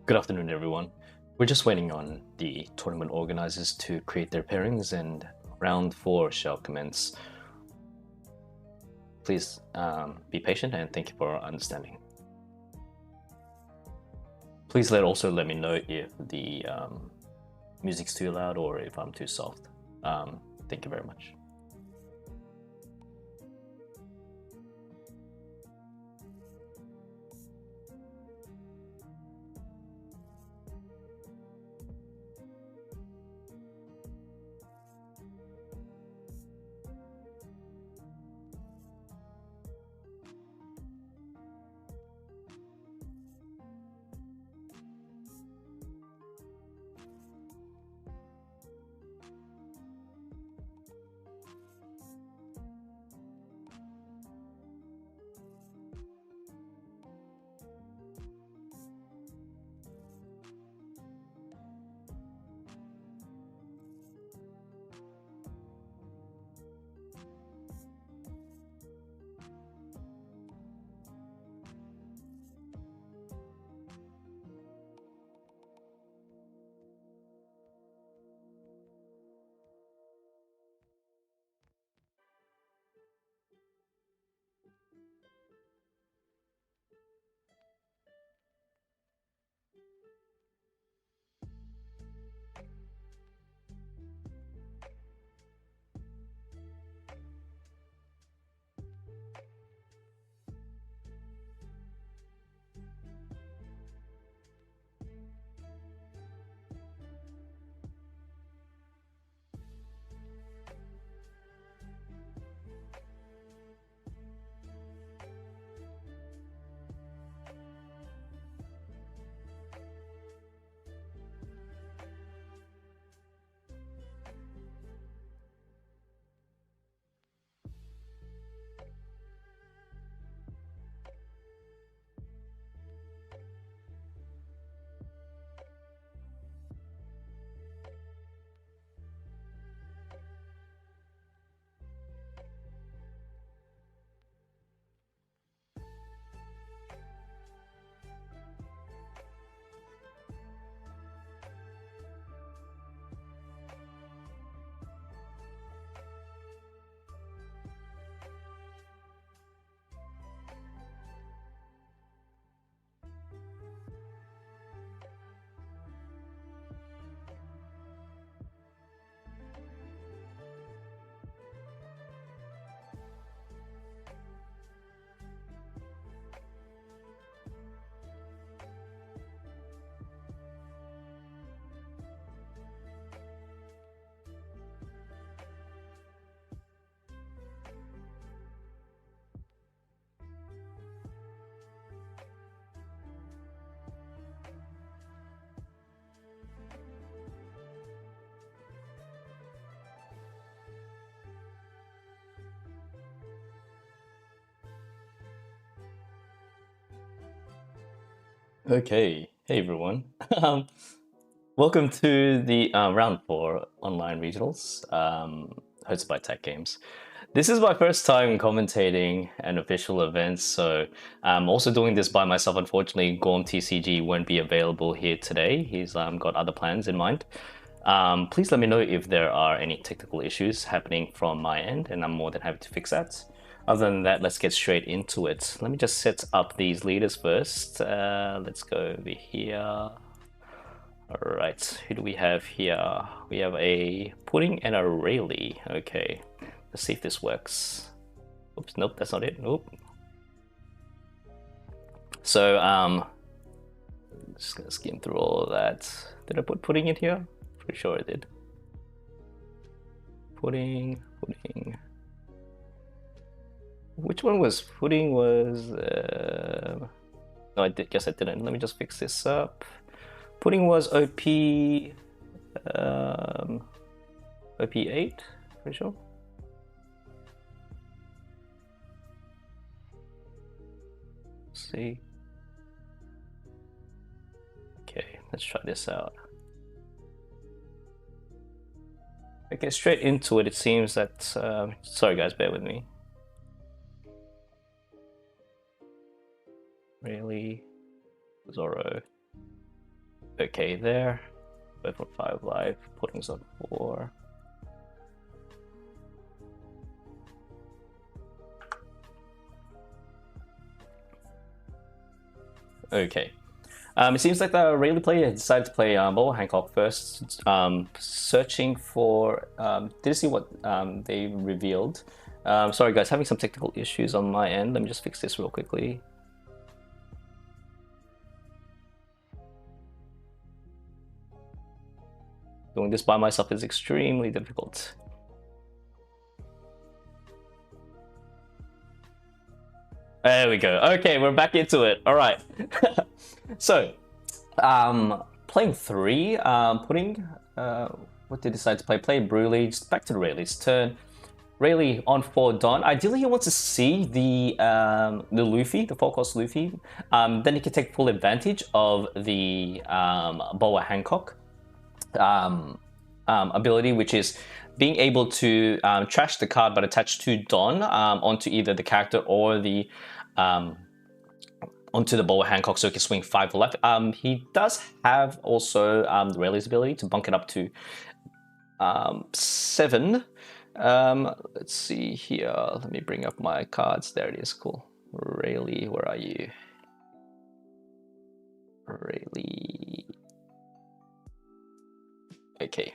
Good afternoon, everyone. We're just waiting on the tournament organizers to create their pairings, and round 4 shall commence. Please be patient and thank you for understanding. Please also let me know if the music's too loud or if I'm too soft. Thank you very much. Okay, hey everyone. Welcome to the round 4 online regionals, hosted by TAKGames. This is my first time commentating an official event, so I'm also doing this by myself. Unfortunately, Gorm TCG won't be available here today. He's got other plans in mind. Please let me know if there are any technical issues happening from my end, and I'm more than happy to fix that. Other than that, let's get straight into it. Let me just set up these leaders first. Let's go over here. Alright, who do we have here? We have a Pudding and a Rayleigh. Okay, let's see if this works. Oops, nope, that's not it. Nope. So, just gonna skim through all of that. Did I put Pudding in here? Pretty sure I did. Pudding. Which one was Pudding was... No, I guess I didn't. Let me just fix this up. Pudding was OP... OP8, pretty sure. Let's see. Okay, let's try this out. Okay, straight into it, it seems that... sorry guys, bear with me. Rayleigh, Zoro. Okay, there. Both for 5 life. Pudding's on 4. Okay. It seems like the Rayleigh player decided to play Boa Hancock first, searching for. Did you see what they revealed? Sorry guys, having some technical issues on my end. Let me just fix this real quickly. Doing this by myself is extremely difficult. There we go. Okay, we're back into it. All right. So, playing 3, putting, what did he decide to play? Play Bruley, just back to Rayleigh's turn. Rayleigh on 4 Don. Ideally, he wants to see the Luffy, the 4-cost Luffy. Then he can take full advantage of the Boa Hancock ability, which is being able to trash the card but attach 2 Don onto either the character or the onto the Boa Hancock, so he can swing 5 left. He does have also the Rayleigh's ability to bunk it up to 7. Let's see here. Let me bring up my cards. There it is. Cool. Rayleigh, where are you? Rayleigh. Okay.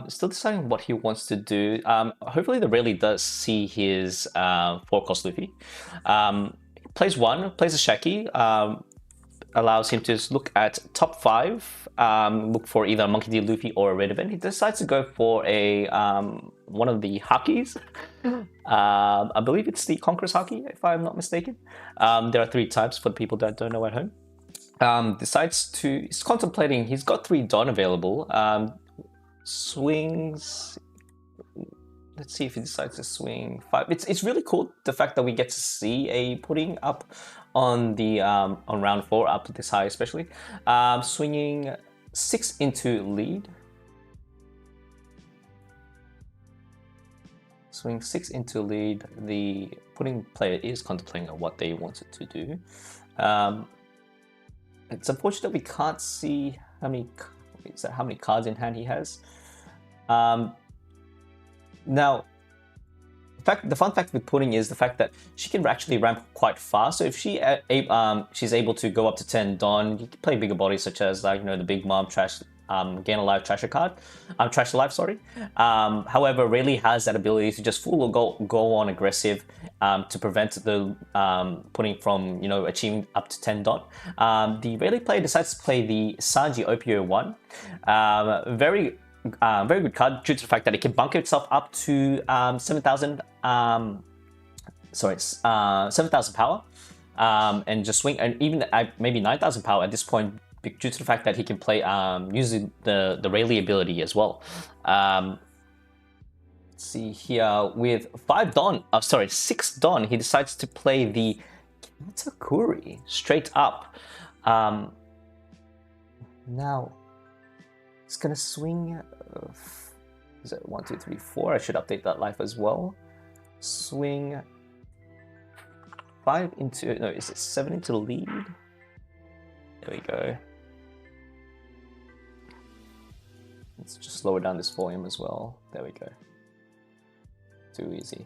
Still deciding what he wants to do. Hopefully the Rayleigh does see his 4-cost Luffy. Plays 1, plays a Shaki, allows him to look at top 5, look for either a Monkey D. Luffy or a Red Event. He decides to go for a one of the Hakis. I believe it's the Conqueror's Haki, if I'm not mistaken. There are 3 types for the people that don't know at home. He's contemplating, he's got 3 Don available. Swings, let's see if he decides to swing 5. It's really cool, the fact that we get to see a pudding up on the on round 4 up to this high, especially. Swinging 6 into lead. Swing 6 into lead. The pudding player is contemplating on what they wanted to do. It's unfortunate we can't see how many cards in hand he has. Now, the fun fact with pudding is the fact that she can actually ramp quite fast. So if she's able to go up to 10 Don, you can play bigger bodies such as, like, the Big Mom Trash, Gain Alive Trasher card, Trash Alive, sorry. However, Rayleigh has that ability to just full go on aggressive to prevent the pudding from achieving up to 10 Don. The Rayleigh player decides to play the Sanji OPO1. Very good card due to the fact that it can bunk itself up to 7,000 power, and just swing, and even maybe 9,000 power at this point, due to the fact that he can play using the Rayleigh ability as well. Let's see here, with 6 Don, he decides to play the Katakuri straight up. Now it's gonna swing. Is it 1, 2, 3, 4? I should update that life as well. Swing 5 into, no, is it 7 into the lead? There we go. Let's just lower down this volume as well. There we go. Too easy.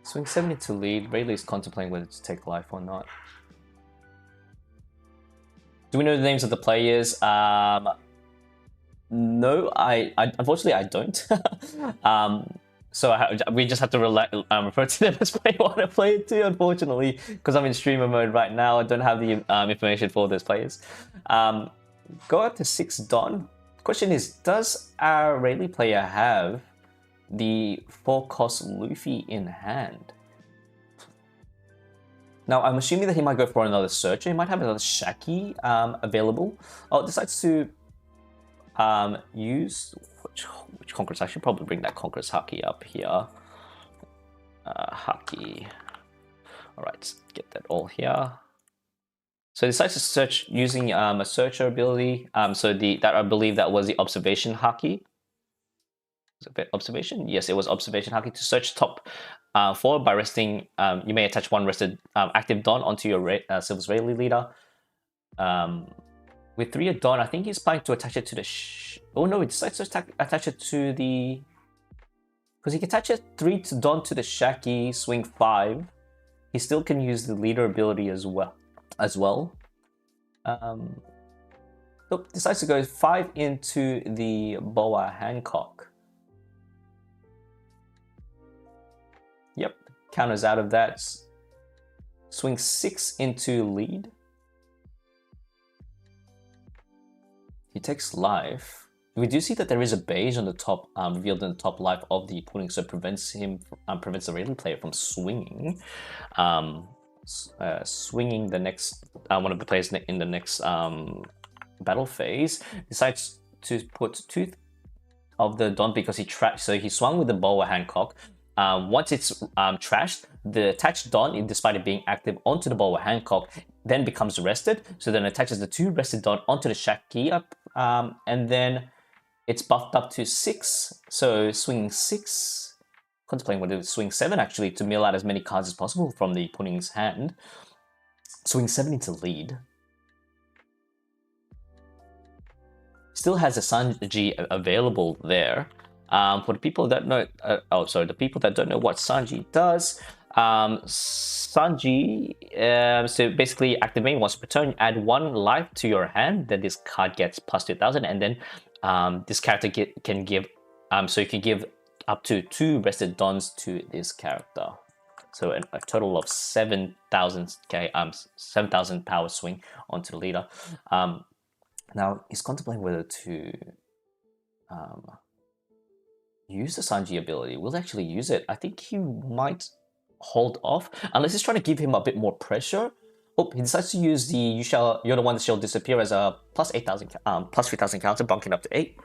Swing 7 into lead. Rayleigh's contemplating whether to take life or not. Do we know the names of the players? No, unfortunately I don't. So we just have to refer to them as player 1 and player 2, unfortunately, because I'm in streamer mode right now. I don't have the information for those players. Go up to 6 Don. Question is, does our Rayleigh player have the 4-cost Luffy in hand? Now, I'm assuming that he might go for another Searcher. He might have another Shaki available. Oh, decides to use which Conquerors. I should probably bring that Conqueror's Haki up here. Haki. All right, get that all here. So he decides to search using a Searcher ability. So I believe that was the Observation Haki. observation? Yes, it was observation haki to search top 4 by resting. You may attach one rested active Don onto your Silver's Rayleigh leader. With 3 at Don, I think he's planning to attach it to the. Oh no, he decides to attach it to the. Because he can attach it 3 to Don to the Shaki, swing 5. He still can use the leader ability as well. Nope, decides to go 5 into the Boa Hancock. Yep, counters out of that. Swing 6 into lead. He takes life. We do see that there is a beige on the top, revealed in the top life of the pudding, so prevents the Rayleigh player from swinging. Swinging the next one of the players in the next battle phase. Decides to put 2 of the Don because he trashed. So he swung with the Boa Hancock. Once it's trashed, the attached Don, despite it being active, onto the Boa Hancock, then becomes rested. So then attaches the 2 rested Don onto the Shaki up, and then it's buffed up to 6. So swing 6, contemplating whether to swing 7 actually to mill out as many cards as possible from the pudding's hand. Swing 7 into lead. Still has a Sanji available there. For the people that know, the people that don't know what Sanji does, Sanji, so basically activating once per turn, add 1 life to your hand, then this card gets plus 2000, and then this character can give, so you can give up to 2 rested Dons to this character. So a total of 7,000 power swing onto the leader. Now he's contemplating whether to use the Sanji ability. Will actually use it. I think he might hold off unless he's trying to give him a bit more pressure. Oh, he decides to use the you're the one that shall disappear as a plus 3,000 counter, bunking up to 8.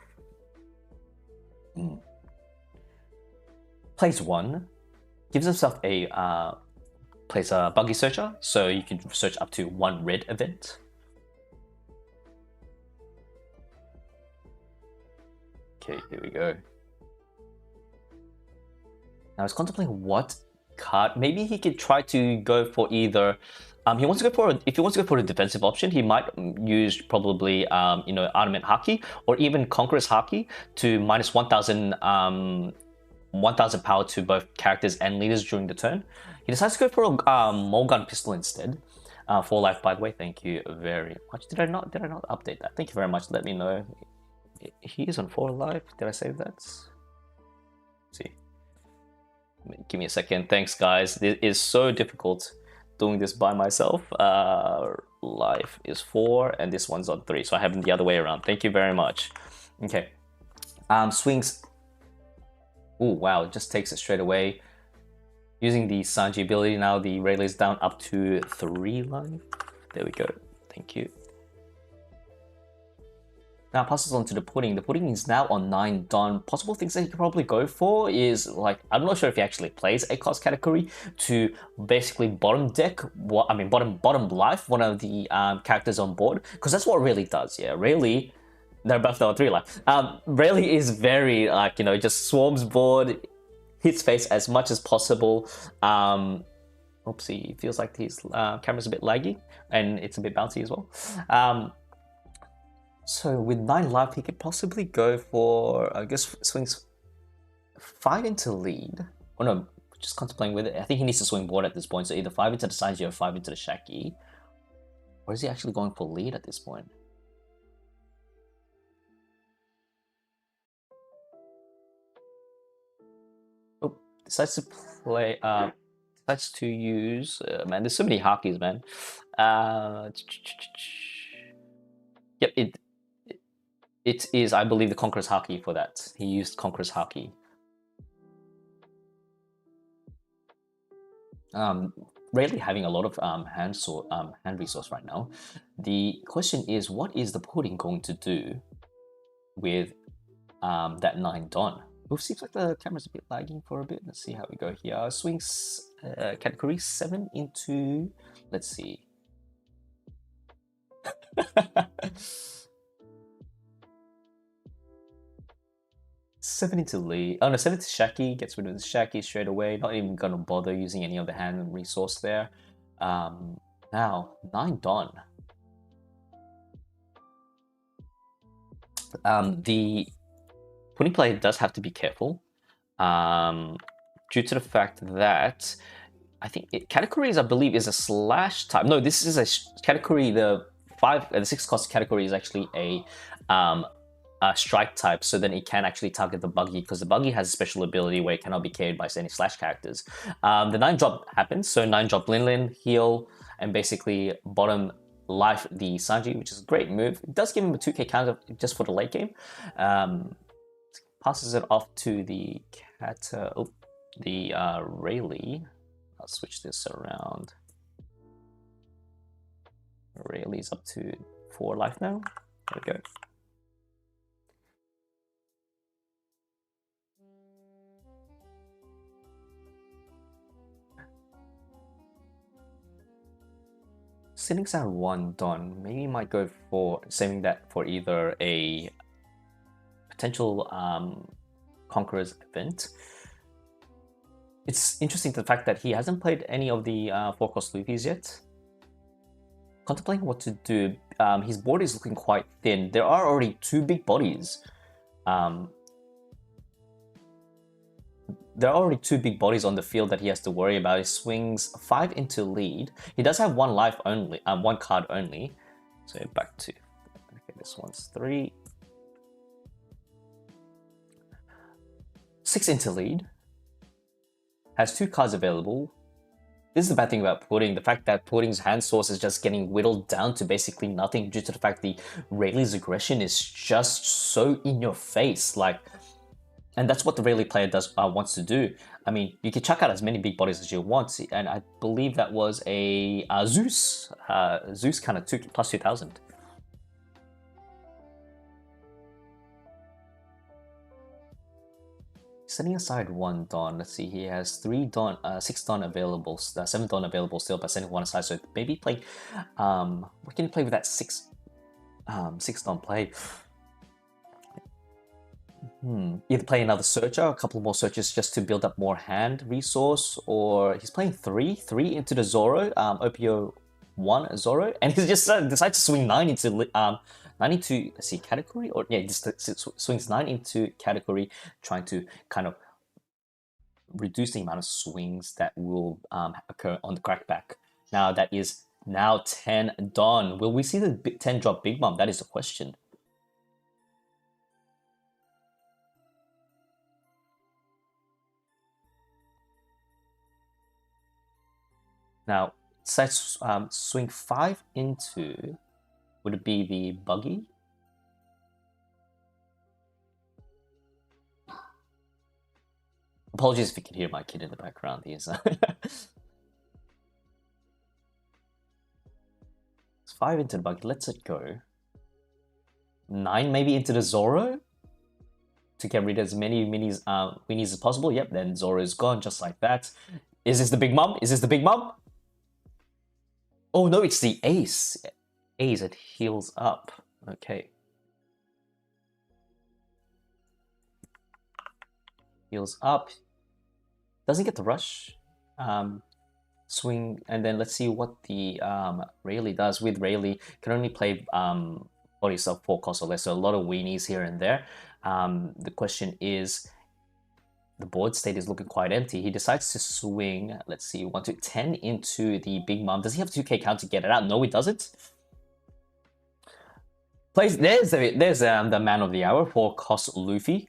Plays 1, gives himself a plays a buggy searcher, so you can search up to 1 red event. Okay, here we go. Now I was contemplating what card. Maybe he could try to go for either. He wants to go for if he wants to go for a defensive option, he might use probably Armament Haki or even Conqueror's Haki to minus 1,000 1,000 power to both characters and leaders during the turn. He decides to go for a Mulgun pistol instead. 4 life, by the way. Thank you very much. Did I not update that? Thank you very much. Let me know. He is on 4 life. Did I save that? Let's see. Give me a second. Thanks, guys. It is so difficult doing this by myself. Life is 4 and this one's on 3, so I have them the other way around. Thank you very much. Okay. Swings. Oh wow, it just takes it straight away. Using the Sanji ability now, the Rayleigh is down up to 3 life. There we go. Thank you. Now passes on to the pudding. The pudding is now on 9 Don. Possible things that he could probably go for is, like, I'm not sure if he actually plays a cost category to basically bottom deck, bottom life one of the characters on board, because that's what Rayleigh does. Yeah, Rayleigh, they're both on 3 life. Rayleigh is very just swarms board, hits face as much as possible. Oopsie, feels like his camera's a bit laggy and it's a bit bouncy as well. So with 9 life, he could possibly go for, I guess, swings 5 into lead. Oh no, just contemplating with it. I think he needs to swing board at this point. So either 5 into the Sanji or 5 into the Shaki. Or is he actually going for lead at this point? Oh, decides to play, decides to use, man, there's so many Hakis, man. Yep, it is, I believe, the Conqueror's Haki for that. He used Conqueror's Haki. Rayleigh having a lot of hand resource right now. The question is, what is the pudding going to do with that 9 Don? Oof, seems like the camera's a bit lagging for a bit. Let's see how we go here. Swings category 7 into, let's see. 7 into Lee. Oh no, 7 to Shaki, gets rid of the Shaki straight away. Not even gonna bother using any of the hand resource there. Now, 9 Don. The putting player does have to be careful. Due to the fact that I think categories, I believe, is a slash type. No, this is a category. The 6 cost category is actually a strike type, so then it can actually target the buggy because the buggy has a special ability where it cannot be carried by any slash characters. The 9 drop happens, so 9 drop Linlin, heal, and basically bottom life the Sanji, which is a great move. It does give him a 2k counter just for the late game. Passes it off to the Rayleigh. I'll switch this around. Rayleigh's up to 4 life now. There we go. Sitting at 1 Don, maybe might go for saving that for either a potential Conqueror's event. It's interesting the fact that he hasn't played any of the 4-cost Luffy's yet. Contemplating what to do. His board is looking quite thin. There are already 2 big bodies. There are already 2 big bodies on the field that he has to worry about. He swings 5 into lead. He does have 1 life only, 1 card only. So back to, okay, this one's 3. 6 into lead. Has 2 cards available. This is the bad thing about Pudding, the fact that Pudding's hand source is just getting whittled down to basically nothing due to the fact the Rayleigh's aggression is just so in your face, like, and that's what the Rayleigh player wants to do. I mean, you can chuck out as many big bodies as you want, and I believe that was a Zeus. Zeus kind of plus 2000. Setting aside 1 Don, let's see, he has 6 Don available, 7 Don available still, but setting 1 aside, so maybe play, what can you play with that 6 Don play? Either play another searcher, a couple more searches just to build up more hand resource, or he's playing 3 into the Zoro, OPO 1 Zoro, and he just decides to swing 9 into, let's see, category, or yeah, just swings 9 into category, trying to kind of reduce the amount of swings that will occur on the crackback. Now that is now 10 Don. Will we see the 10 drop Big Mom? That is the question. Now, decides swing 5 into, would it be the buggy? Apologies if you can hear my kid in the background. He's it's 5 into the buggy. Let's it go. 9 maybe into the Zoro to get rid of as many minis as possible. Yep, then Zoro is gone just like that. Is this the Big Mom? Is this the Big Mom? Oh no, it's the Ace. Ace, it heals up. Okay. Heals up. Doesn't get the rush. Swing, and then let's see what the Rayleigh does. With Rayleigh, can only play bodies of 4 costs or less, so a lot of weenies here and there. The question is, the board state is looking quite empty. He decides to swing, let's see, 1 to 10 into the Big Mom. Does he have 2k count to get it out? No, he doesn't. Plays, there's the man of the hour, 4 cost Luffy.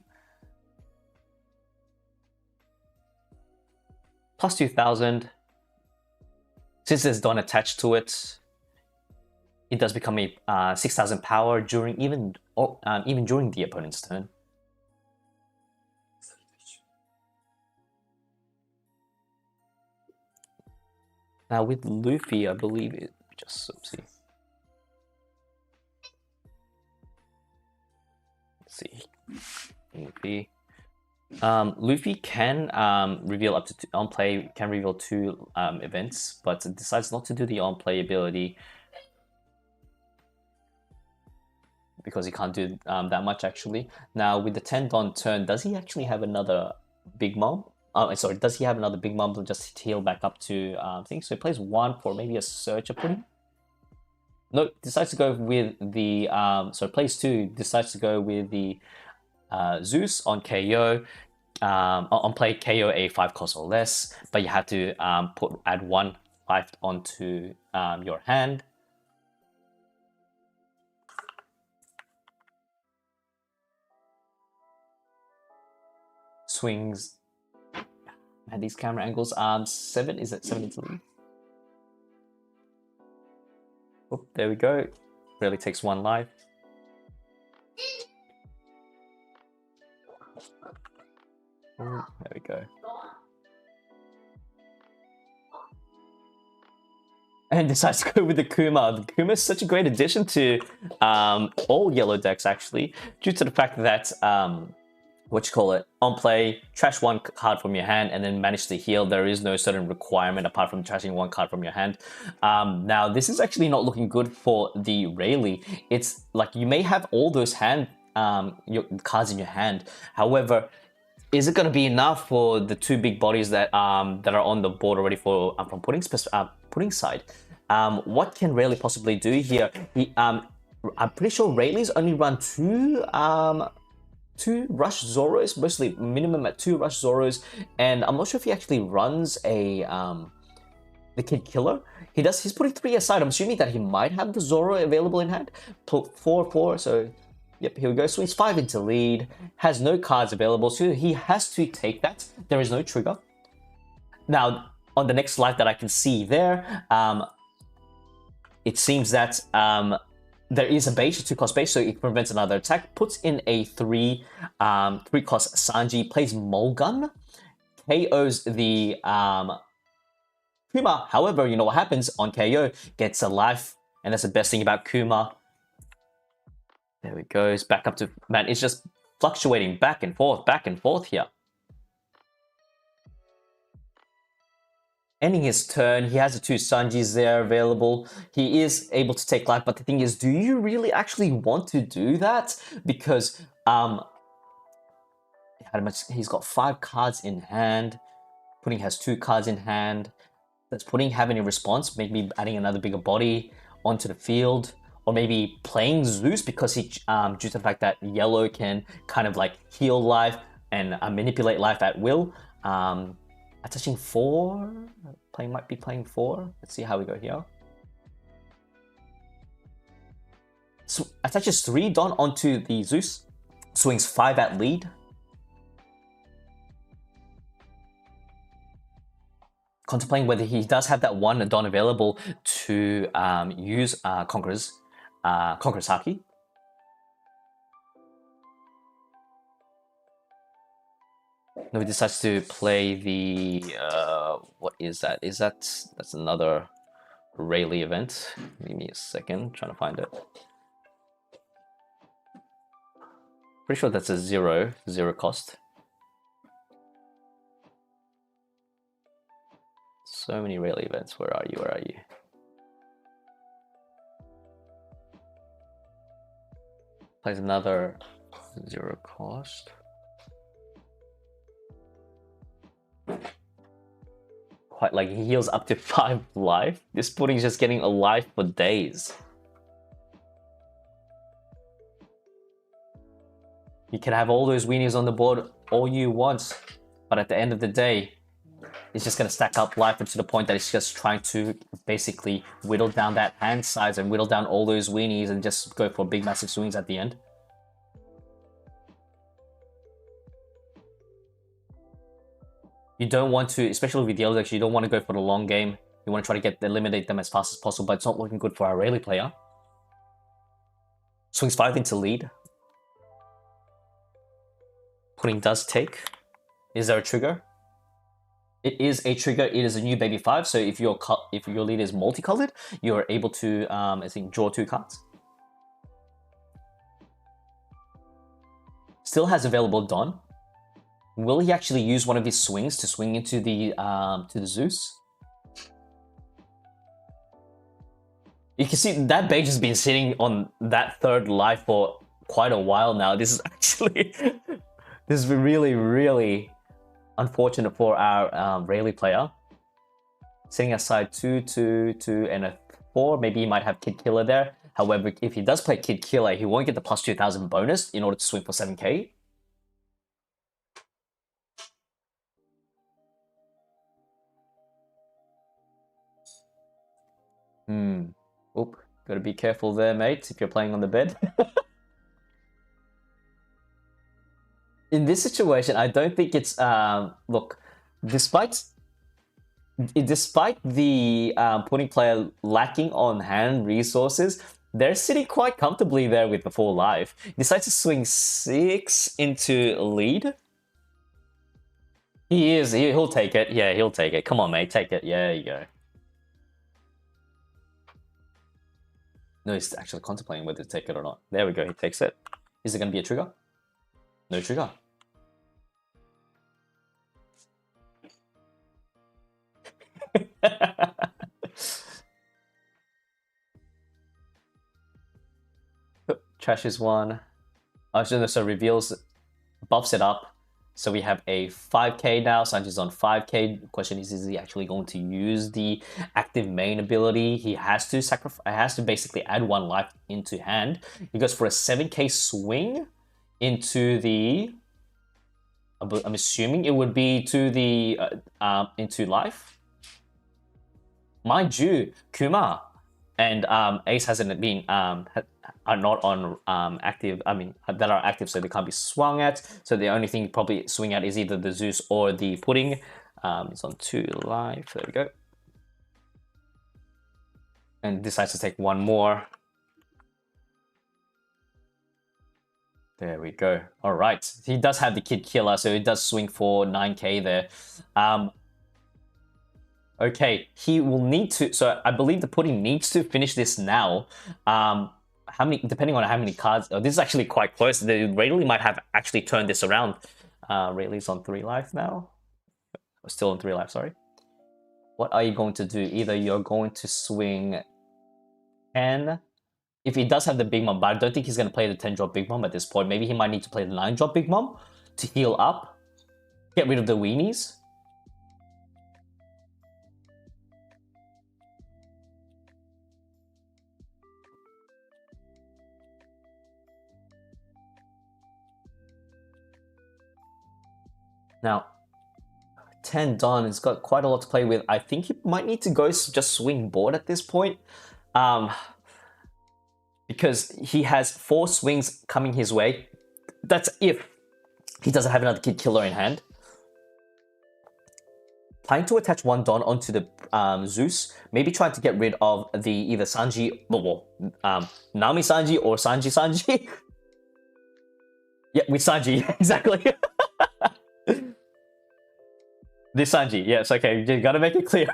Plus 2000. Since there's Don attached to it, it does become a 6000 power during even during the opponent's turn. Now with Luffy, I believe it just see. Let's see. Luffy. Luffy can reveal up to on play, can reveal 2 events, but decides not to do the on play ability. because he can't do that much actually. Now with the 10 Don turn, does he actually have another Big Mom? Sorry, does he have another Big Mom to just heal back up to things? So he plays 1 for maybe a Searcher pudding. No, decides to go with the so plays 2, decides to go with the Zeus on KO. On play KO a 5 cost or less, but you have to add 1 life onto your hand. Swings. And these camera angles. 7, is it 7 into lead? Oh, there we go. Really takes 1 life. Oh, there we go. And decides to go with the Kuma. The Kuma is such a great addition to all yellow decks actually, due to the fact that on play, trash 1 card from your hand and then manage to heal. There is no certain requirement apart from trashing 1 card from your hand. Now this is actually not looking good for the Rayleigh. It's like you may have all those your cards in your hand. However, is it going to be enough for the 2 big bodies that are on the board already for from Pudding side? What can Rayleigh possibly do here? I'm pretty sure Rayleigh's only run 2 Rush Zoros, mostly minimum at 2 Rush Zoros, and I'm not sure if he actually runs a the Kid Killer. He's putting 3 aside. I'm assuming that he might have the Zoro available in hand. 4/4, so. Yep, here we go. Swings 5 into lead. Has no cards available, so he has to take that. There is no trigger. Now, on the next life that I can see there, it seems that there is a base, a 2-cost base, so it prevents another attack. Puts in a 3-cost Sanji, plays Mulgun, KOs the Kuma. However, you know what happens on KO? Gets a life, and that's the best thing about Kuma. There we go. It's back up to... Man, it's just fluctuating back and forth here. Ending his turn, he has the 2 Sanjis there available. He is able to take life, but the thing is, do you really actually want to do that? Because he's got 5 cards in hand. Pudding has 2 cards in hand. Does Pudding have any response? Maybe adding another bigger body onto the field? Or maybe playing Zeus because due to the fact that yellow can kind of like heal life and manipulate life at will. Attaching 4, might be playing 4. Let's see how we go here. So attaches 3 Don onto the Zeus, swings 5 at lead. Contemplating whether he does have that 1 Don available to use Conqueror's Haki. No, he decides to play the what is that? That's another Rayleigh event? Give me a second, trying to find it. Pretty sure that's a 0 cost. So many Rayleigh events. Where are you? Plays another 0 cost. Quite like he heals up to 5 life. This Pudding's just getting a life for days. You can have all those weenies on the board all you want, but at the end of the day, it's just going to stack up life to the point that it's just trying to basically whittle down that hand size and whittle down all those weenies and just go for big massive swings at the end. You don't want to, especially with the yellow decks, you don't want to go for the long game. You want to try to eliminate them as fast as possible, but it's not looking good for our Rayleigh player. Swings 5 into lead. Pudding does take. Is there a trigger? It is a trigger. It is a new baby 5. So if your lead is multicolored, you are able to I think draw 2 cards. Still has available Don. Will he actually use one of his swings to swing into the Zeus? You can see that beige has been sitting on that third life for quite a while now. This is actually this is really, really unfortunate for our Rayleigh player. Setting aside 2, 2, 2, and a 4. Maybe he might have Kid Killer there. However, if he does play Kid Killer, he won't get the plus 2,000 bonus in order to swing for 7k. Oop, gotta be careful there, mate, if you're playing on the bed. In this situation, I don't think it's, look, despite the pudding player lacking on hand resources, they're sitting quite comfortably there with the full life. Decides to swing 6 into lead. He'll take it. Yeah, he'll take it. Come on, mate, take it. Yeah, there you go. No, he's actually contemplating whether to take it or not. There we go, he takes it. Is it going to be a trigger? No trigger. Trash is 1. Oh, so reveals, buffs it up. So we have a 5k now. Sanji's on 5k. The question is he actually going to use the active main ability? He has to sacrifice. Has to basically add 1 life into hand. He goes for a 7k swing into the. I'm assuming it would be to the into life. Mind you, Kuma and Ace hasn't been are not on active. I mean, that are active, so they can't be swung at. So the only thing probably swing at is either the Zeus or the pudding. It's on 2 life. There we go. And decides to take 1 more. There we go. All right. He does have the Kid Killer, so he does swing for 9k there. Okay, he will need to. So I believe the pudding needs to finish this now. How many? Depending on how many cards. Oh, this is actually quite close. The Rayleigh might have actually turned this around. Rayleigh's on 3 life now. Still on 3 life. Sorry. What are you going to do? Either you're going to swing 10. If he does have the Big Mom, but I don't think he's going to play the 10 drop Big Mom at this point. Maybe he might need to play the 9 drop Big Mom to heal up, get rid of the weenies. Now, 10 Don has got quite a lot to play with. I think he might need to go just swing board at this point. Because he has 4 swings coming his way. That's if he doesn't have another Kid Killer in hand. Trying to attach 1 Don onto the Zeus. Maybe trying to get rid of the either Sanji, Nami Sanji or Sanji Sanji. Yeah, with Sanji, exactly. This Sanji, yes, okay, you gotta make it clear.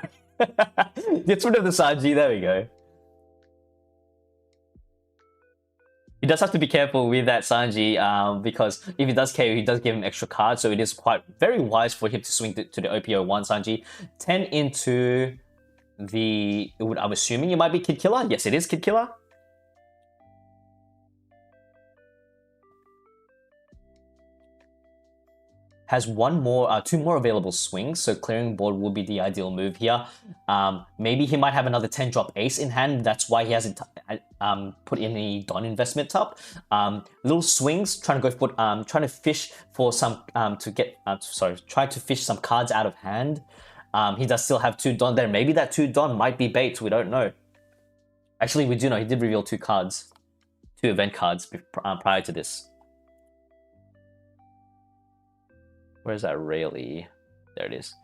Get rid of the Sanji, there we go. He does have to be careful with that Sanji, because if he does KO, he does give him extra cards, so it is quite very wise for him to swing to the OPO1 Sanji. 10 into the... I'm assuming it might be Kid Killer? Yes, it is Kid Killer. Has 2 more available swings, so clearing board would be the ideal move here. Maybe he might have another 10 drop ace in hand. That's why he hasn't put in the Don investment top. Little swings, trying to go for trying to fish for some try to fish some cards out of hand. He does still have 2 Don there. Maybe that 2 Don might be bait. We don't know. Actually, we do know he did reveal 2 cards, 2 event cards prior to this. Where's that Rayleigh? There it is.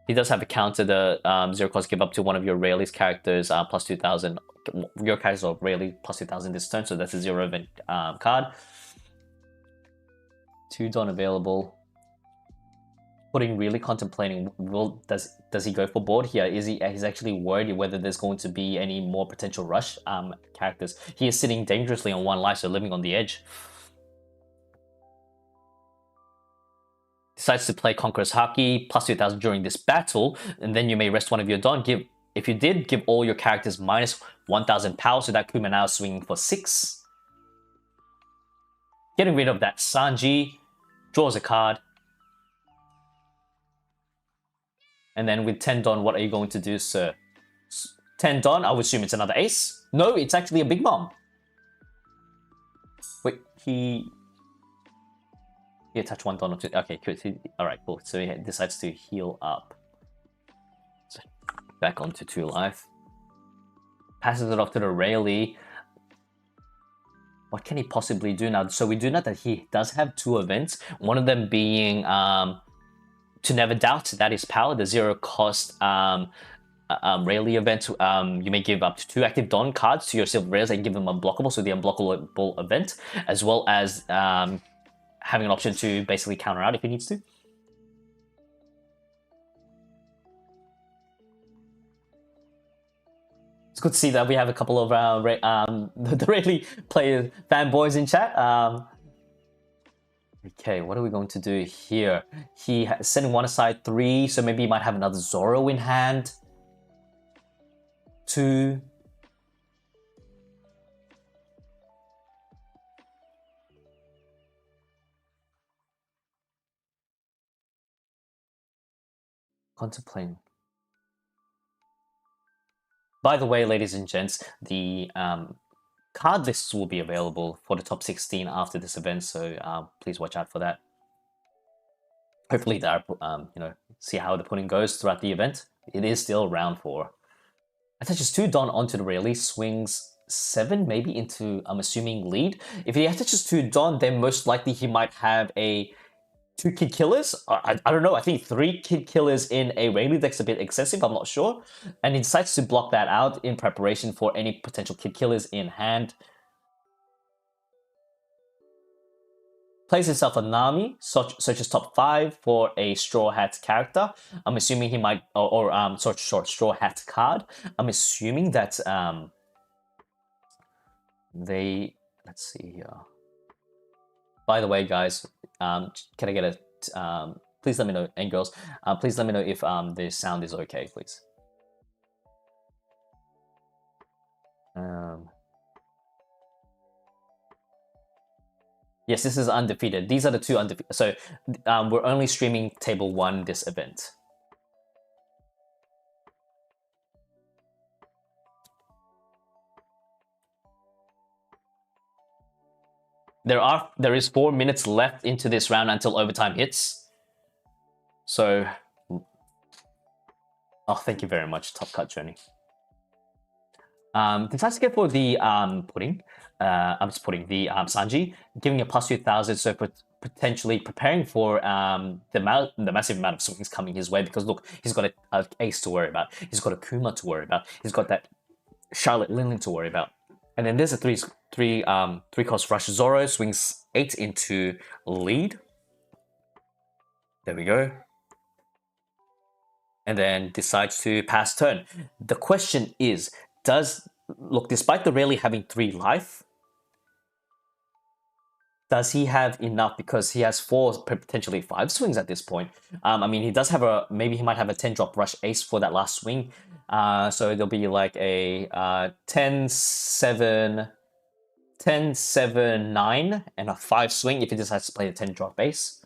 He does have a counter the 0 cost give up to one of your Rayleigh's characters plus 2,000. Your characters of Rayleigh plus 2,000 this turn, so that's a 0 event card. 2 Don available. Pudding really contemplating. Does he go for board here? He's actually worried whether there's going to be any more potential rush characters. He is sitting dangerously on 1 life, so living on the edge. Decides to play Conqueror's Haki plus 2,000 during this battle, and then you may rest one of your Don. Give if you did give all your characters minus 1000 power, so that Kuma now swinging for 6. Getting rid of that Sanji, draws a card. And then with 10 Don, what are you going to do, sir? 10 Don, I would assume it's another ace. No, it's actually a Big Mom. Wait, he attached 1 Don or 2. Okay, good. Alright, cool. So he decides to heal up. So back onto 2 life. Passes it off to the Rayleigh. What can he possibly do now? So we do know that he does have 2 events. One of them being To Never Doubt, that is power, the 0 cost Rayleigh event. You may give up to 2 active Don cards to your silver rares and give them unblockable, so the unblockable event, as well as having an option to basically counter out if he needs to. It's good to see that we have a couple of the Rayleigh player fanboys in chat. Okay, what are we going to do here? He is setting 1 aside 3, so maybe he might have another Zoro in hand. 2. Contemplating. By the way, ladies and gents, the card lists will be available for the top 16 after this event, so please watch out for that. Hopefully, that see how the pudding goes throughout the event. It is still round 4. Attaches 2 Don onto the Rayleigh, swings 7 maybe into, I'm assuming, lead. If he attaches 2 Don, then most likely he might have a 2 Kid Killers. I don't know, I think 3 Kid Killers in a Rayleigh deck's a bit excessive, I'm not sure. And he decides to block that out in preparation for any potential Kid Killers in hand. Plays himself a Nami, searches top 5 for a Straw Hat character. I'm assuming he might, or Straw Hat card. I'm assuming that let's see here. By the way, guys, can I get a, please let me know, and girls, please let me know if the sound is okay, please. Yes, this is undefeated. These are the 2 undefeated. So we're only streaming table 1 this event. There is 4 minutes left into this round until overtime hits. So, oh, thank you very much, Top Cut Journey. Decides to go for the pudding. I'm just putting the Sanji, giving a plus 2,000, so potentially preparing for the massive amount of swings coming his way. Because look, he's got an ace to worry about. He's got a Kuma to worry about. He's got that Charlotte Linlin to worry about. And then there's a 3 cost rush. Zoro swings 8 into lead. There we go. And then decides to pass turn. The question is, look, despite the Rayleigh having 3 life, does he have enough? Because he has 4, potentially 5 swings at this point. I mean, he does have maybe he might have a 10 drop rush ace for that last swing. So there'll be like a 10-7, 10-7-9, and a 5 swing if he decides to play a 10 drop ace.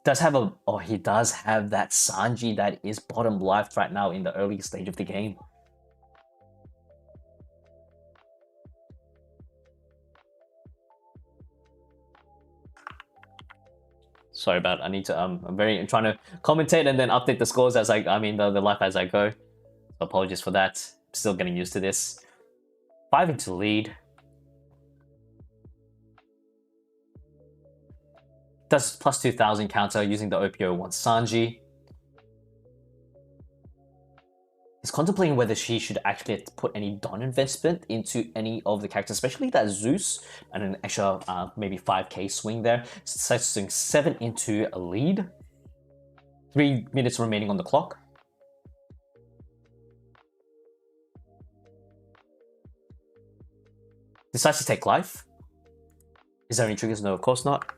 He does have that Sanji that is bottom left right now in the early stage of the game. Sorry about it. I need to I'm trying to commentate and then update the scores as the life as I go. So apologies for that. Still getting used to this. 5 into lead. Does plus 2,000 counter using the OPO1 Sanji. He's contemplating whether she should actually put any Don investment into any of the characters, especially that Zeus, and an extra maybe 5k swing there. Decides to swing 7 into a lead. 3 minutes remaining on the clock. Decides to take life. Is there any triggers? No, of course not.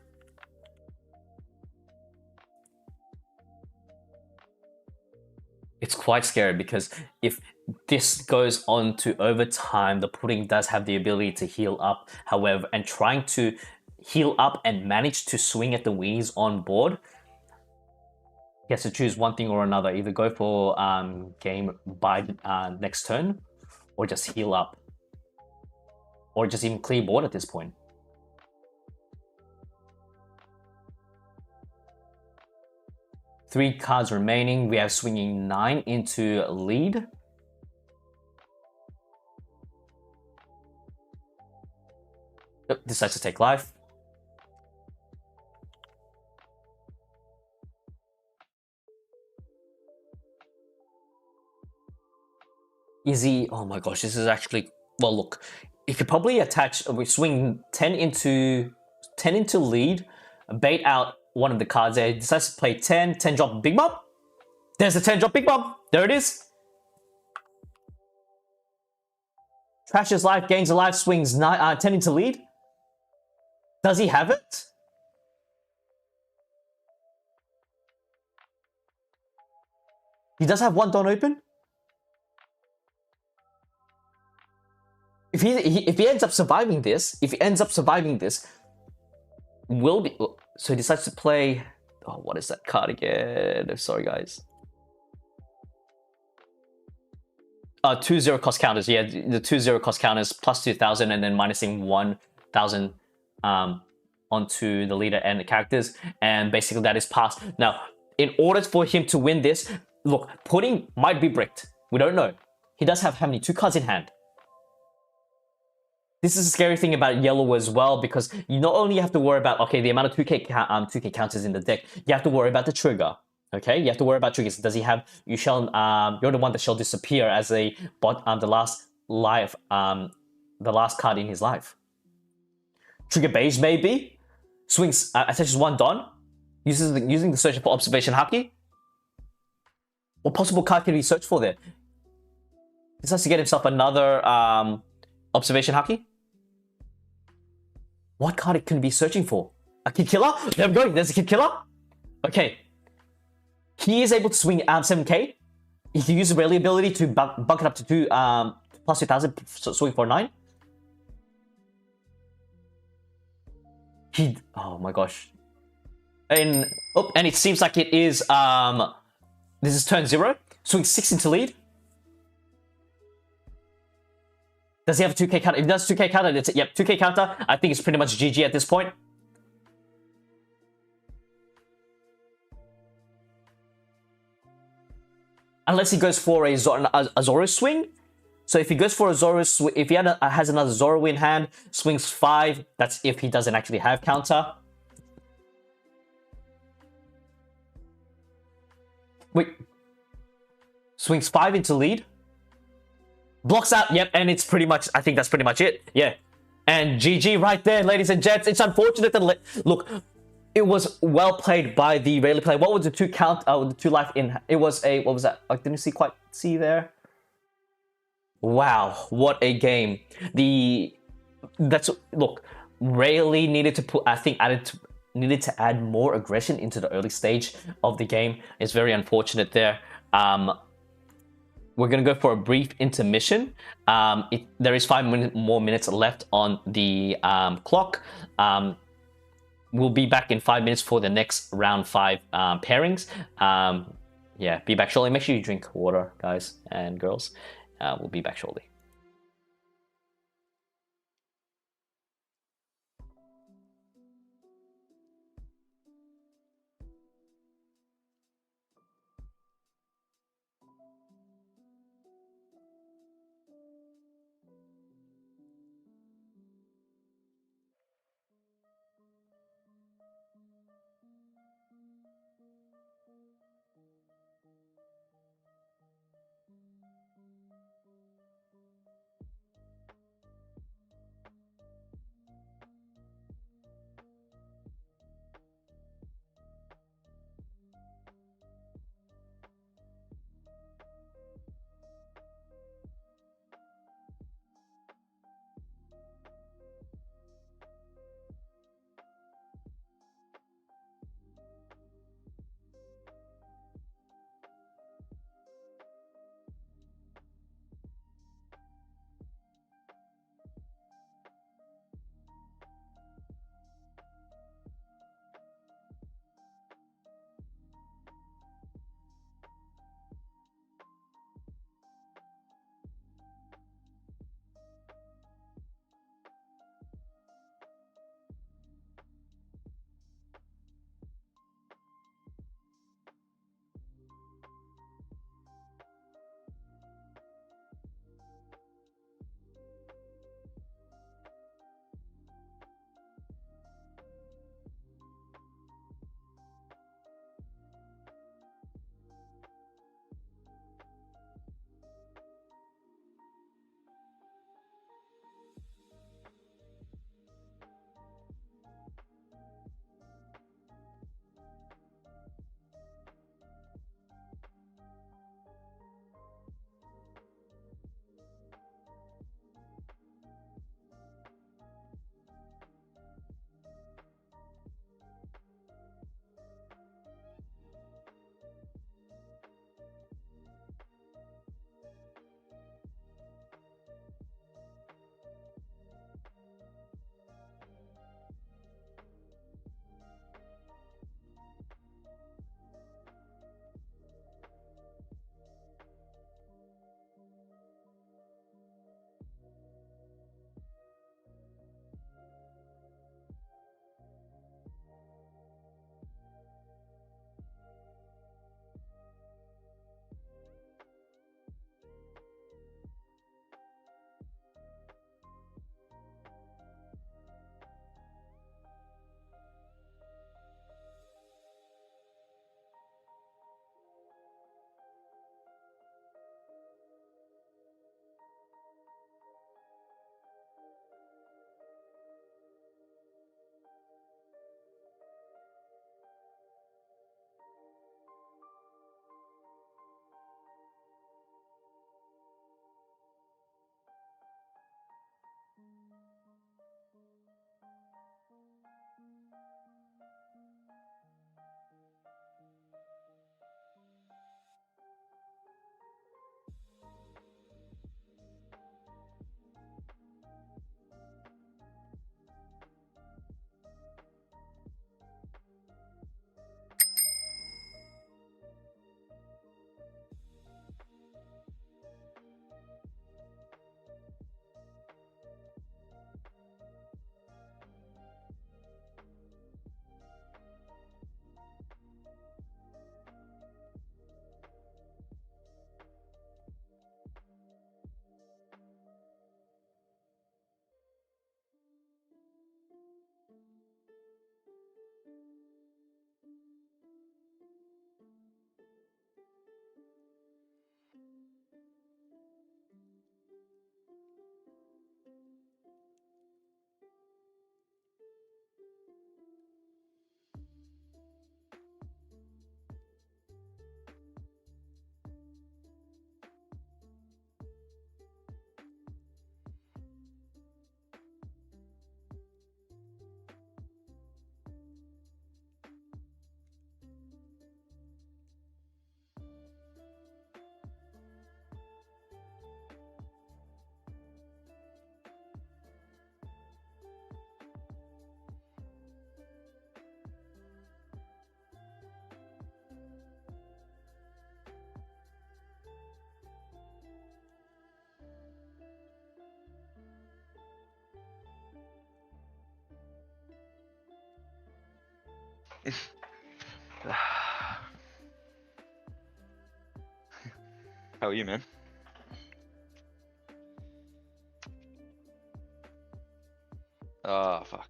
quite scary because if this goes on to overtime, the pudding does have the ability to heal up. However, and trying to heal up and manage to swing at the weenies on board, he has to choose one thing or another. Either go for game by next turn, or just heal up, or just even clear board at this point. Three cards remaining. We have swinging 9 into lead. Yep, decides to take life. Is he? Oh my gosh, this is actually, well, look, he could probably attach. We swing 10 into lead, bait out one of the cards there. He decides to play 10 drop big bomb. There's the 10 drop big bomb. There it is. Trashes life, gains a life, swings 10 into lead. Does he have it? He does have one Don open. If he ends up surviving this, will be. So he decides to play. Oh, what is that card again? Sorry, guys. 2-0 cost counters. Yeah, the 2-0 cost counters plus 2,000 and then minusing 1,000 onto the leader and the characters, and basically that is passed. Now, in order for him to win this, look, pudding might be bricked. We don't know. He does have how many? 2 cards in hand. This is a scary thing about yellow as well, because you not only have to worry about, okay, the amount of 2k counters in the deck, you have to worry about the trigger. Okay, you have to worry about triggers. Does he have? You're the one that shall disappear as the last life, the last card in his life. Trigger beige maybe. Swings attaches 1 Don. Using the search for observation haki. What possible card can he search for there? He decides to get himself another observation haki. What card can he be searching for? A kid killer? There we go. There's a kid killer. Okay. He is able to swing 7k. He can use the Rayleigh ability to bunk it up to 2 plus 2,000, swing for 9. Oh my gosh. And it seems like it is this is turn 0. Swing 6 into lead. Does he have a 2k counter? If he does 2k counter, it's, yep, 2k counter. I think it's pretty much GG at this point. Unless he goes for a Zoro swing. So if he goes for a Zoro swing, if he has another Zoro in hand, swings 5. That's if he doesn't actually have counter. Wait. Swings 5 into lead. Blocks out, yep, and it's pretty much, I think that's pretty much it. Yeah. And GG right there, ladies and gents. It's unfortunate that, look, it was well played by the Rayleigh player. What was the 2 count, the 2 life in? It was a, what was that? I didn't quite see there. Wow, what a game. Look, Rayleigh needed to put, I think, needed to add more aggression into the early stage of the game. It's very unfortunate there. We're going to go for a brief intermission. There is 5 more minutes left on the clock. We'll be back in 5 minutes for the next round 5 pairings. Yeah, be back shortly. Make sure you drink water, guys and girls. We'll be back shortly. How are you, man? Oh, fuck.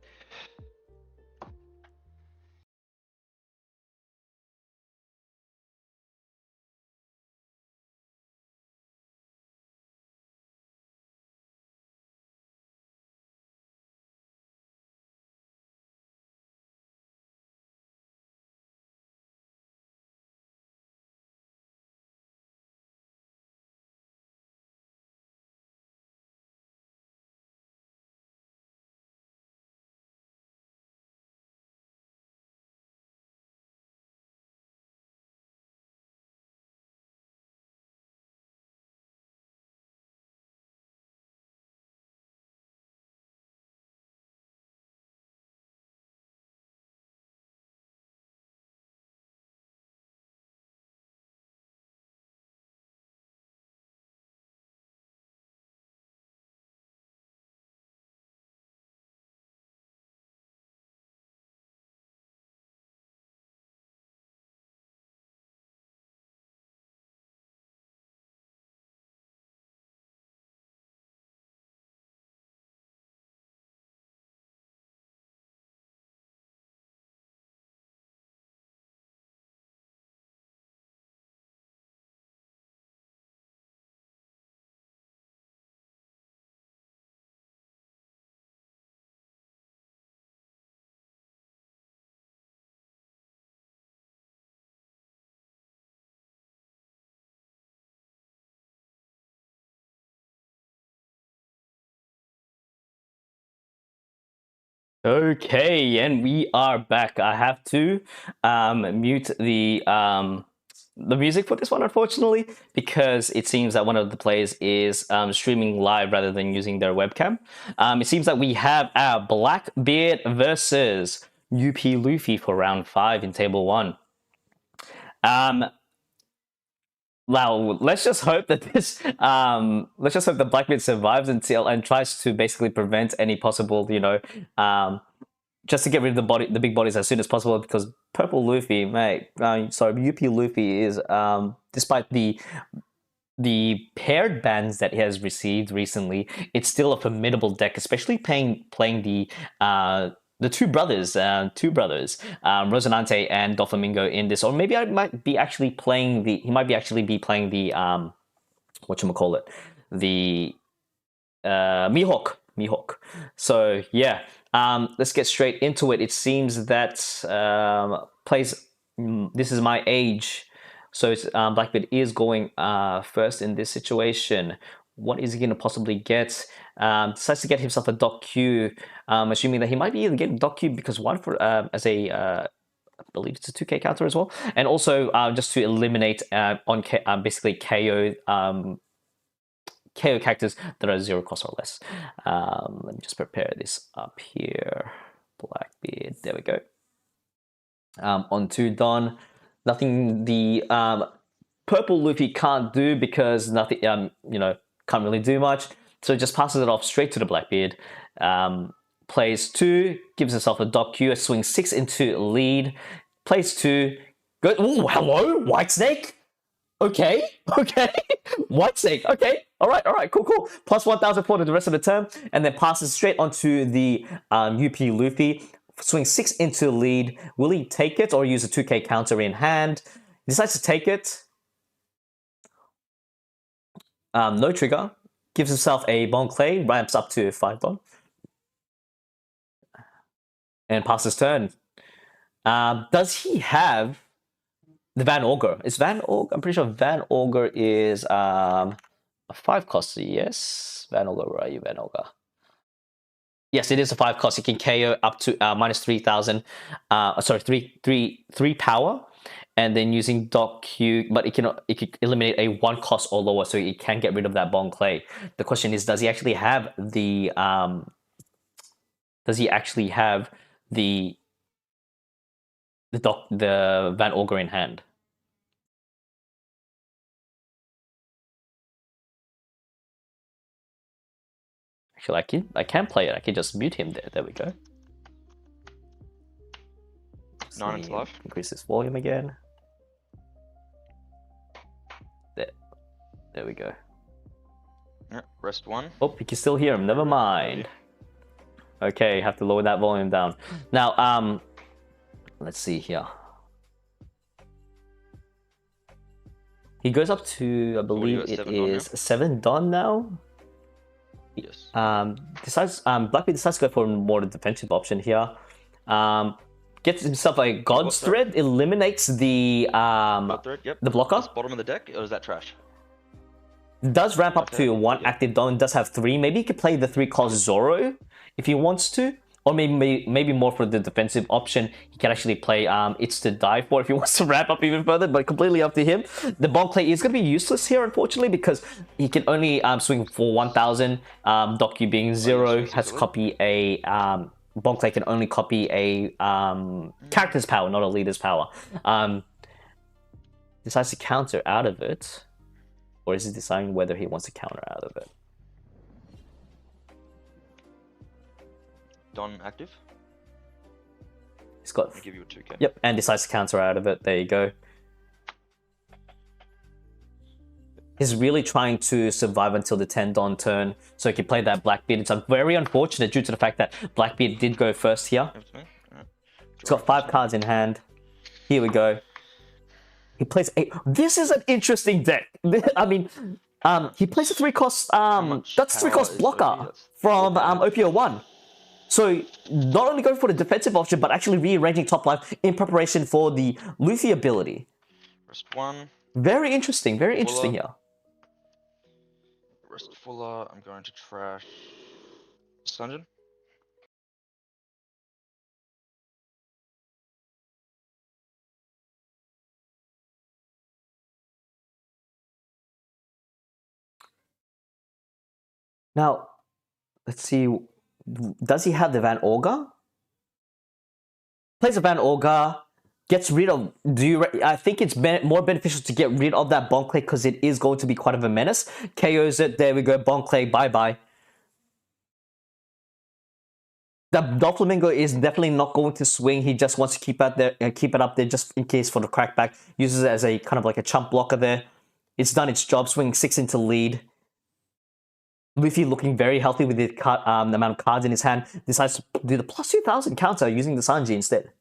Okay, and we are back. I have to mute the music for this one, unfortunately, because it seems that one of the players is streaming live rather than using their webcam. It seems that we have our Blackbeard versus UP Luffy for round 5 in table 1. Well, let's just hope that let's just hope that Blackbeard survives and tries to basically prevent any possible, just to get rid of the big bodies as soon as possible, because Purple Luffy, mate, sorry, UP Luffy is, despite the paired bans that he has received recently, it's still a formidable deck, especially playing the two brothers, Rosinante and Doflamingo in this, or maybe he might be actually playing the whatchamacallit, the Mihawk. So yeah, let's get straight into it. It seems that this is my age, so it's Blackbeard is going first in this situation. What is he going to possibly get? Decides to get himself a Doc Q, assuming that he might be able to get Doc Q because one for as a I believe it's a 2K counter as well, and also just to eliminate basically KO characters that are 0 cost or less. Let me just prepare this up here. Blackbeard, there we go. On to Don. Nothing the Purple Luffy can't do because nothing, can't really do much. So just passes it off straight to the Blackbeard. Plays 2, gives himself a Doc Q, swings 6 into lead. Plays 2, go. Oh, hello, Whitesnake. Okay. Whitesnake. Okay. All right. Cool. Plus 1,000 for the rest of the turn, and then passes straight onto the UP Luffy. swing 6 into lead. Will he take it or use a 2k counter in hand? He decides to take it. No trigger. Gives himself a Bon Clay, ramps up to 5 Don. And passes turn. Does he have the Van Augur? Is Van Augur? I'm pretty sure Van Augur is a 5 cost. Yes. Van Augur, where are you, Van Augur? Yes, it is a 5 cost. You can KO up to minus 3,000. Sorry, 3 power. And then using Dock Q, but it can eliminate a 1 cost or lower, so it can get rid of that Bon Clay. The question is, does he actually have the Van Augur in hand? Actually, I can play it. I can just mute him there. There we go. 9 into life. Increase this volume again. There we go. Yeah, rest 1. Oh, you can still hear him. Never mind. Okay, have to lower that volume down. Now, let's see here. He goes up to, I believe it is 7 Don now. Yes. Blackbeard decides to go for a more defensive option here. Gets himself a God's Thread, eliminates the thread, yep. the blocker. That's bottom of the deck, or is that trash? Does ramp up to 1 active Don, does have 3. Maybe he could play the 3 cost Zoro if he wants to. Or maybe more for the defensive option. He can actually play It's to Die For if he wants to ramp up even further, but completely up to him. The Bon Clay is going to be useless here, unfortunately, because he can only swing for 1,000. Doku being 0 has to copy a... Bon Clay can only copy a character's power, not a leader's power. Decides to counter out of it. Or is he deciding whether he wants to counter out of it? Don active. He's got... I'll give you a 2k. Yep, and decides to counter out of it. There you go. He's really trying to survive until the 10 Don turn, so he can play that Blackbeard. It's very unfortunate due to the fact that Blackbeard did go first here. He's got 5 cards in hand. Here we go. He plays a... This is an interesting deck. I mean, he plays a 3 cost... that's a 3 cost blocker from OPO1. So, not only going for the defensive option, but actually rearranging top life in preparation for the Luffy ability. Rest 1. Very interesting here. Rest Fuller. I'm going to trash Sungeon. Now, let's see. Does he have the Van Augur? Plays a Van Augur. Gets rid of... I think it's more beneficial to get rid of that Bon Clay because it is going to be quite of a menace. KOs it. There we go. Bon Clay. Bye-bye. The Doflamingo is definitely not going to swing. He just wants to keep it up there just in case for the crackback. Uses it as a kind of like a chump blocker there. It's done its job. Swinging 6 into lead. Luffy looking very healthy with the amount of cards in his hand. Decides to do the plus 2,000 counter using the Sanji instead.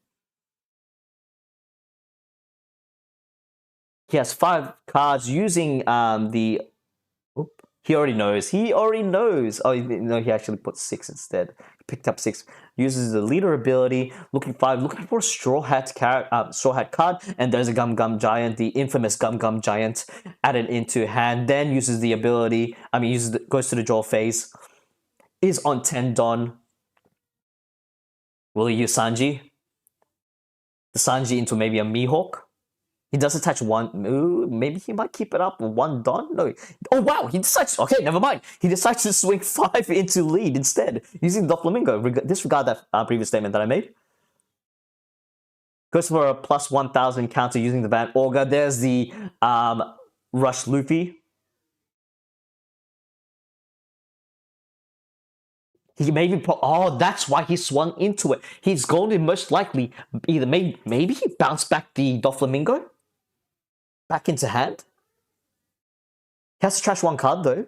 He has 5 cards using the... Oop, he already knows. Oh, no, he actually put 6 instead. He picked up 6. Uses the leader ability. Looking for a Straw Hat card. And there's a Gum Gum Giant, the infamous Gum Gum Giant, added into hand. Then uses the ability. Goes to the draw phase. Is on 10 Don. Will he use Sanji? The Sanji into maybe a Mihawk? He does attach 1. Ooh, maybe he might keep it up 1 Don? No. Oh, wow. He decides... Okay, never mind. He decides to swing 5 into lead instead, using the Flamingo. Disregard that previous statement that I made. Goes for a plus 1,000 counter using the Van Augur. There's the Rush Luffy. He maybe... Oh, that's why he swung into it. He's going to most likely either... Maybe he bounced back the Doflamingo back into hand. He has to trash 1 card, though.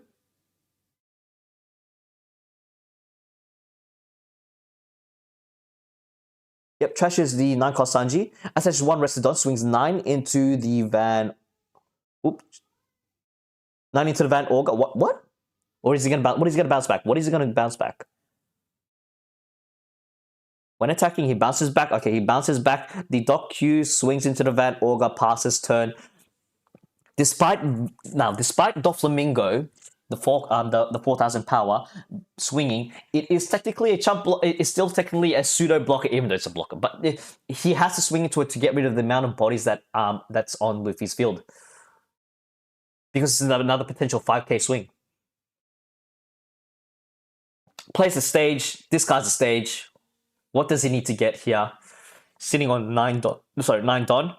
Yep, trashes the 9 cost Sanji. Attaches 1 rested Don, swings 9 into the Van. Oops. 9 into the Van Orga. What? Or is he gonna bounce? What is he gonna bounce back? What is he gonna bounce back? When attacking, he bounces back. Okay, he bounces back. The Doc Q swings into the Van Orga, passes turn. Despite Doflamingo, the 4,000 power swinging, it is technically a chump block. It's still technically a pseudo blocker, even though it's a blocker. But he has to swing into it to get rid of the amount of bodies that that's on Luffy's field, because it's another potential 5k swing. Plays the stage, discards the stage. What does he need to get here? Sitting on 9 Don.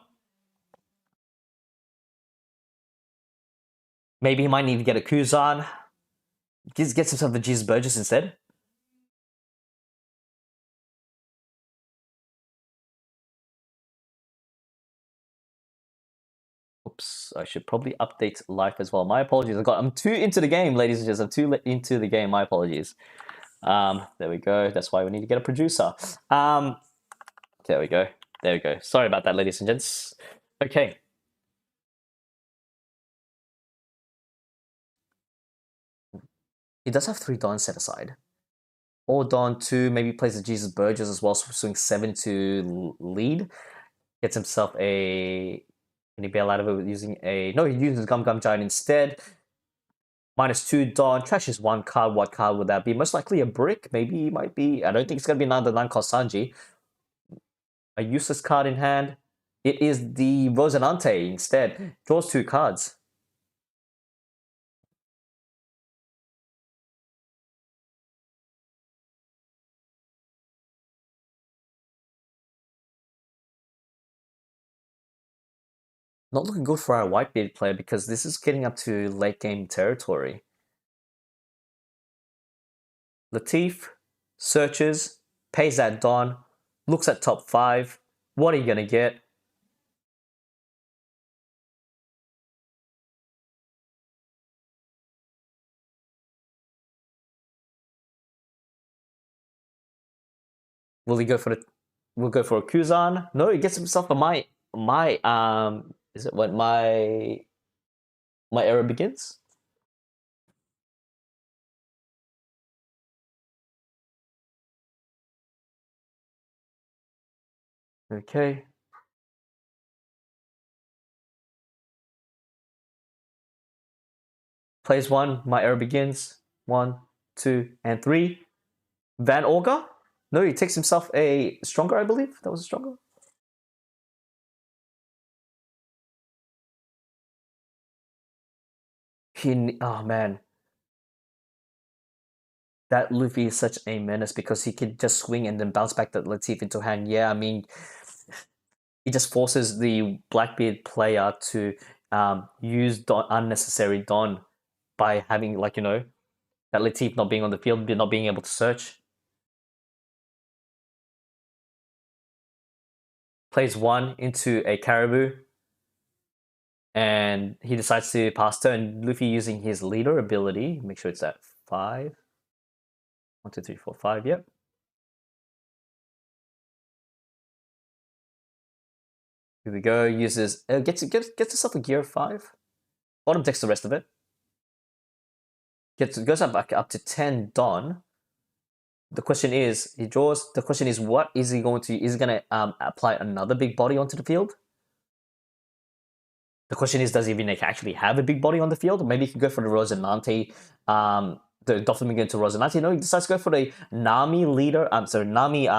Maybe he might need to get a Kuzan. Gets himself a Jesus Burgess instead. Oops, I should probably update life as well. My apologies. I'm too into the game, ladies and gents. I'm too into the game. My apologies. There we go. That's why we need to get a producer. There we go. There we go. Sorry about that, ladies and gents. Okay. He does have 3 Dons set aside. Or Don 2, maybe plays the Jesus Burgess as well, so swing 7 to lead. Gets himself a... Can he bail out of it with using a... No, he uses Gum Gum Giant instead. -2 Don, trashes 1 card. What card would that be? Most likely a brick. Maybe it might be... I don't think it's going to be another 9 cost Sanji. A useless card in hand. It is the Rosinante instead. Draws 2 cards. Not looking good for our Whitebeard player because this is getting up to late game territory. Latif searches, pays that Don, looks at top 5. What are you going to get? Will he go for the... We'll go for a Kuzan. No, he gets himself a is it what my era begins? Okay. Plays 1, my era begins. 1, 2, and 3. Van Orga? No, he takes himself a stronger, I believe. That was a stronger. Oh man. That Luffy is such a menace because he can just swing and then bounce back that Latif into hand. Yeah, I mean, he just forces the Blackbeard player to use unnecessary Don by having, like, that Latif not being on the field, not being able to search. Plays 1 into a Caribou. And he decides to pass turn. Luffy using his leader ability. Make sure it's at 5. 1, 2, 3, 4, 5. Yep. Here we go. Uses gets himself a gear 5. Bottom takes the rest of it. Goes up to 10 Don. The question is, he draws. The question is, what is he going to? Is he going to apply another big body onto the field? The question is, does he even actually have a big body on the field? Maybe he can go for the Rosinante, the Doflamingo into Rosinante. No, he decides to go for the Nami leader. Nami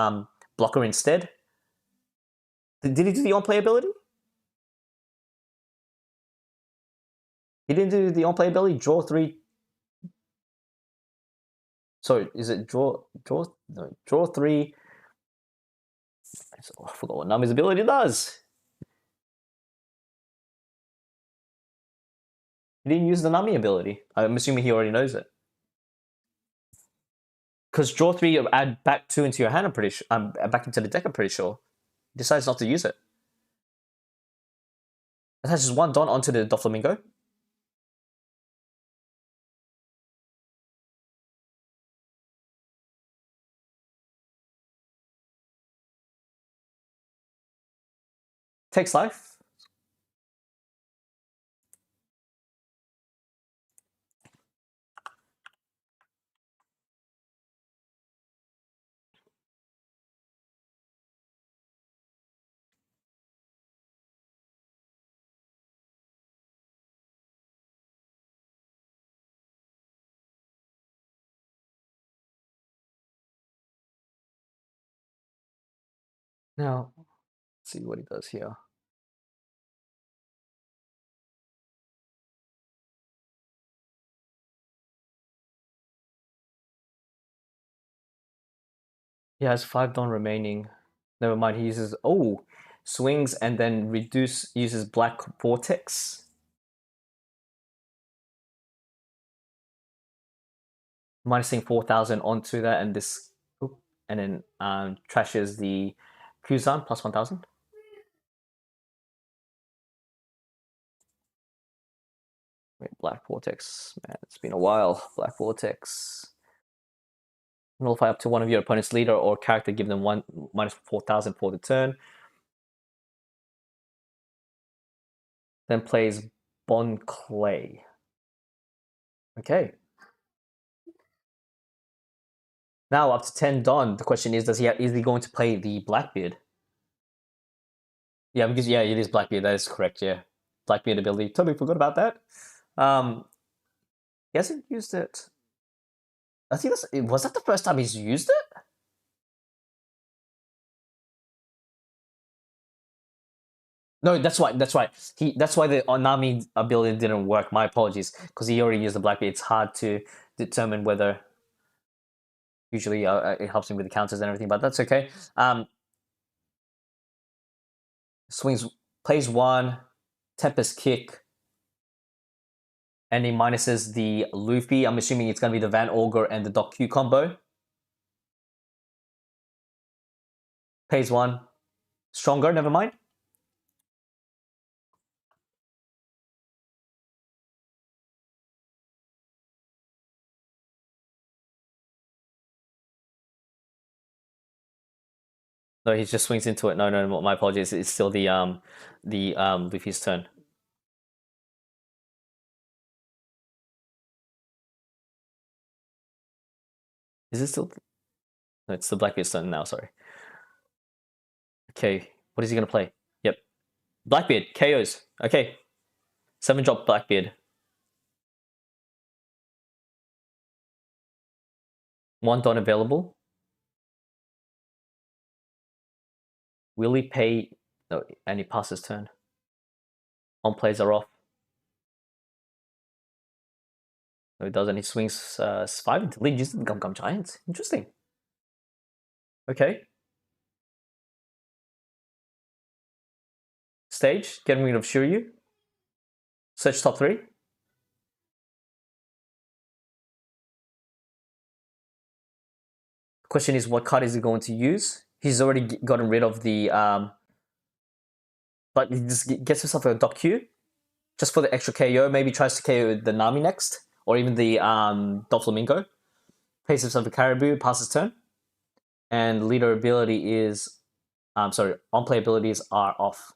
blocker instead. Did he do the on-play ability? He didn't do the on-play ability. Draw 3. Sorry, is it draw 3? I forgot what Nami's ability does. He didn't use the Nami ability. I'm assuming he already knows it. Because draw 3, add back 2 into your hand, I'm pretty sure. Back into the deck, I'm pretty sure. He decides not to use it. Attaches 1 Don onto the Doflamingo. Takes life. Now, let's see what he does here. He has 5 Dawn remaining. Never mind, he uses, swings and then uses Black Vortex. Minusing 4,000 onto that, and this, and then trashes the Kuzan plus 1,000. Wait, Black Vortex, man, it's been a while. Black Vortex. Nullify up to one of your opponent's leader or character, give them minus 4,000 for the turn. Then plays Bon Clay. Okay. Now up to 10 Dawn. The question is, is he going to play the Blackbeard? Yeah, because it is Blackbeard. That is correct. Yeah, Blackbeard ability. Totally forgot about that. He hasn't used it. I think was that the first time he's used it? No, that's right. That's right. That's why the Onami ability didn't work. My apologies, because he already used the Blackbeard. It's hard to determine whether. Usually, it helps him with the counters and everything, but that's okay. Plays 1, Tempest Kick, and he minuses the Luffy. I'm assuming it's going to be the Van Augur and the Doc Q combo. Pays 1. Stronger, never mind. No, he just swings into it. No, my apologies. It's still the Luffy's turn. Is it still? No, it's the Blackbeard's turn now. Sorry. Okay, what is he gonna play? Yep, Blackbeard KOs. Okay, 7-drop Blackbeard. 1 Dawn available. Will he pay? No, and he passes turn. On plays are off. No, he doesn't. He swings 5 into lead using the Gum Giants. Interesting. Okay. Stage, getting rid of Shiryu. Search top 3. Question is, what card is he going to use? He's already gotten rid of the but he just gets himself a Doc Q just for the extra KO. Maybe tries to KO the Nami next, or even the Doflamingo. Pays himself a Caribou, passes turn, and leader ability is, on play abilities are off.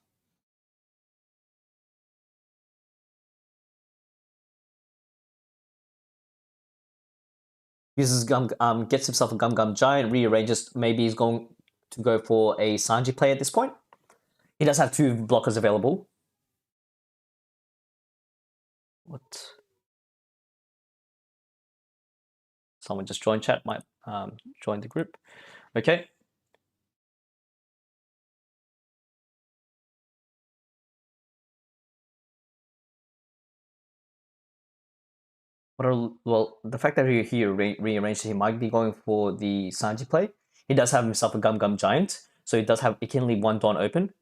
Uses gets himself a Gum Giant, rearranges. Maybe he's going to go for a Sanji play at this point. He does have 2 blockers available. What? Someone just joined chat, might join the group. Okay. Well, the fact that he rearranged, he might be going for the Sanji play. He does have himself a Gum Giant, so he can leave 1 Dawn open.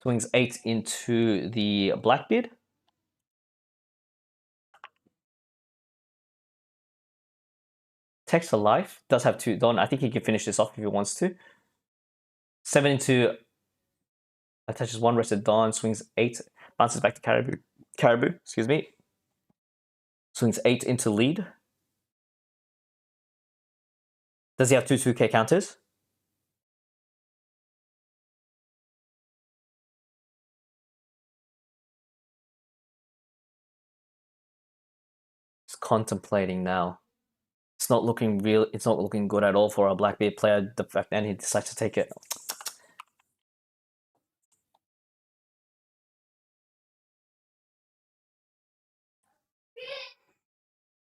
Swings 8 into the Blackbeard. Text for life, does have 2 Dawn. I think he can finish this off if he wants to. 7 into, attaches 1 rested Dawn, swings 8, bounces back to Caribou, excuse me. Swings 8 into lead. Does he have 2 2K counters? contemplating now. It's not looking real. It's not looking good at all for our Blackbeard player. The fact that he decides to take it.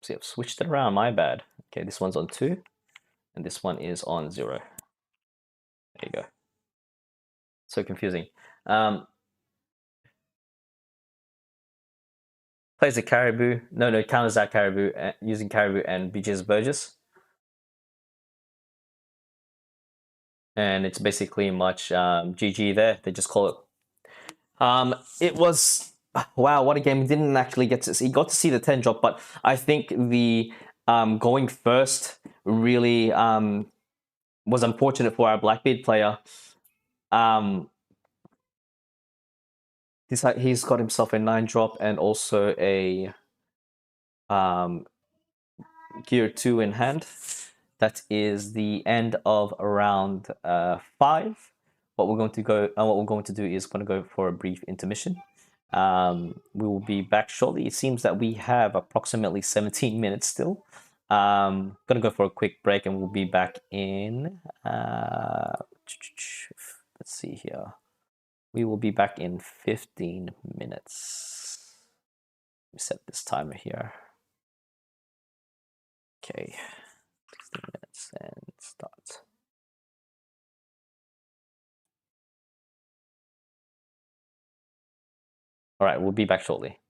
See, I've switched it around. My bad. Okay, this one's on 2, and this one is on 0. There you go. So confusing. Plays a Caribou. No, counters that Caribou using Caribou and BG's Burgess. And it's basically much GG there. They just call it. It was, wow, what a game. He didn't actually get to see. He got to see the 10 drop, but I think the going first really was unfortunate for our Blackbeard player. He's got himself a 9 drop and also a gear 2 in hand. That is the end of round 5. What we're going to do is going to go for a brief intermission. We will be back shortly. It seems that we have approximately 17 minutes still. Gonna go for a quick break and we'll be back in let's see here. We will be back in 15 minutes. Let me set this timer here. Okay, 16 minutes and start. All right, we'll be back shortly.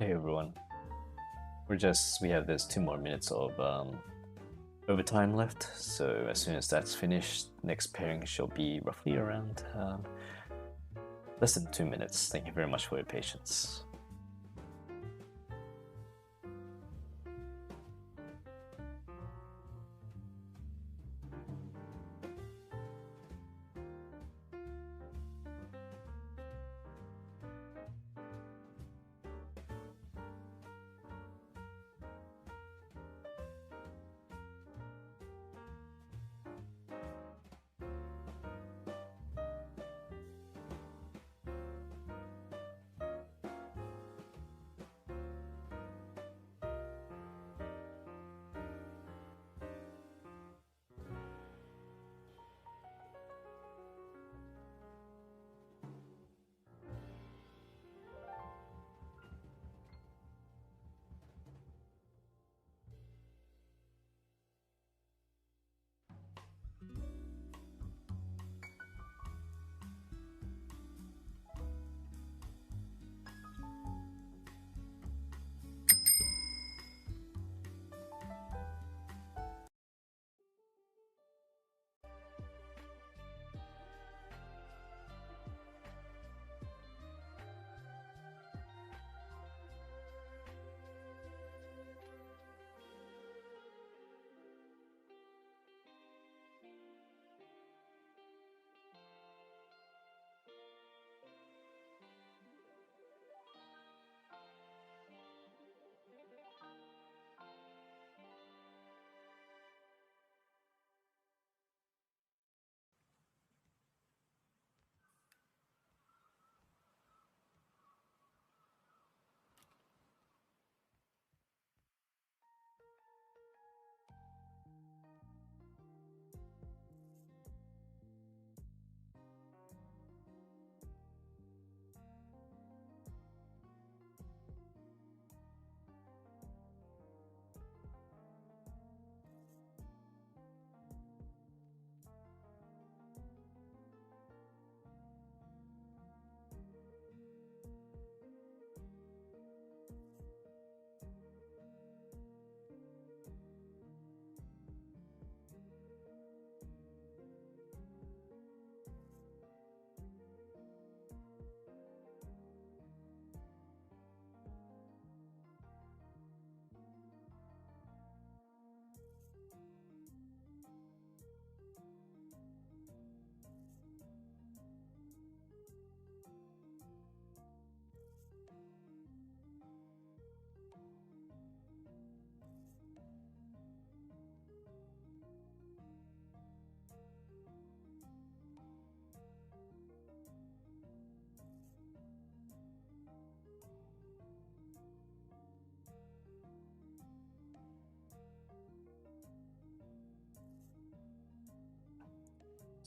Hey everyone. We have this 2 more minutes of overtime left, so as soon as that's finished, next pairing shall be roughly around less than 2 minutes. Thank you very much for your patience.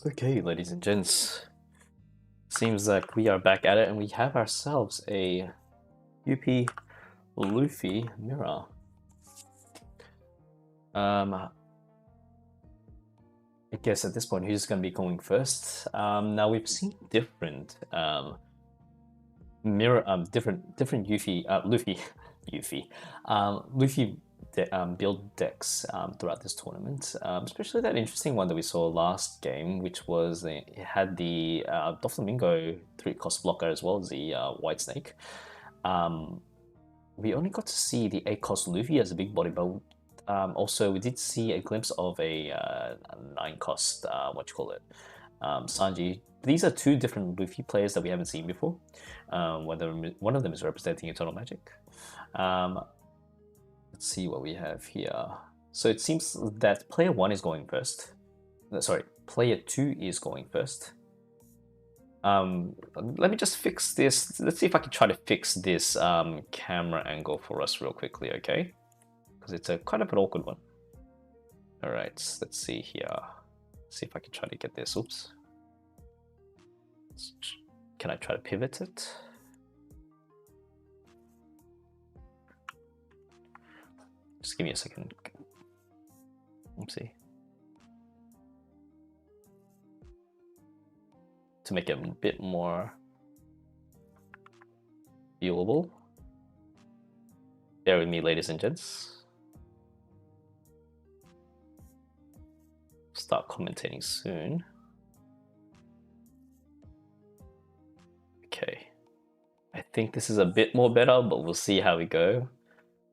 Okay, ladies and gents, seems like we are back at it and we have ourselves a UP Luffy mirror. I guess at this point who's going to be going first? Now we've seen different different Luffy build decks throughout this tournament, especially that interesting one that we saw last game, which was it had the Doflamingo 3-cost blocker as well as the White Snake. We only got to see the 8-cost Luffy as a big body, but also we did see a glimpse of a 9-cost Sanji. These are 2 different Luffy players that we haven't seen before. One of them is representing Eternal Magic. Let's see what we have here. So it seems that player 1 is going first. Sorry, player 2 is going first. Let me just fix this. Let's see if I can try to fix this camera angle for us real quickly, okay? Because it's a kind of an awkward one. All right, let's see here. See if I can try to get this. Oops. Can I try to pivot it? Just give me a second. Oopsie. To make it a bit more viewable. Bear with me, ladies and gents. Start commentating soon. Okay. I think this is a bit more better, but we'll see how we go.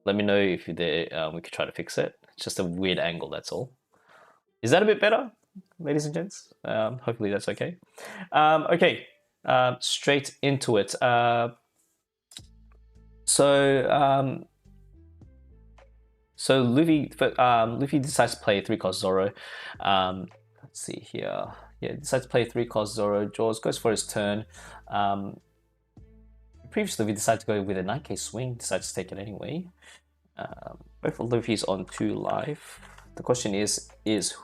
Let me know if we could try to fix it. It's just a weird angle, that's all. Is that a bit better, ladies and gents? Hopefully that's okay. Okay, straight into it. So Luffy decides to play 3-cost Zoro. Let's see here. Yeah, decides to play 3-cost Zoro. Jaws goes for his turn. Previously, we decided to go with a 9k swing. Decides to take it anyway. Both of Luffy's on 2 life. The question is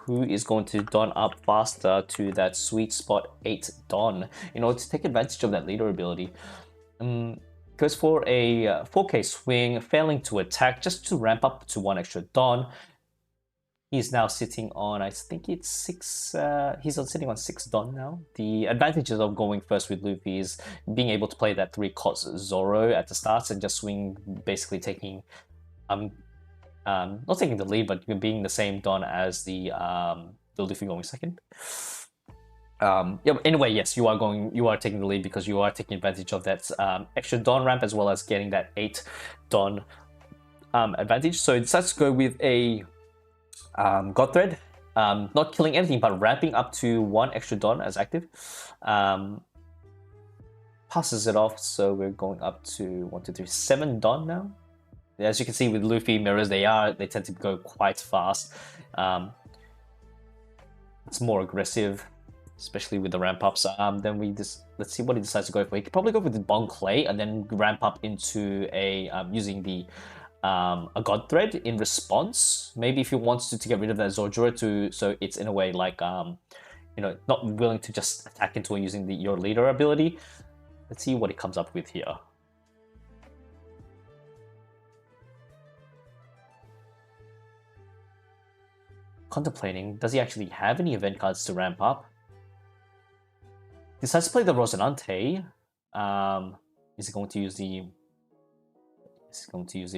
who is going to don up faster to that sweet spot 8 don in order to take advantage of that leader ability. Goes for a 4k swing, failing to attack just to ramp up to 1 extra don. He's now sitting on, I think it's 6, he's sitting on 6 don now. The advantages of going first with Luffy is being able to play that 3-cost Zoro at the start and just swing, basically taking, not taking the lead, but being the same don as the Luffy going second. Yeah, anyway, yes, you are taking the lead because you are taking advantage of that extra don ramp as well as getting that 8 don advantage. So it decides to go with a God Thread, not killing anything but ramping up to 1 extra don as active. Passes it off, so we're going up to 1, 2, 3, 7 don now. As you can see with Luffy mirrors, they tend to go quite fast. It's more aggressive, especially with the ramp ups. Then let's see what he decides to go for. He could probably go with the Bon Clay and then ramp up into a using the a God Thread in response. Maybe if he wants to get rid of that Zojuro so it's in a way like you know, not willing to just attack into it using your leader ability. Let's see what he comes up with here. Contemplating, does he actually have any event cards to ramp up? Decides to play the Rosinante. Is he going to use the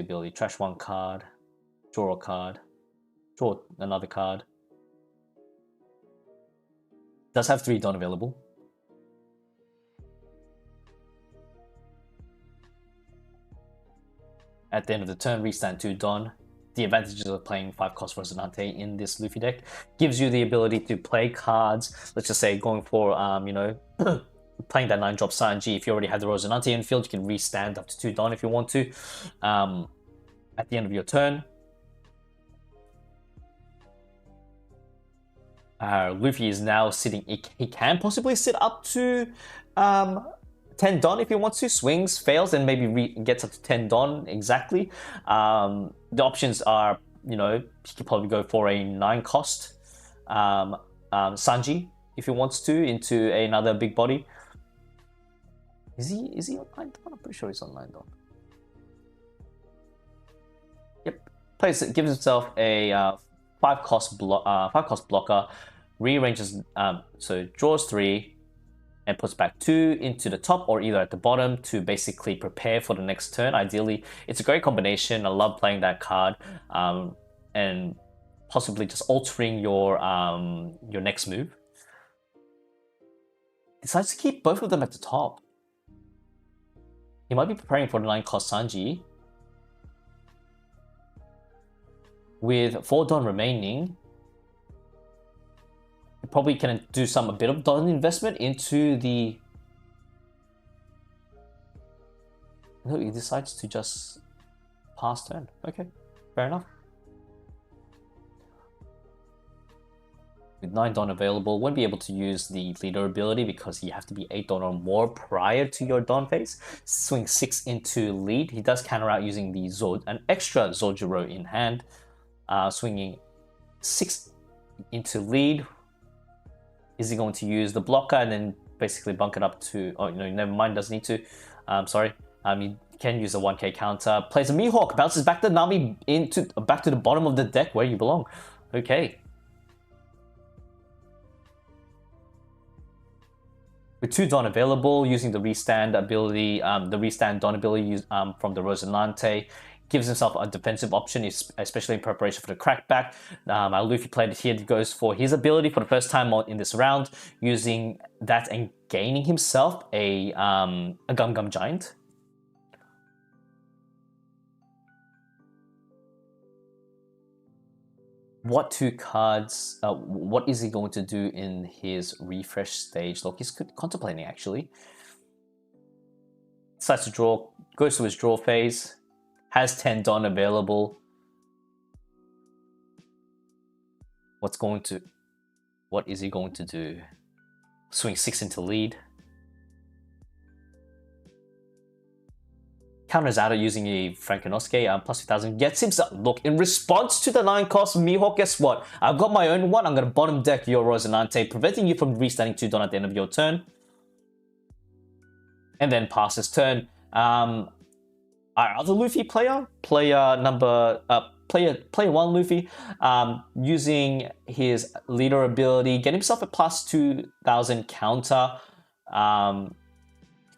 ability? Trash 1 card, draw a card, draw another card. Does have 3 don available. At the end of the turn, restand 2 don. The advantages of playing 5-cost Rosinante in this Luffy deck gives you the ability to play cards. Let's just say going for you know, playing that 9-drop Sanji. If you already have the Rosinante in field, you can restand up to 2 don if you want to. At the end of your turn, Luffy is now sitting. He can possibly sit up to 10 don if he wants to. Swings, fails, and maybe gets up to 10 don exactly. The options are, you know, he could probably go for a 9-cost Sanji if he wants to into another big body. Is he on 9 don? I'm pretty sure he's on 9 don. Yep. Gives himself a 5-cost blocker, rearranges, so draws 3 and puts back 2 into the top or either at the bottom to basically prepare for the next turn. Ideally, it's a great combination. I love playing that card, and possibly just altering your next move. Decides to keep both of them at the top. He might be preparing for the 9-cost Sanji. With 4 don remaining, he probably can do a bit of don investment into the... No, he decides to just pass turn. Okay, fair enough. With 9 don available, won't be able to use the leader ability because you have to be 8 don or more prior to your don phase. Swing 6 into lead. He does counter out using the an extra Zojuro in hand. Swinging 6 into lead. Is he going to use the blocker and then basically bunk it up to... Oh, no, never mind, doesn't need to. Sorry. He can use a 1k counter. Plays a Mihawk, bounces back the Nami back to the bottom of the deck where you belong. Okay. With 2 don available, using the restand ability, the restand don ability from the Rosinante, gives himself a defensive option, especially in preparation for the crackback. Luffy played it here. He goes for his ability for the first time in this round, using that and gaining himself a Gum Gum Giant. What two cards, what is he going to do in his refresh stage? Look, he's contemplating actually. Decides to draw, goes to his draw phase, has 10 Don available. What is he going to do? Swing 6 into lead. Counters out using a Frankennosuke, plus 2000. Gets himself, look, in response to the 9-cost Mihawk, guess what? I've got my own one. I'm going to bottom deck your Rosinante, preventing you from restarting 2 Don at the end of your turn. And then pass his turn. Our other Luffy player one Luffy, using his leader ability, get himself a plus 2000 counter. He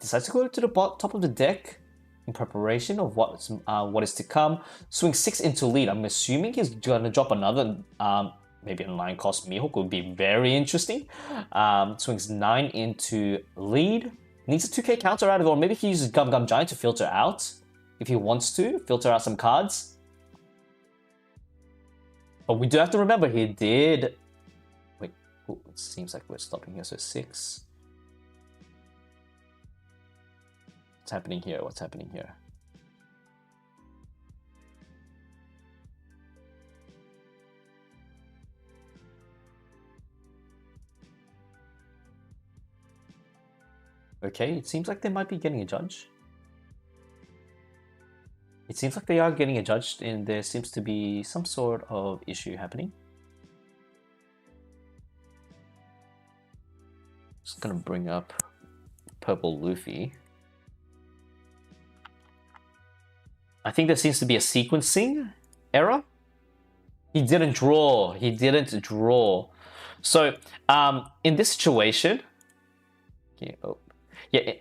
decides to go to the top of the deck in preparation of what is to come. Swing 6 into lead. I'm assuming he's gonna drop another maybe a 9-cost Mihawk would be very interesting. Swings 9 into lead. Needs a 2k counter out of it, or maybe he uses Gum Gum Giant to filter out. If he wants to, filter out some cards. But we do have to remember, he did... Wait, ooh, it seems like we're stopping here, so 6. What's happening here? What's happening here? Okay, it seems like they might be getting a judge. It seems like they are getting a judge, and there seems to be some sort of issue happening. Just gonna bring up Purple Luffy. I think there seems to be a sequencing error. He didn't draw. He didn't draw. So, in this situation... Okay, oh. Yeah,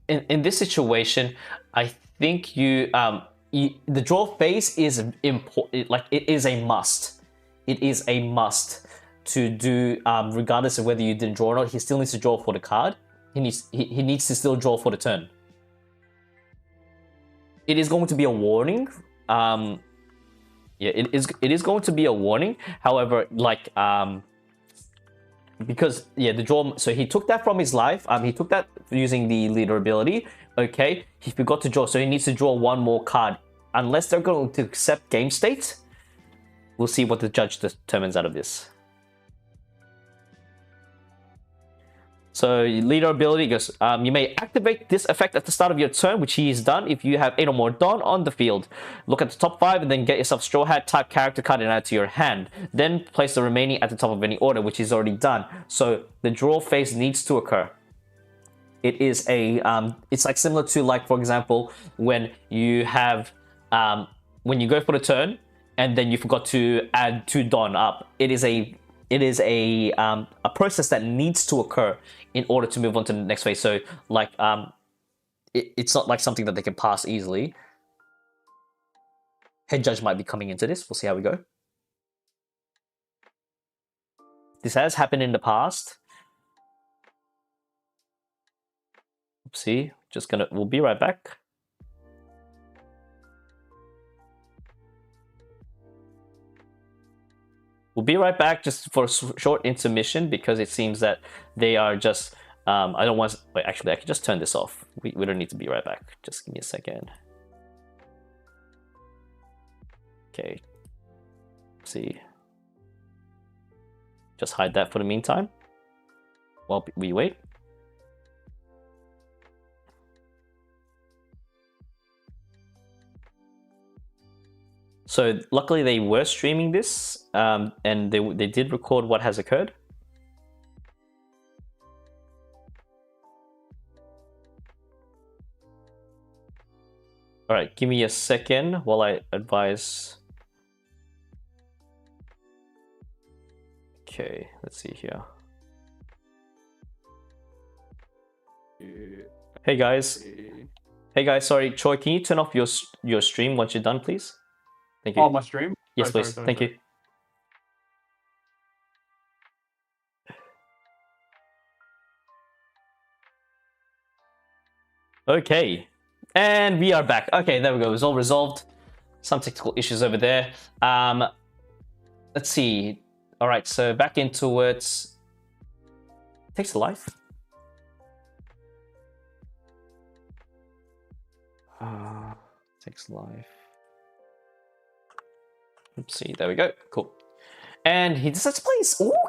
in this situation, I think the draw phase is important. Like, it is a must. It is a must to do, regardless of whether you didn't draw or not. He still needs to draw for the card. He needs to still draw for the turn. It is going to be a warning. Yeah, it is going to be a warning. However, like because yeah, the draw. So he took that from his life. He took that using the leader ability. Okay, he forgot to draw, so he needs to draw one more card. Unless they're going to accept game state, we'll see what the judge determines out of this. So leader ability goes, you may activate this effect at the start of your turn, which he has done if you have 8 or more Don on the field. Look at the top 5 and then get yourself Straw Hat type character card and add to your hand. Then place the remaining at the top of any order, which is already done. So the draw phase needs to occur. It is a, it's like similar to, like, for example, when you have, when you go for the turn and then you forgot to add 2 Don up. It is a process that needs to occur in order to move on to the next phase. So, like, it's not like something that they can pass easily. Head judge might be coming into this. We'll see how we go. This has happened in the past. Oopsie. We'll be right back. We'll be right back just for a short intermission because it seems that they are just, I don't want, wait, actually I can just turn this off. We don't need to be right back. Just give me a second. Okay. See. Just hide that for the meantime while we wait. So luckily they were streaming this, and they did record what has occurred. All right, give me a second while I advise. Okay, let's see here. Hey guys. Hey guys, sorry, Troy, can you turn off your stream once you're done, please? Thank you. Oh, my stream? Yes, Sorry, please. sorry, Thank sorry. you. Okay, and we are back. Okay, there we go. It's all resolved. Some technical issues over there. Let's see. All right, so back into it. Takes a life. Takes life. Let's see. There we go. Cool. And he decides to play.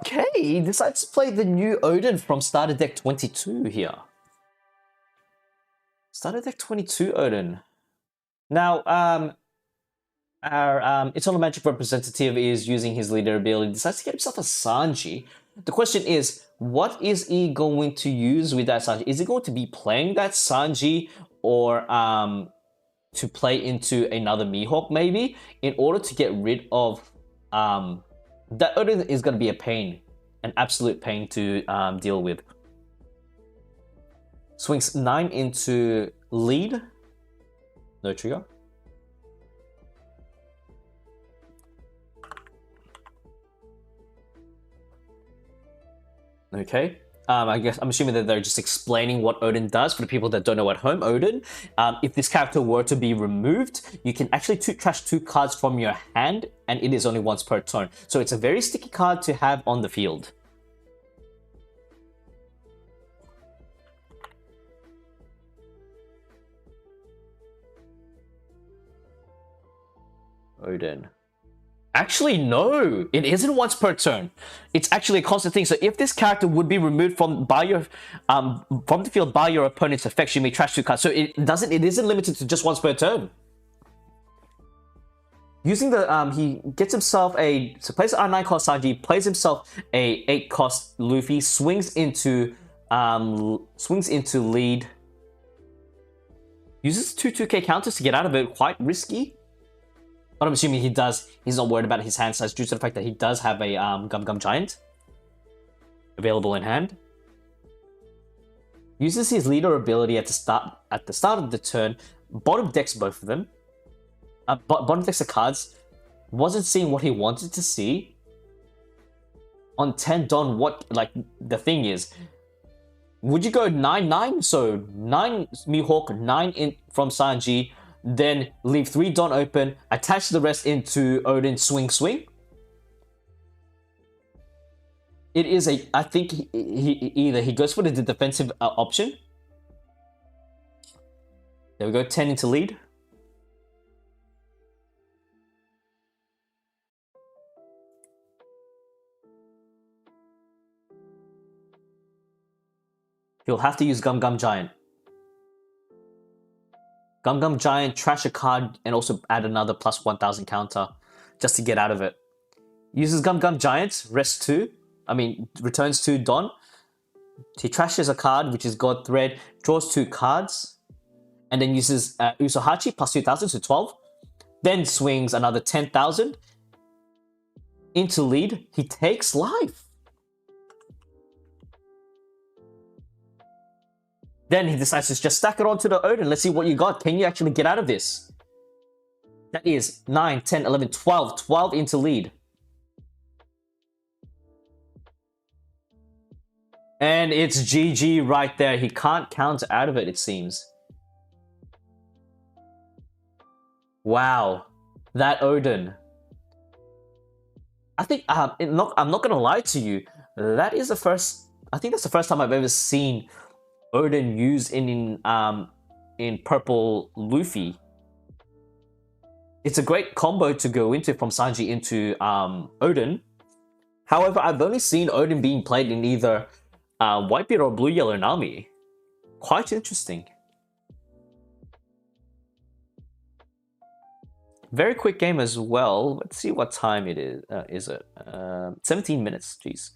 Okay, he decides to play the new Odin from Starter Deck 22 here. Starter Deck 22 Odin. Now, our Eternal Magic representative is using his leader ability. Decides to get himself a Sanji. The question is, what is he going to use with that Sanji? Is he going to be playing that Sanji or to play into another Mihawk maybe in order to get rid of that Odin is going to be a pain, an absolute pain to deal with. Swings 9 into lead. No trigger. Okay. I guess I'm assuming that they're just explaining what Odin does for the people that don't know at home. Odin, if this character were to be removed, you can actually trash 2 cards from your hand, and it is only once per turn. So it's a very sticky card to have on the field. Odin. Actually, no, it isn't once per turn. It's actually a constant thing. So if this character would be removed from the field by your opponent's effects, you may trash 2 cards. So it isn't limited to just once per turn. Using the he gets himself plays an R9 cost Sanji, plays himself a 8 cost Luffy, swings into lead. Uses 2 2k counters to get out of it, quite risky. But I'm assuming he's not worried about his hand size due to the fact that he does have a Gum Giant available in hand. Uses his leader ability at the start of the turn. Bottom decks both of them. Bottom decks the cards. Wasn't seeing what he wanted to see. On 10 Don, the thing is, would you go 9-9? So 9 Mihawk, 9 in from Sanji. Then leave 3 Don open, attach the rest into Odin, swing. It is I think he goes for the defensive option. There we go, 10 into lead. He'll have to use Gum Giant. Gum Giant, trash a card, and also add another plus 1000 counter just to get out of it. Uses Gum Giant, returns 2 Don. He trashes a card, which is God Thread, draws 2 cards, and then uses Usohachi plus 2000, so 12. Then swings another 10,000 into lead. He takes life. Then he decides to just stack it onto the Odin. Let's see what you got. Can you actually get out of this? That is 9, 10, 11, 12. 12 into lead. And it's GG right there. He can't counter out of it, it seems. Wow. That Odin. I think, I'm not going to lie to you. I think that's the first time I've ever seen Odin used in purple Luffy. It's a great combo to go into from Sanji into Odin. However, I've only seen Odin being played in either Whitebeard or Blue Yellow Nami. Quite interesting. Very quick game as well. Let's see what time it is. Is it 17 minutes? Jeez.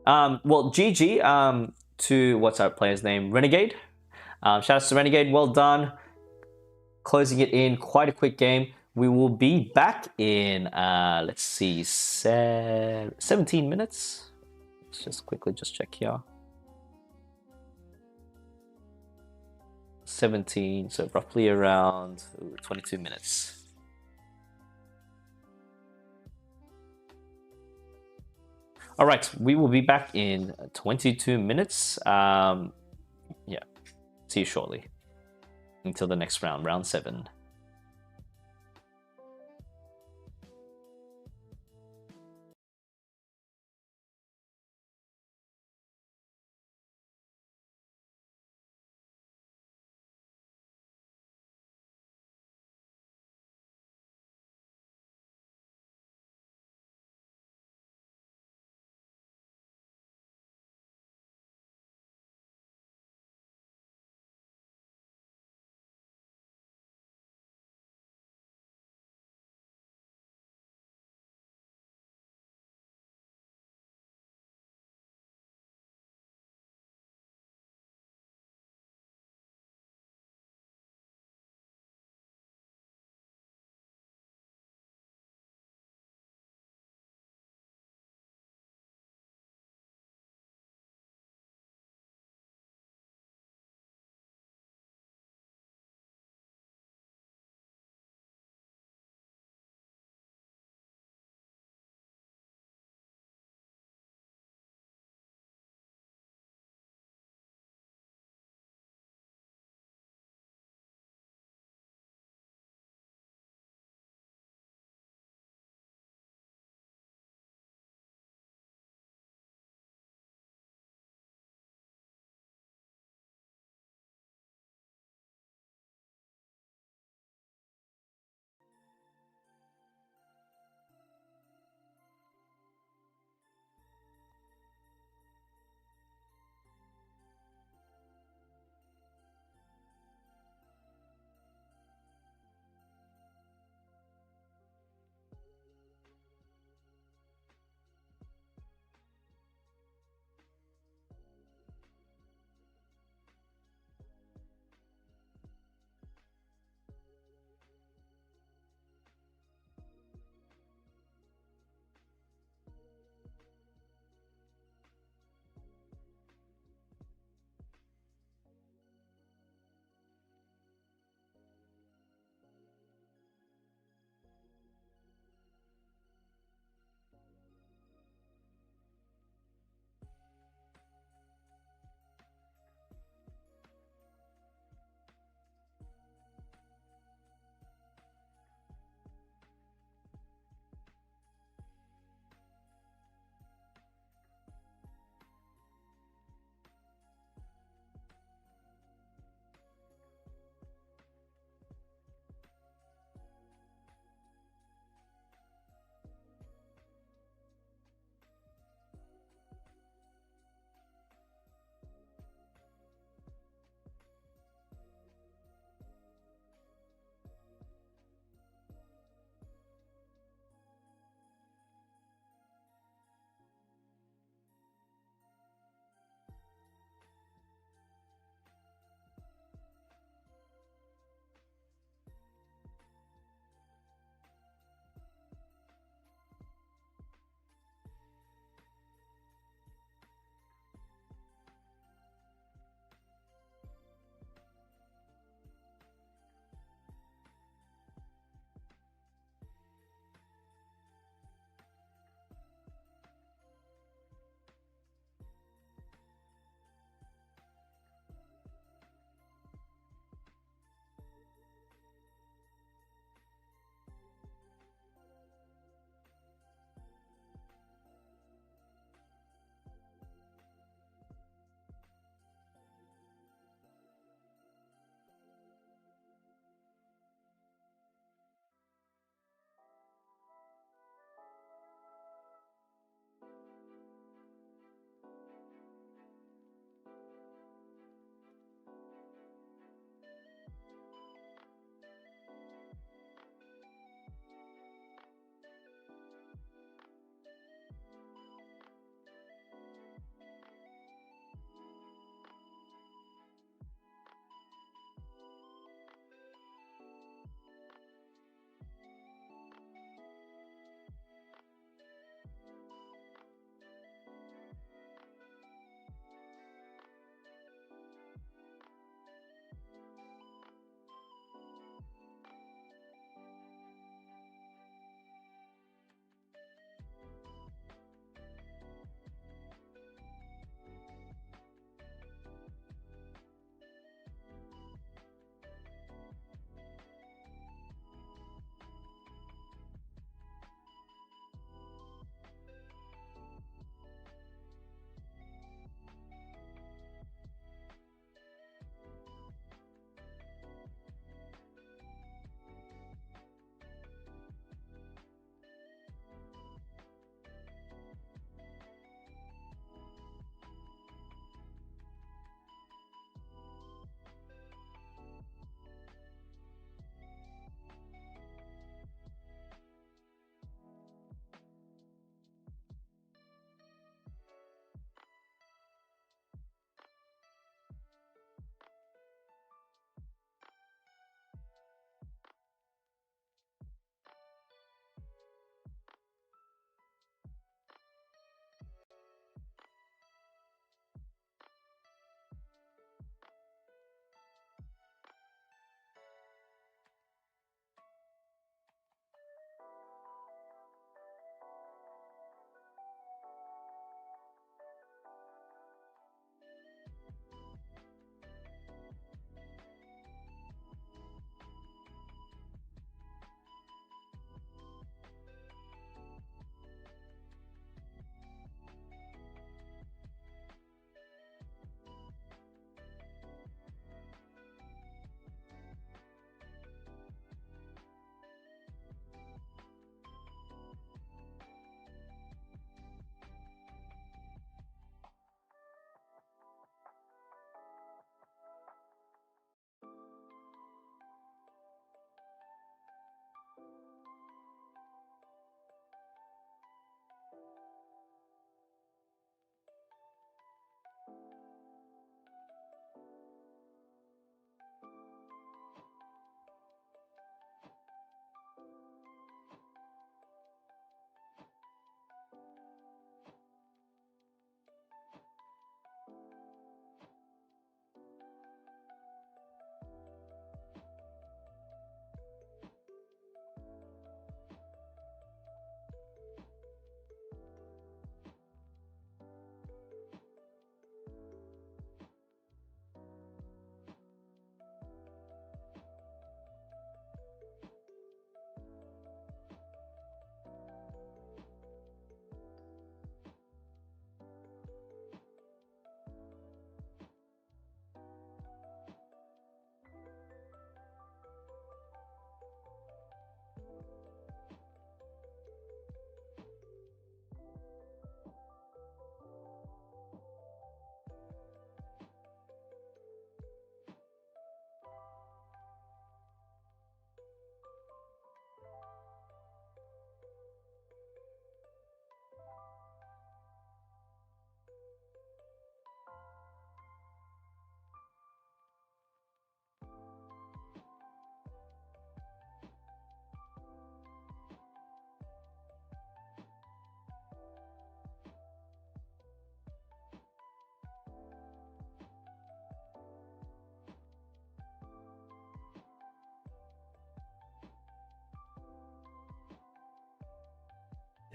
Well, GG. To what's our player's name? Renegade. Shout out to Renegade. Well done. Closing it in. Quite a quick game. We will be back in, let's see, 17 minutes. Let's just quickly check here. 17, so roughly around 22 minutes. All right, we will be back in 22 minutes. Yeah, see you shortly. Until the next round, round 7.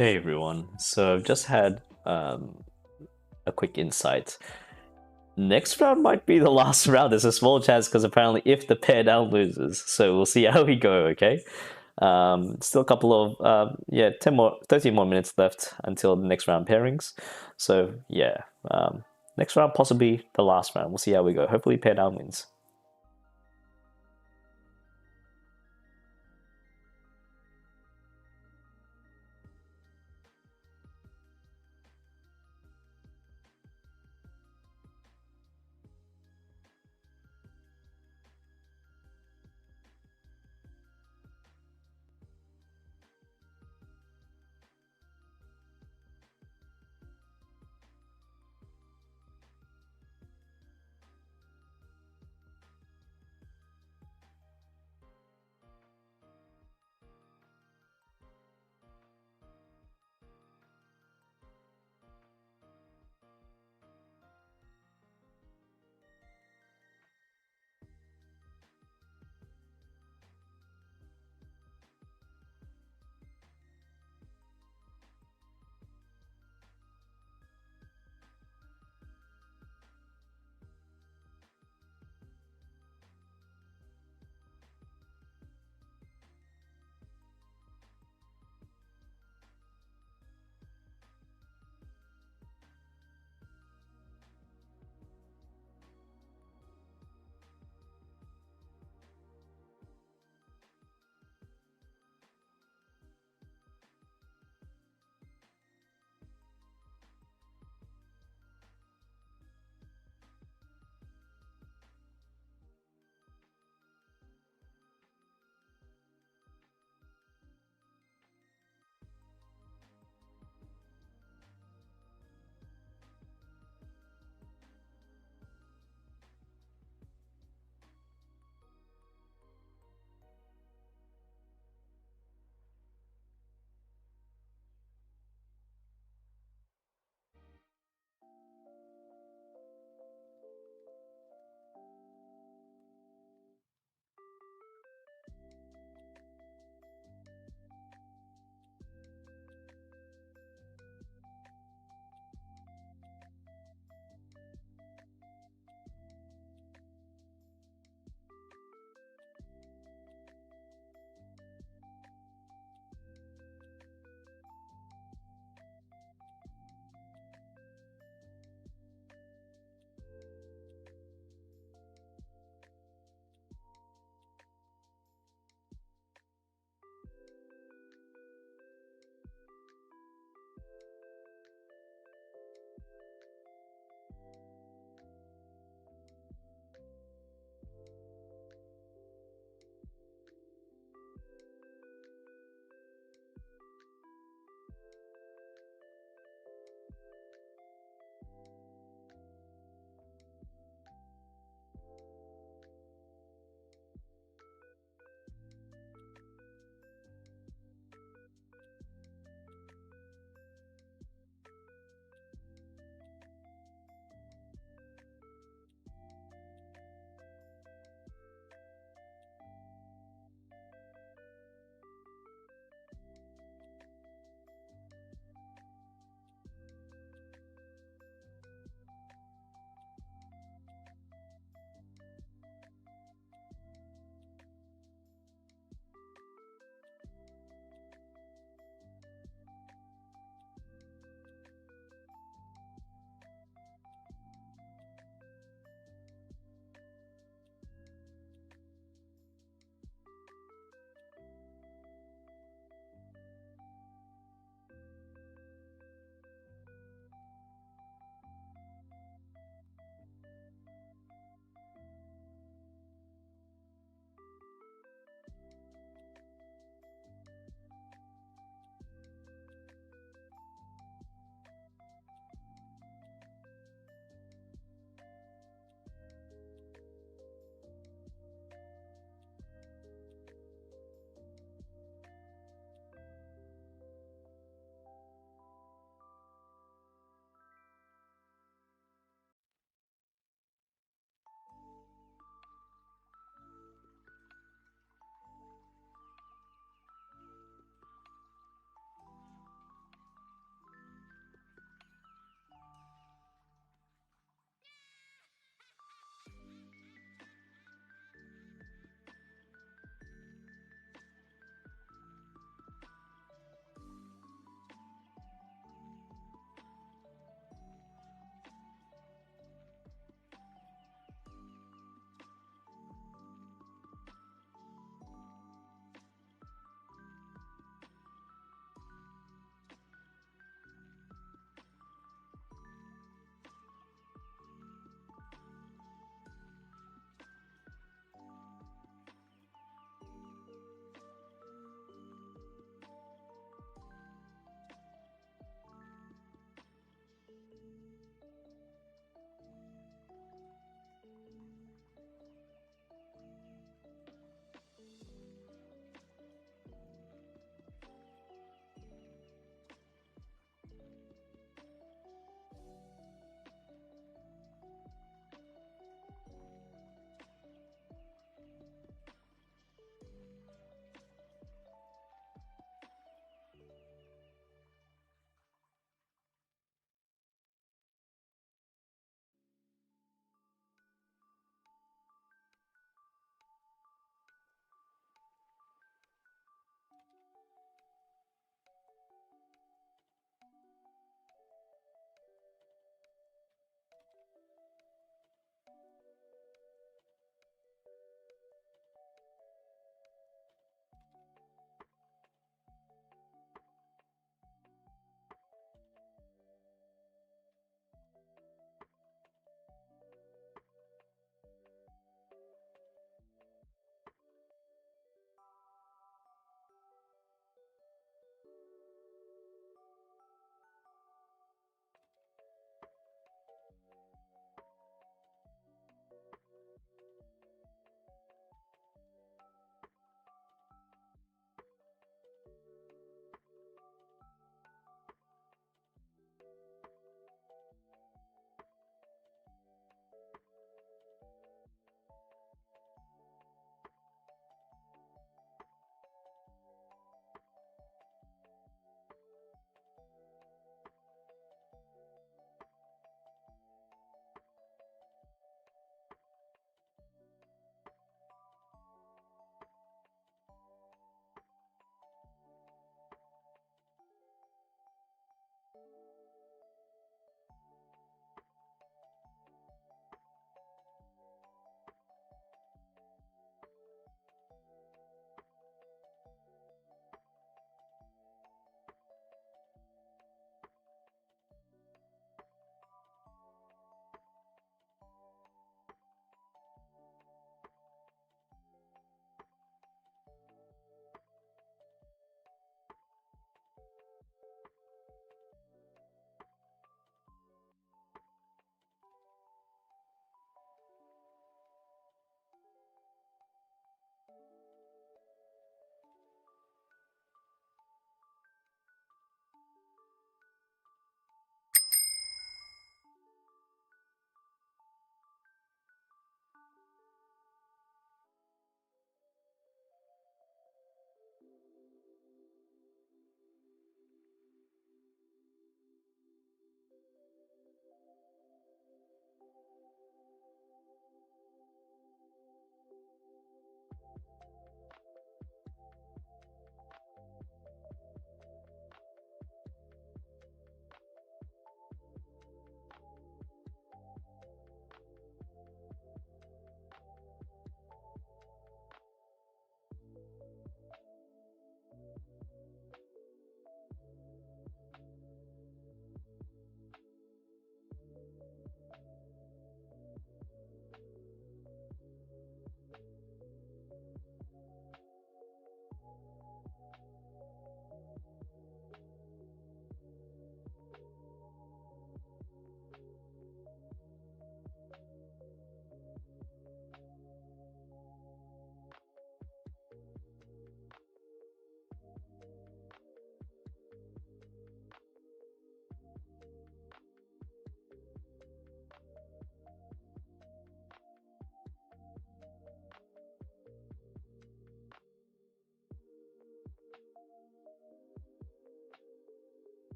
Hey everyone, so I've just had a quick insight. Next round might be the last round. There's a small chance because apparently if the pair down loses, so we'll see how we go, okay? Still a couple of, 13 more minutes left until the next round pairings. So yeah, next round possibly the last round. We'll see how we go. Hopefully pair down wins.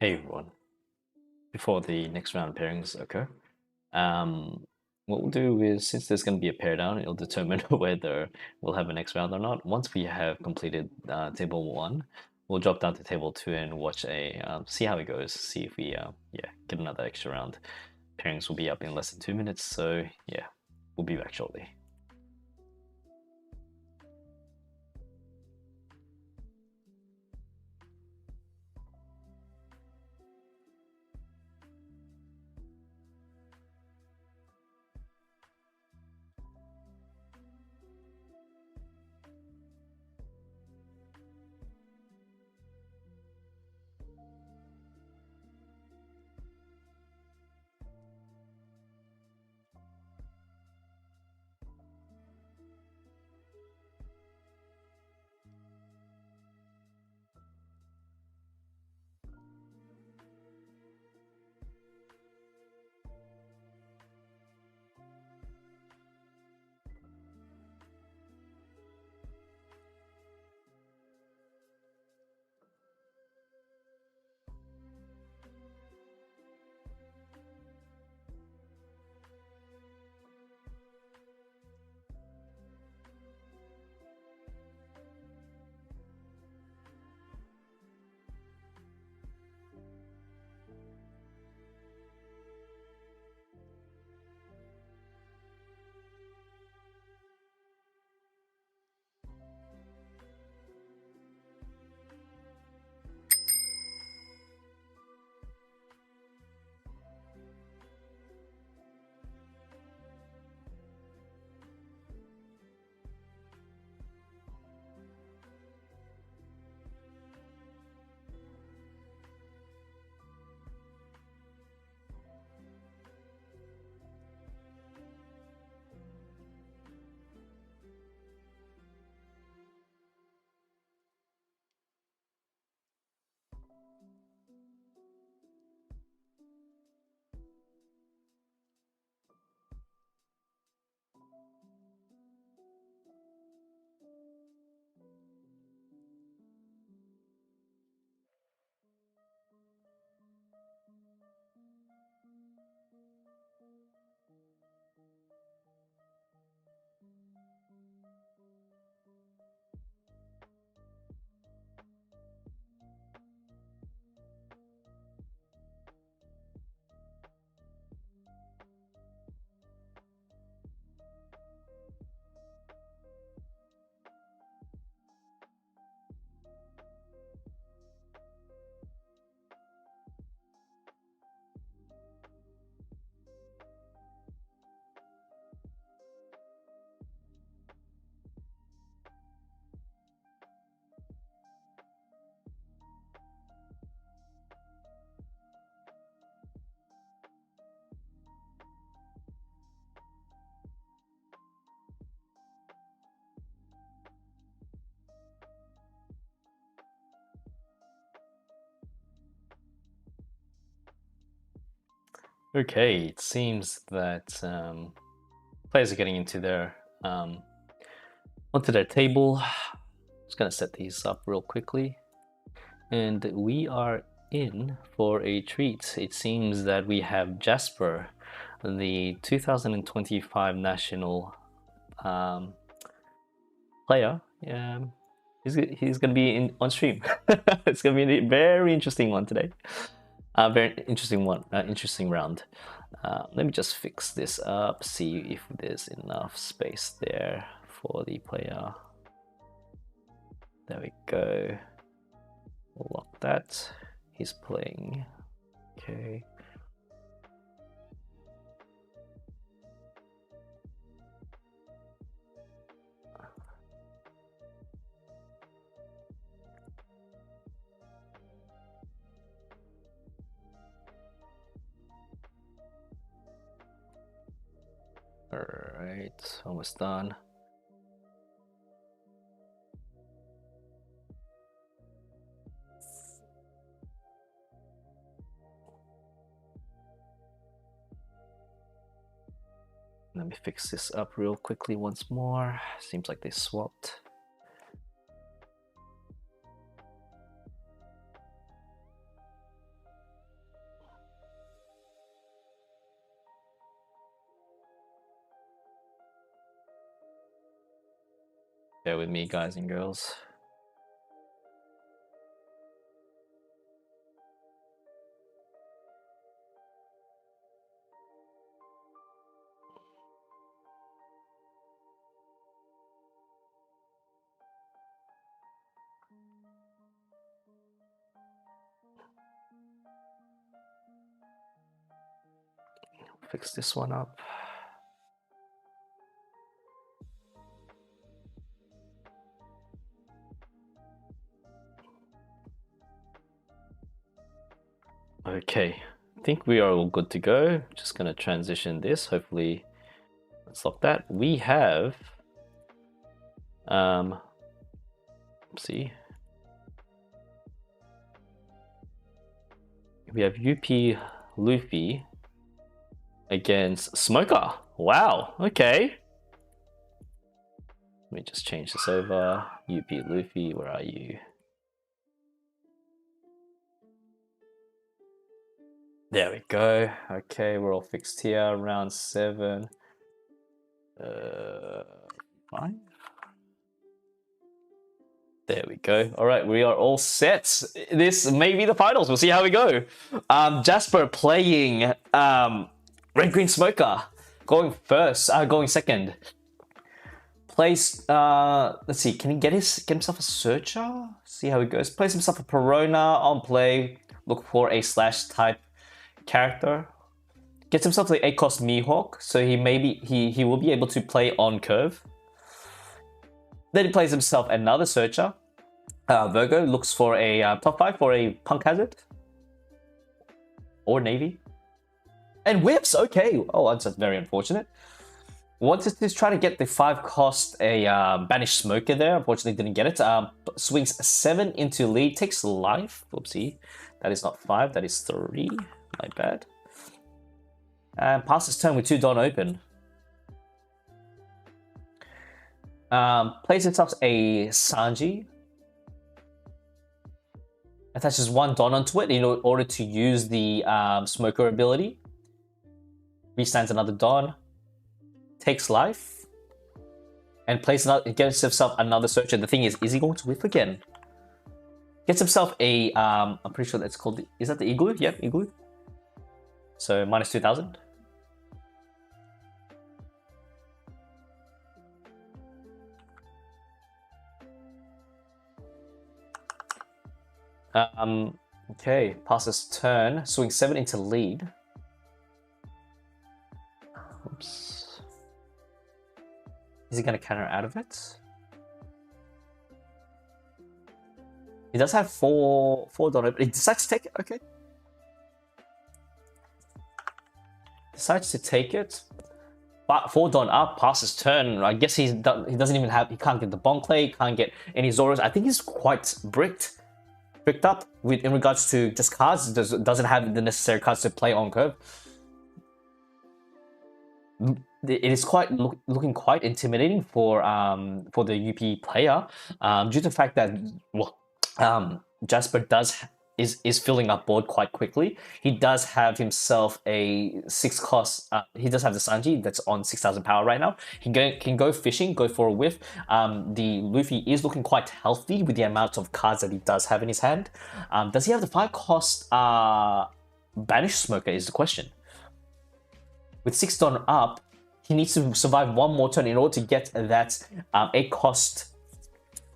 Hey everyone. Before the next round of pairings occur, what we'll do is, since there's going to be a pair down, it'll determine whether we'll have a next round or not. Once we have completed table 1, we'll drop down to table 2 and watch see how it goes, see if we get another extra round. Pairings will be up in less than 2 minutes, so yeah, we'll be back shortly. Okay, it seems that players are getting into their onto their table. Just gonna set these up real quickly, and we are in for a treat. It seems that we have Jasper, the 2025 national player. He's gonna be on stream. It's gonna be a very interesting one today. Very interesting one. Interesting round. Let me just fix this up. See if there's enough space there for the player. There we go. We'll lock that. He's playing. Okay. Alright, almost done. Let me fix this up real quickly once more. Seems like they swapped. Bear with me, guys and girls. Fix this one up. Okay, I think we are all good to go. Just gonna transition this. Hopefully, let's lock that. We have, let's see, we have UP Luffy against Smoker. Wow. Okay. Let me just change this over. UP Luffy, where are you? There we go. Okay, we're all fixed here. Round 7. 5. There we go. All right, we are all set. This may be the finals. We'll see how we go. Jasper playing Red Green Smoker, going first. Going second. Plays. Let's see. Can he get himself a searcher? See how he goes. Plays himself a Perona on play. Look for a slash type character. Gets himself the 8-cost Mihawk, so he will be able to play on curve. Then he plays himself another searcher. Virgo looks for a top 5 for a Punk Hazard or Navy, and whips. Okay, oh, that's very unfortunate. Wanted to try to get the 5-cost a Banished Smoker there. Unfortunately, didn't get it. Swings 7 into lead, takes life. Oopsie, that is not 5. That is 3. My bad. And passes turn with 2 Dawn open. Plays himself a Sanji. Attaches 1 Dawn onto it in order to use the Smoker ability. Restands another Dawn. Takes life. And plays another, gets himself another Searcher. The thing is he going to whiff again? Gets himself a, I'm pretty sure that's called, is that the Igloo? Yep, Igloo. So minus 2,000. Okay, passes turn, swing 7 into lead. Oops. Is he gonna counter out of it? He does have 4 Dawn open. He decides to take it. Okay. Decides to take it. But 4 Dawn up, passes turn. I guess he doesn't even have. He can't get the Bonclay. Can't get any Zoros. I think he's quite bricked up in regards to just cards. Doesn't have the necessary cards to play on curve. It is quite looking quite intimidating for the UP player, due to the fact that Jasper is filling up board quite quickly. He does have himself a 6-cost. He does have the Sanji that's on 6,000 power right now. He can go fishing, go for a whiff. The Luffy is looking quite healthy with the amount of cards that he does have in his hand. Does he have the 5-cost Banished Smoker is the question. With 6 Dawn up, he needs to survive 1 more turn in order to get that 8-cost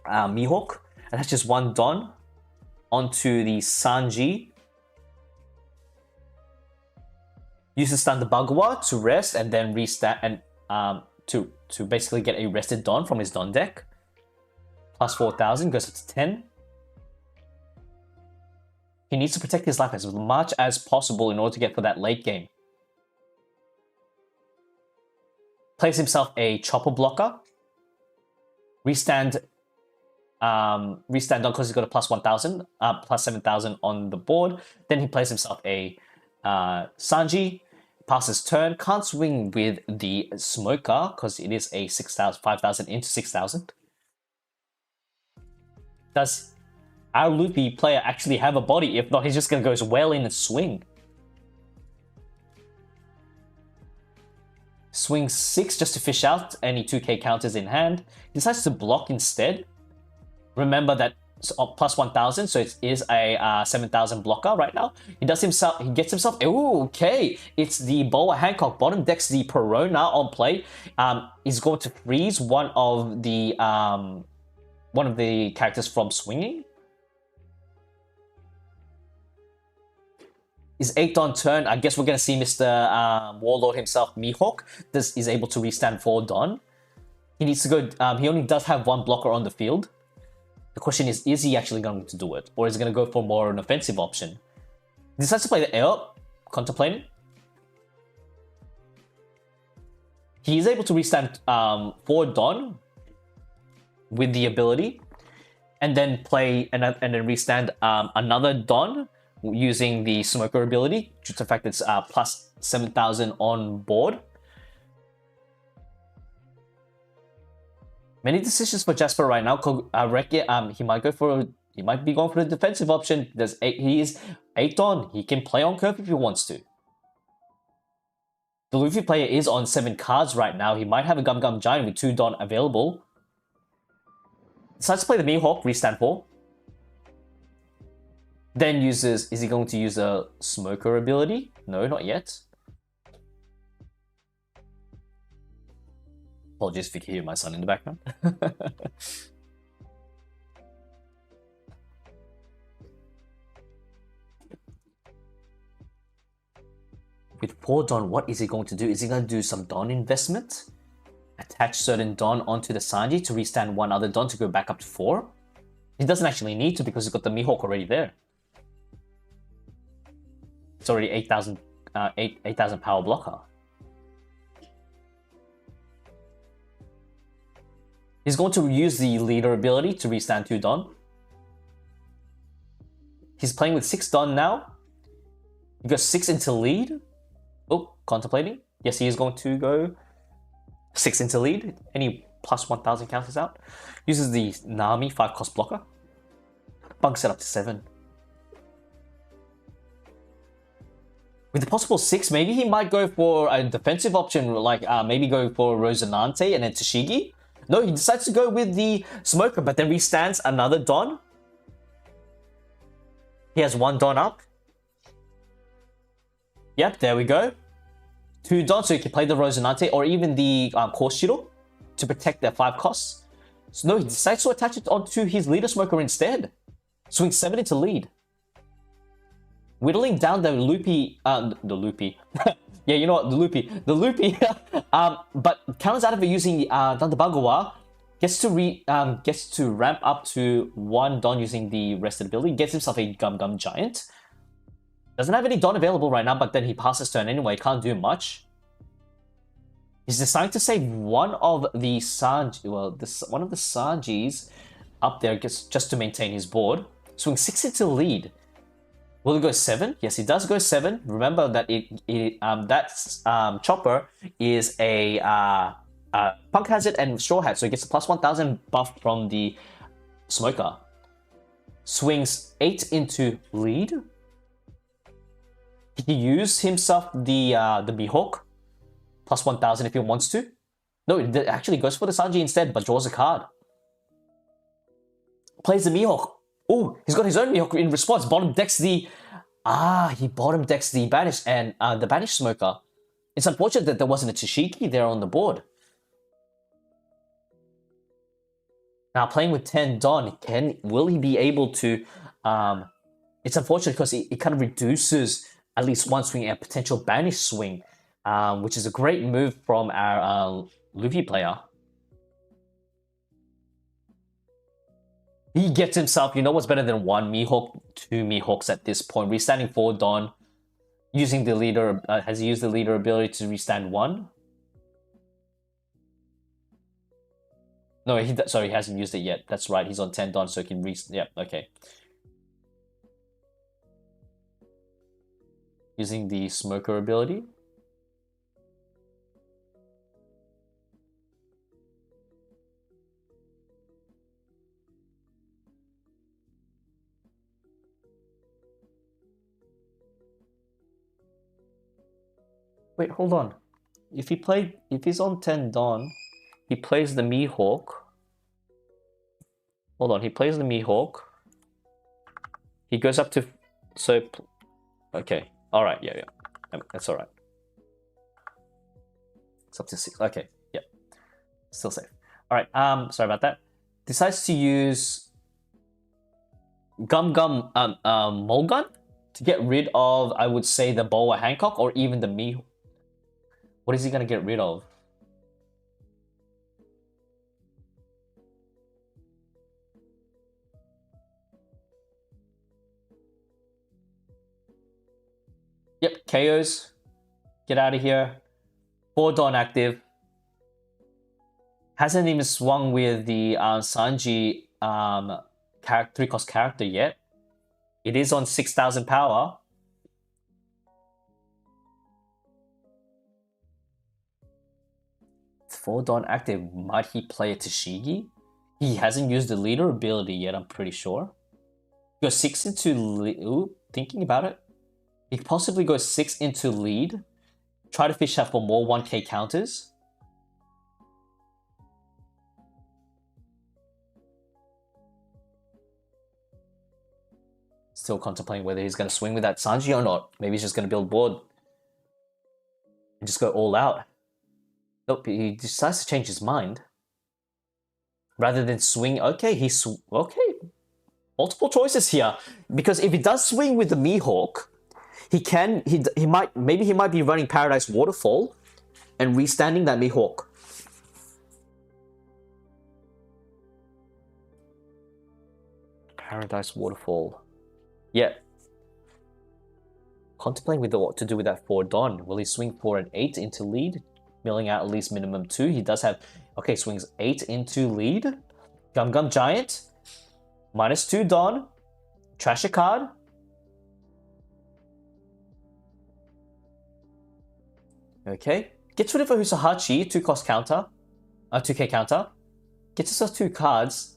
Mihawk. And that's just 1 Dawn onto the Sanji. Uses Stun the Bagua to rest and then restart and to basically get a rested Dawn from his Dawn deck. Plus 4,000, goes up to 10. He needs to protect his life as much as possible in order to get for that late game. Plays himself a Chopper Blocker. Restand Dawn because he's got a plus 1,000, plus 7,000 on the board. Then he plays himself a Sanji, passes turn, can't swing with the Smoker because it is a 6,000, 5,000 into 6,000. Does our Luffy player actually have a body? If not, he's just going to go well in and swing. Swings 6 just to fish out any 2k counters in hand. He decides to block instead. Remember that plus 1000, so it is a 7000 blocker right now. He gets himself, ooh, okay. It's the Boa Hancock, bottom decks the Perona on play. He's going to freeze one of the characters from swinging. Is 8 on turn. I guess we're going to see Mr. Warlord himself, Mihawk, is able to restand 4 Don. He needs to go, he only does have 1 blocker on the field. The question is he actually going to do it? Or is he going to go for more an offensive option? He decides to play the air, contemplating. He is able to restand 4 Don with the ability. And then play, and then restand another Don using the Smoker ability, due to the fact it's plus 7000 on board. Many decisions for Jasper right now. I reckon he might be going for the defensive option. He is 8 on. He can play on curve if he wants to. The Luffy player is on 7 cards right now. He might have a Gum Gum Giant with 2 Don available. Decides to play the Mihawk, restand 4. Then is he going to use a Smoker ability? No, not yet. Apologies if you can hear my son in the background. With 4 Don, what is he going to do? Is he going to do some Don investment? Attach certain Don onto the Sanji to restand 1 other Don to go back up to 4? He doesn't actually need to because he's got the Mihawk already there. It's already 8,000 power blocker. He's going to use the leader ability to restand 2 Don. He's playing with 6 Don now. He goes 6 into lead. Oh, contemplating. Yes, he is going to go 6 into lead. Any plus 1000 counters out. Uses the Nami 5 cost blocker. Bunks it up to 7. With the possible 6, maybe he might go for a defensive option, like maybe go for Rosinante and then Tashigi. No, he decides to go with the Smoker, but then restands another Don. He has 1 Don up. Yep, there we go. 2 Don, so he can play the Rosinante or even the Koshiro to protect their 5 costs. So no, he decides to attach it onto his Leader Smoker instead. Swing 7 into lead. Whittling down the loopy, yeah, you know what, the loopy, but counters out of it using Thunderbagawa, gets to ramp up to 1 Don using the rested ability, gets himself a Gum Gum Giant. Doesn't have any Don available right now, but then he passes turn anyway, can't do much. He's deciding to save one of the one of the Sanjis up there just to maintain his board. Swing 6 into lead. Will he go 7? Yes, he does go 7. Remember that Chopper is a Punk Hazard and Straw Hat, so he gets a plus 1000 buff from the Smoker. Swings 8 into lead. He used himself the Mihawk, plus 1000 if he wants to. No, it actually goes for the Sanji instead, but draws a card. Plays the Mihawk. Oh, he's got his own Mihawk in response. Bottom decks the... he bottom decks the Banish and the Banish Smoker. It's unfortunate that there wasn't a Tashiki there on the board. Now, playing with 10 Don, will he be able to... it's unfortunate because it kind of reduces at least one swing and potential Banish swing, which is a great move from our Luffy player. He gets himself, you know what's better than 1 Mihawk, 2 Mihawks at this point. Restanding 4 Don, using the leader, has he used the leader ability to restand 1? No, sorry, he hasn't used it yet. That's right, he's on 10 Don, so he can yeah, okay. Using the Smoker ability. Wait, hold on. if he's on 10 Don, he plays the Mihawk. Hold on, he plays the Mihawk. He goes up to okay. Alright, yeah. That's alright. It's up to 6. Okay, yeah. Still safe. Alright, sorry about that. Decides to use Mulgun to get rid of, I would say, the Boa Hancock or even the Mihawk. What is he gonna get rid of? Yep, KOs. Get out of here. 4 Dawn active. Hasn't even swung with the Sanji 3-cost character yet. It is on 6,000 power. It's 4 Dawn active. Might he play a Tashigi? He hasn't used the leader ability yet, I'm pretty sure. Go 6 into ooh, thinking about it. He could possibly go 6 into lead. Try to fish out for more 1k counters. Still contemplating whether he's going to swing with that Sanji or not. Maybe he's just going to build board. And just go all out. Nope, he decides to change his mind. Rather than swing, okay, okay. Multiple choices here. Because if he does swing with the Mihawk, he might be running Paradise Waterfall and restanding that Mihawk. Paradise Waterfall. Yeah. Contemplating with what to do with that 4 Dawn. Will he swing for an 8 into lead? Milling out at least minimum 2. He does have, okay, swings 8 into lead. Gum Giant. -2 Dawn. Trash a card. Okay. Gets rid of a Husahachi, 2-cost counter. 2k counter. Gets us 2 cards.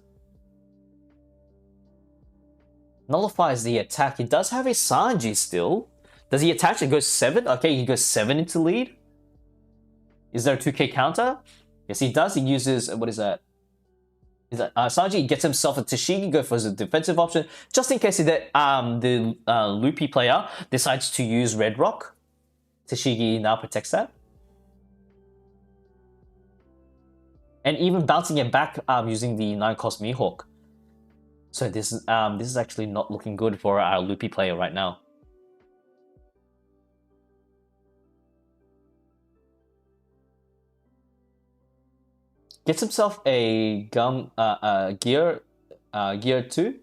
Nullifies the attack. He does have a Sanji still. Does he attach it? Goes 7? Okay, he goes 7 into lead. Is there a 2k counter? Yes, he does. He uses, what is that? Is that Sanji gets himself a Tashigi, go for his defensive option, just in case that the Loopy player decides to use Red Rock. Tashigi now protects that. And even bouncing it back using the 9-cost Mihawk. So this is actually not looking good for our Loopy player right now. Gets himself a gear 2,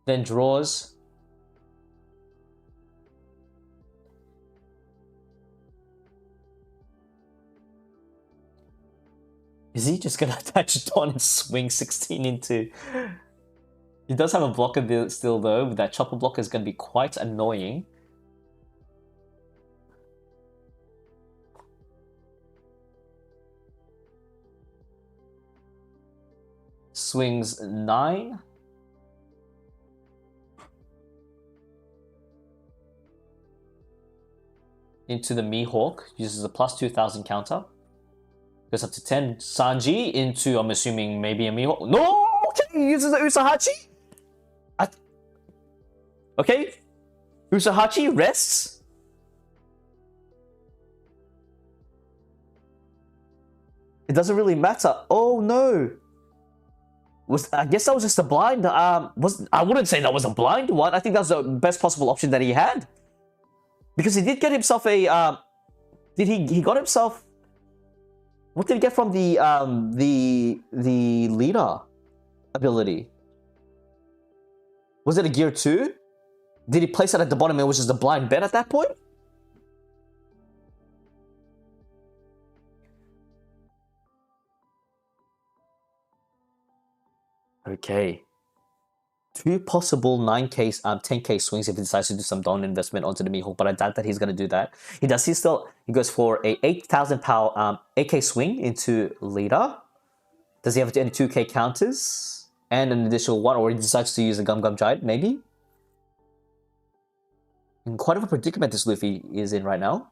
then draws. Is he just gonna attach Dawn and swing 16 into? He does have a blocker still though, but that chopper blocker is gonna be quite annoying. Swings 9. Into the Mihawk, uses a +2000 counter. Goes up to 10. Sanji into, I'm assuming, maybe a Mihawk. No! Okay, he uses the Usahachi? Okay. Usahachi rests. It doesn't really matter. Oh no. I guess that was just a blind. I wouldn't say that was a blind one. I think that was the best possible option that he had. Because he did get himself a he got himself, what did he get from the leader ability? Was it a gear 2? Did he place it at the bottom and it was just a blind bet at that point? Okay. 2 possible 9k, 10k swings if he decides to do some down investment onto the Mihawk, but I doubt that he's going to do that. He goes for a 8,000 power 8k swing into leader. Does he have any 2k counters? And an additional 1, or he decides to use a Gum Giant, maybe? In quite of a predicament this Luffy is in right now.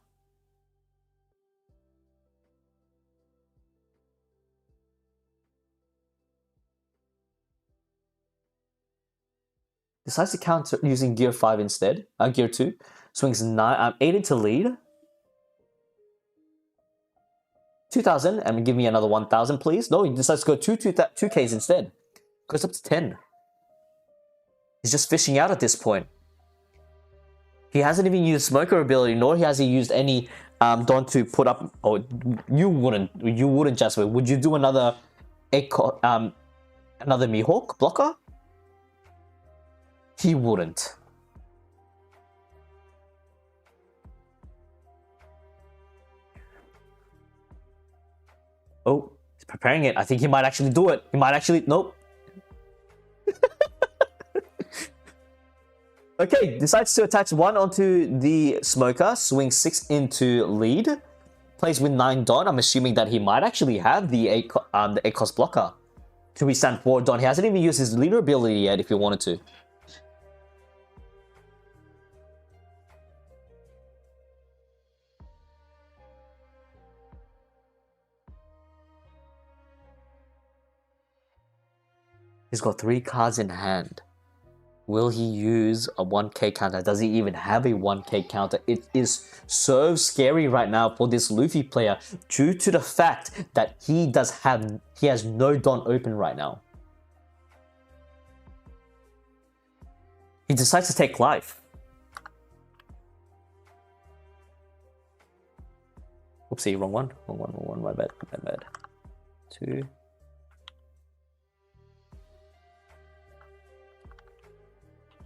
Decides to counter using gear 5 instead. Gear 2. Swings 8 into lead. 2,000 and give me another 1,000, please. No, he decides to go 2Ks instead. Goes up to 10. He's just fishing out at this point. He hasn't even used Smoker ability, nor has he used any Don to put up. Oh, you wouldn't, Jasper. Would you do another another Mihawk blocker? He wouldn't. Oh, he's preparing it. I think he might actually do it. He might actually... Nope. Okay, decides to attach 1 onto the Smoker. Swings 6 into lead. Plays with 9 Don. I'm assuming that he might actually have the 8 cost blocker to withstand 4 Don. He hasn't even used his leader ability yet if he wanted to. He's got 3 cards in hand. Will he use a 1k counter? Does he even have a 1k counter? It is so scary right now for this Luffy player due to the fact that he has no Don open right now. He decides to take life. Oopsie, wrong one, my bad. 2.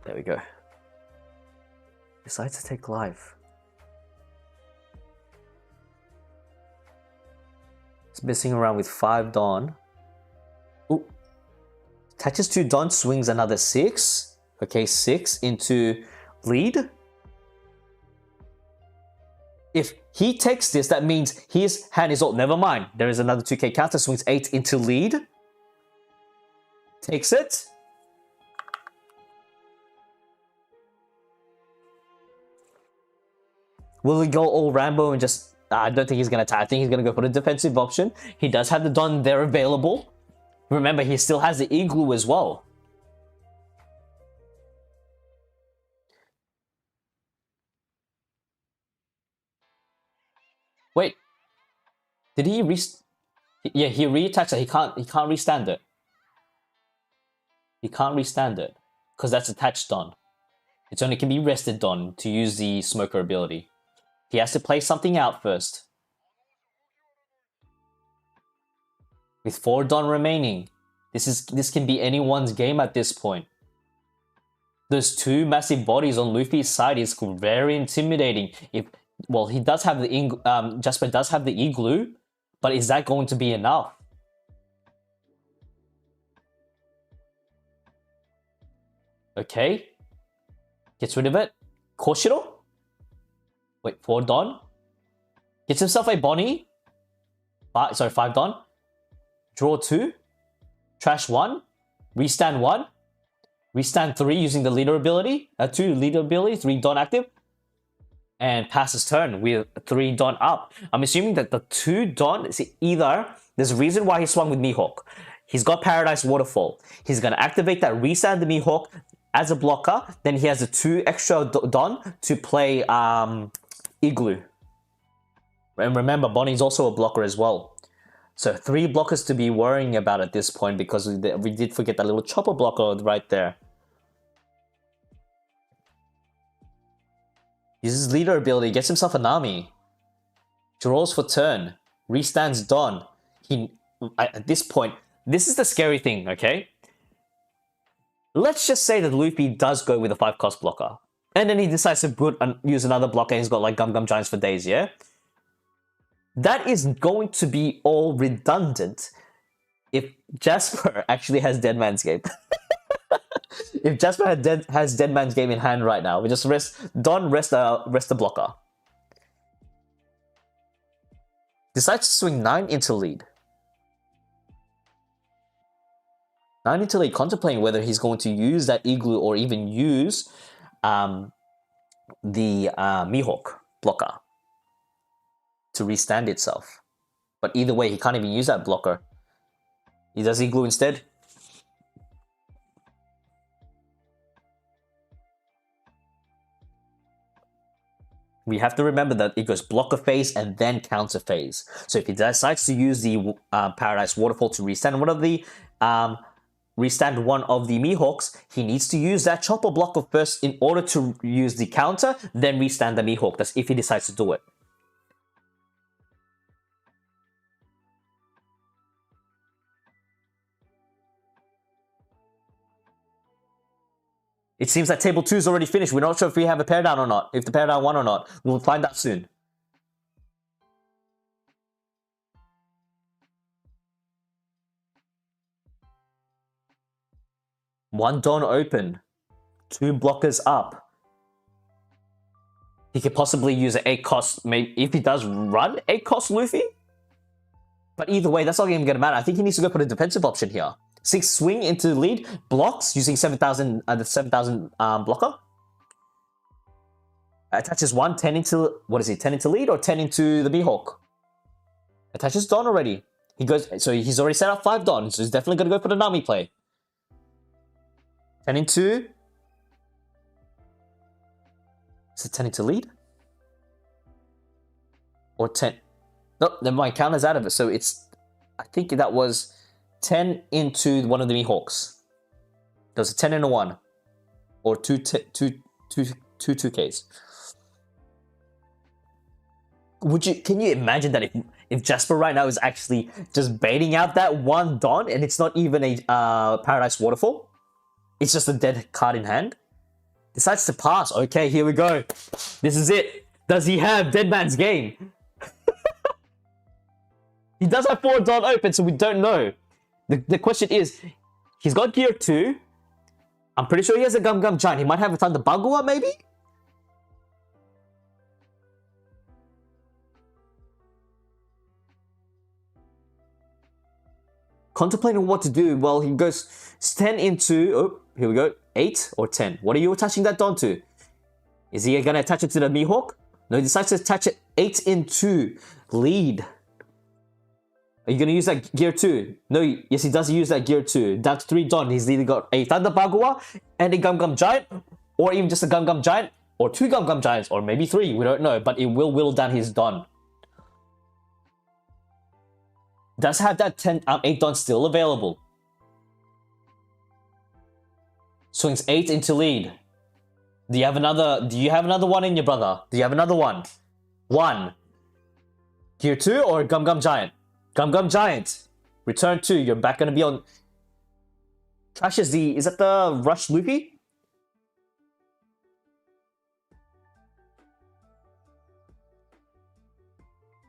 There we go. Decides to take life. It's messing around with 5 Don. Ooh. Attaches 2 Don, swings another 6. Okay, 6 into lead. If he takes this, that means his hand is all... Never mind. There is another 2k counter, swings 8 into lead. Takes it. Will he go all Rambo and just... I don't think he's going to attack. I think he's going to go for the defensive option. He does have the Don there available. Remember, he still has the Igloo as well. Wait. Did he Yeah, he reattacks it. He can't restand it. He can't restand it. Because that's attached Don. It's only can be rested Don to use the Smoker ability. He has to play something out first. With 4 Don remaining, this can be anyone's game at this point. Those 2 massive bodies on Luffy's side is very intimidating. Well, he does have the Jasper does have the Igloo, but is that going to be enough? Okay, gets rid of it. Koshiro. Wait, 4 Don. Gets himself a Bonnie. 5 Don. Draw 2. Trash 1. Restand 1. Restand 3 using the leader ability. 2 leader ability. 3 Don active. And passes turn with 3 Don up. I'm assuming that the 2 Don is either... There's a reason why he swung with Mihawk. He's got Paradise Waterfall. He's going to activate that, restand the Mihawk as a blocker. Then he has the 2 extra Don to play... Igloo. And remember, Bonnie's also a blocker as well. So 3 blockers to be worrying about at this point because we did forget that little chopper blocker right there. Uses leader ability, gets himself a Nami. Draws for turn. Restands Don. At this point, this is the scary thing, okay? Let's just say that Luffy does go with a 5 cost blocker. And then he decides to use another blocker and he's got like Gum Giants for days, yeah? That is going to be all redundant if Jasper actually has Dead Man's Game. If Jasper has Dead Man's Game in hand right now, we just rest the blocker. Decides to swing 9 into lead. 9 into lead, contemplating whether he's going to use that Igloo or even use... the Mihawk blocker to restand itself. But either way, he can't even use that blocker. He does Igloo instead. We have to remember that it goes blocker phase and then counter phase. So if he decides to use the Paradise Waterfall to restand one of the Mihawks, he needs to use that chopper blocker first in order to use the counter, then restand the Mihawk. That's if he decides to do it. It seems that table 2 is already finished. We're not sure if we have a pair down or not. If the pair down won or not. We'll find out soon. One Don open. 2 blockers up. He could possibly use an 8 cost, maybe if he does run 8 cost Luffy. But either way, that's not even going to matter. I think he needs to go for the defensive option here. 6 swing into the lead, blocks using 7,000 the 7,000 blocker. Attaches 1, 10 into, what is he, 10 into lead or 10 into the Mihawk? Attaches Don already. He goes, so he's already set up 5 Don, so he's definitely going to go for the Nami play. 10 into. Is it 10 into lead? Or 10? No, never mind, counter's out of it, so it's, I think that was 10 into one of the Mihawks. Does a 10 and a 1. Or two 2Ks. Can you imagine that if Jasper right now is actually just baiting out that 1 Don and it's not even a Paradise Waterfall? It's just a dead card in hand? Decides to pass. Okay, here we go. This is it. Does he have Dead Man's Game? He does have 4 Don open, so we don't know. The question is, he's got Gear 2. I'm pretty sure he has a Gum Gum Giant. He might have a Thunder Bagua, maybe? Contemplating what to do. Well, he goes 10 into... Oh, here we go. 8 or 10. What are you attaching that Don to? Is he going to attach it to the Mihawk? No, he decides to attach it 8 into lead. Are you going to use that Gear 2? No, yes, he does use that Gear 2. Down to 3 Don. He's either got a Thunder Bagua and a Gum Gum Giant, or even just a Gum Gum Giant, or 2 Gum Gum Giants, or maybe 3. We don't know, but it will whittle down his Don. Does have that 8 Don still available. Swings 8 into lead. Do you have another one in your brother? Do you have another one? 1. Gear 2 or Gum Gum Giant? Gum Gum Giant. Return 2. You're back gonna be on. Trashes the. Is that the Rush Luffy?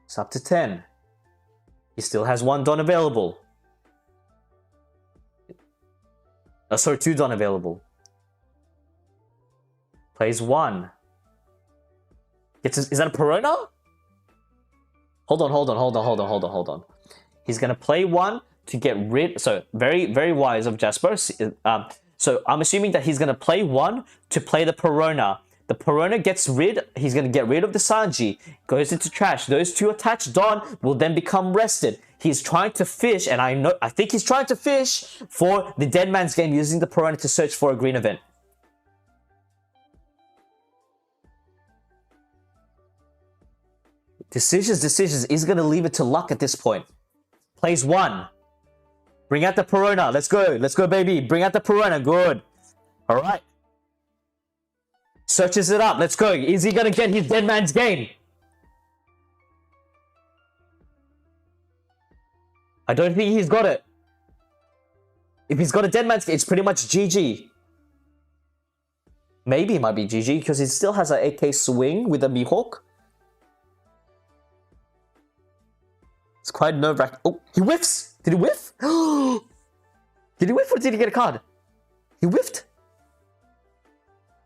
It's up to 10. He still has 1 Don available. Sorry, 2 Don available. Plays 1. Is that a Perona? Hold on. He's gonna play 1 to get rid. So very, very wise of Jasper. So I'm assuming that he's gonna play 1 to play the Perona. The Perona gets rid. He's gonna get rid of the Sanji. Goes into trash. Those 2 attached Don will then become rested. He's trying to fish, and I think he's trying to fish for the Dead Man's Game using the Perona to search for a green event. Decisions. He's gonna leave it to luck at this point. Plays 1. Bring out the Perona. Let's go, baby. Bring out the Perona. Good. All right. Searches it up. Let's go. Is he gonna get his Dead Man's Game? I don't think he's got it. If he's got a Dead Man's Game, it's pretty much GG. Maybe it might be GG because he still has an 8K swing with a Mihawk. It's quite nerve-wracking. Oh, he whiffs! Did he whiff? Did he whiff or did he get a card? He whiffed.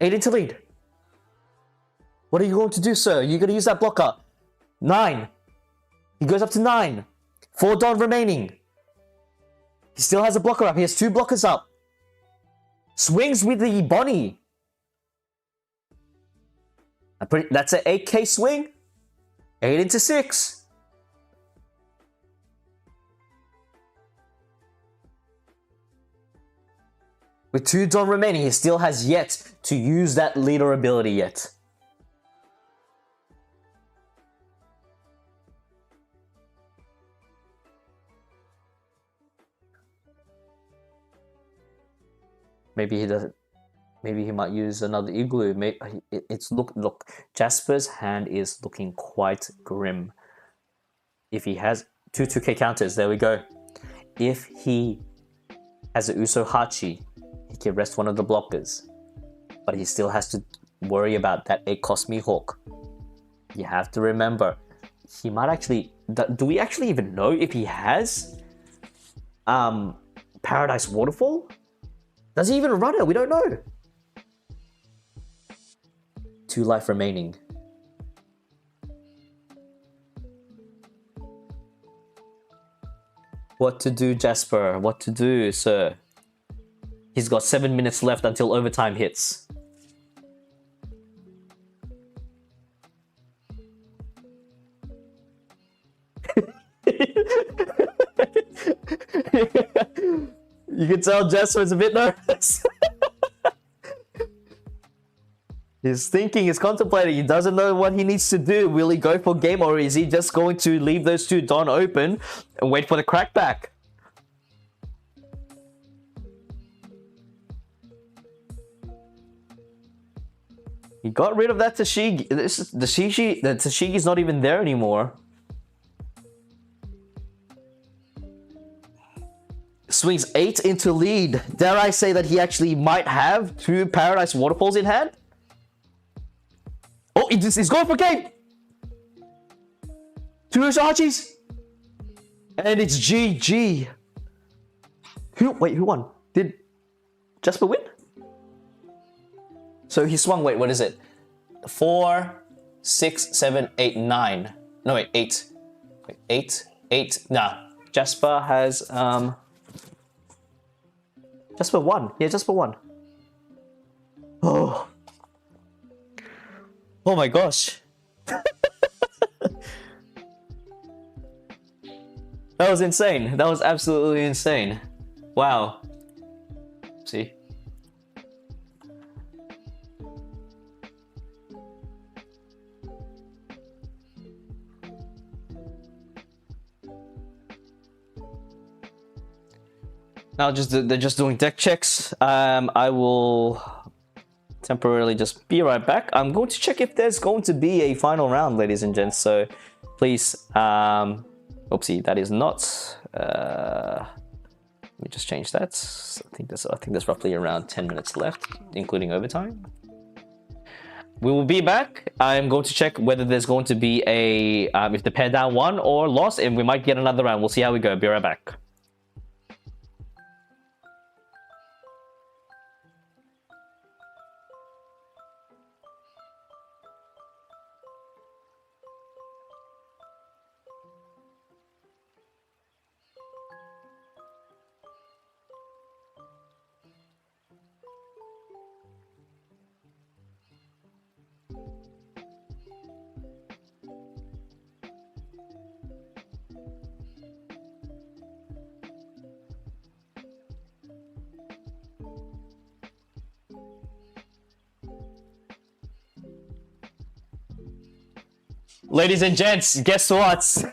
8 into lead. What are you going to do, sir? You're going to use that blocker. 9. He goes up to 9. 4 Don remaining. He still has a blocker up. He has 2 blockers up. Swings with the Bonnie. That's an 8K swing. 8 into 6. With 2 Don remaining, he still has yet to use that leader ability yet. Maybe he doesn't. Maybe he might use another igloo. Look. Jasper's hand is looking quite grim. If he has two 2K counters, there we go. If he has a Uso Hachi, he can rest one of the blockers, but he still has to worry about that 8 cost me Hawk. You have to remember, he might actually. Do we actually even know if he has Paradise Waterfall? Does he even run it? We don't know. 2 life remaining. What to do, Jasper? What to do, sir? He's got 7 minutes left until overtime hits. You can tell Jasper's a bit nervous. He's thinking, he's contemplating, he doesn't know what he needs to do. Will he go for game, or is he just going to leave those 2 Don open and wait for the crackback? He got rid of that Tashigi. The Tashigi's not even there anymore. Swings 8 into lead. Dare I say that he actually might have 2 Paradise Waterfalls in hand? Oh, he's going for game! 2 Usahachis! And it's GG. Who won? Did Jasper win? So he swung, wait, what is it? 4, 6, 7, 8, 9. No, wait, 8. Wait, 8. Nah, Jasper has, Jasper won. Yeah, Jasper won. Oh. Oh my gosh. That was insane. That was absolutely insane. Wow. See? Now they're just doing deck checks. I will temporarily just be right back. I'm going to check if there's going to be a final round, ladies and gents. So please, oopsie, that is not. Let me just change that. I think there's roughly around 10 minutes left, including overtime. We will be back. I'm going to check whether there's going to be a if the pair down won or lost, and we might get another round. We'll see how we go. Be right back. Ladies and gents, guess what?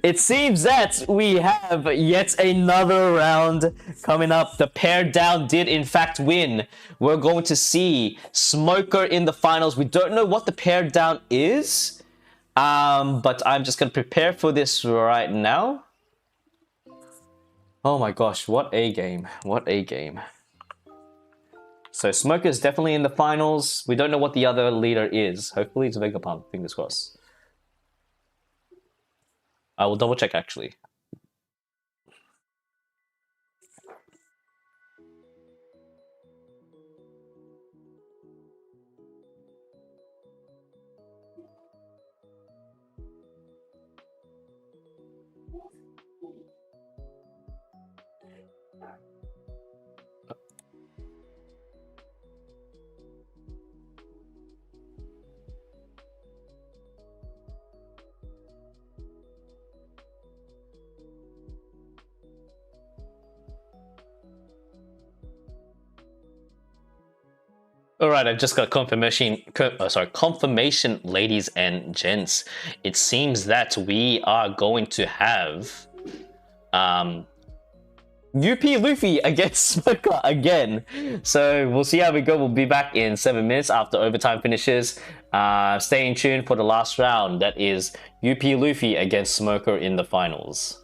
It seems that we have yet another round coming up. The pair down did in fact win. We're going to see Smoker in the finals. We don't know what the pair down is, but I'm just going to prepare for this right now. Oh my gosh, what a game. What a game. So Smoker is definitely in the finals. We don't know what the other leader is. Hopefully it's Vegapunk. Fingers crossed. I will double check actually. All right, I've just got confirmation, ladies and gents. It seems that we are going to have UP Luffy against Smoker again. So we'll see how we go. We'll be back in 7 minutes after overtime finishes. Stay tuned for the last round. That is UP Luffy against Smoker in the finals.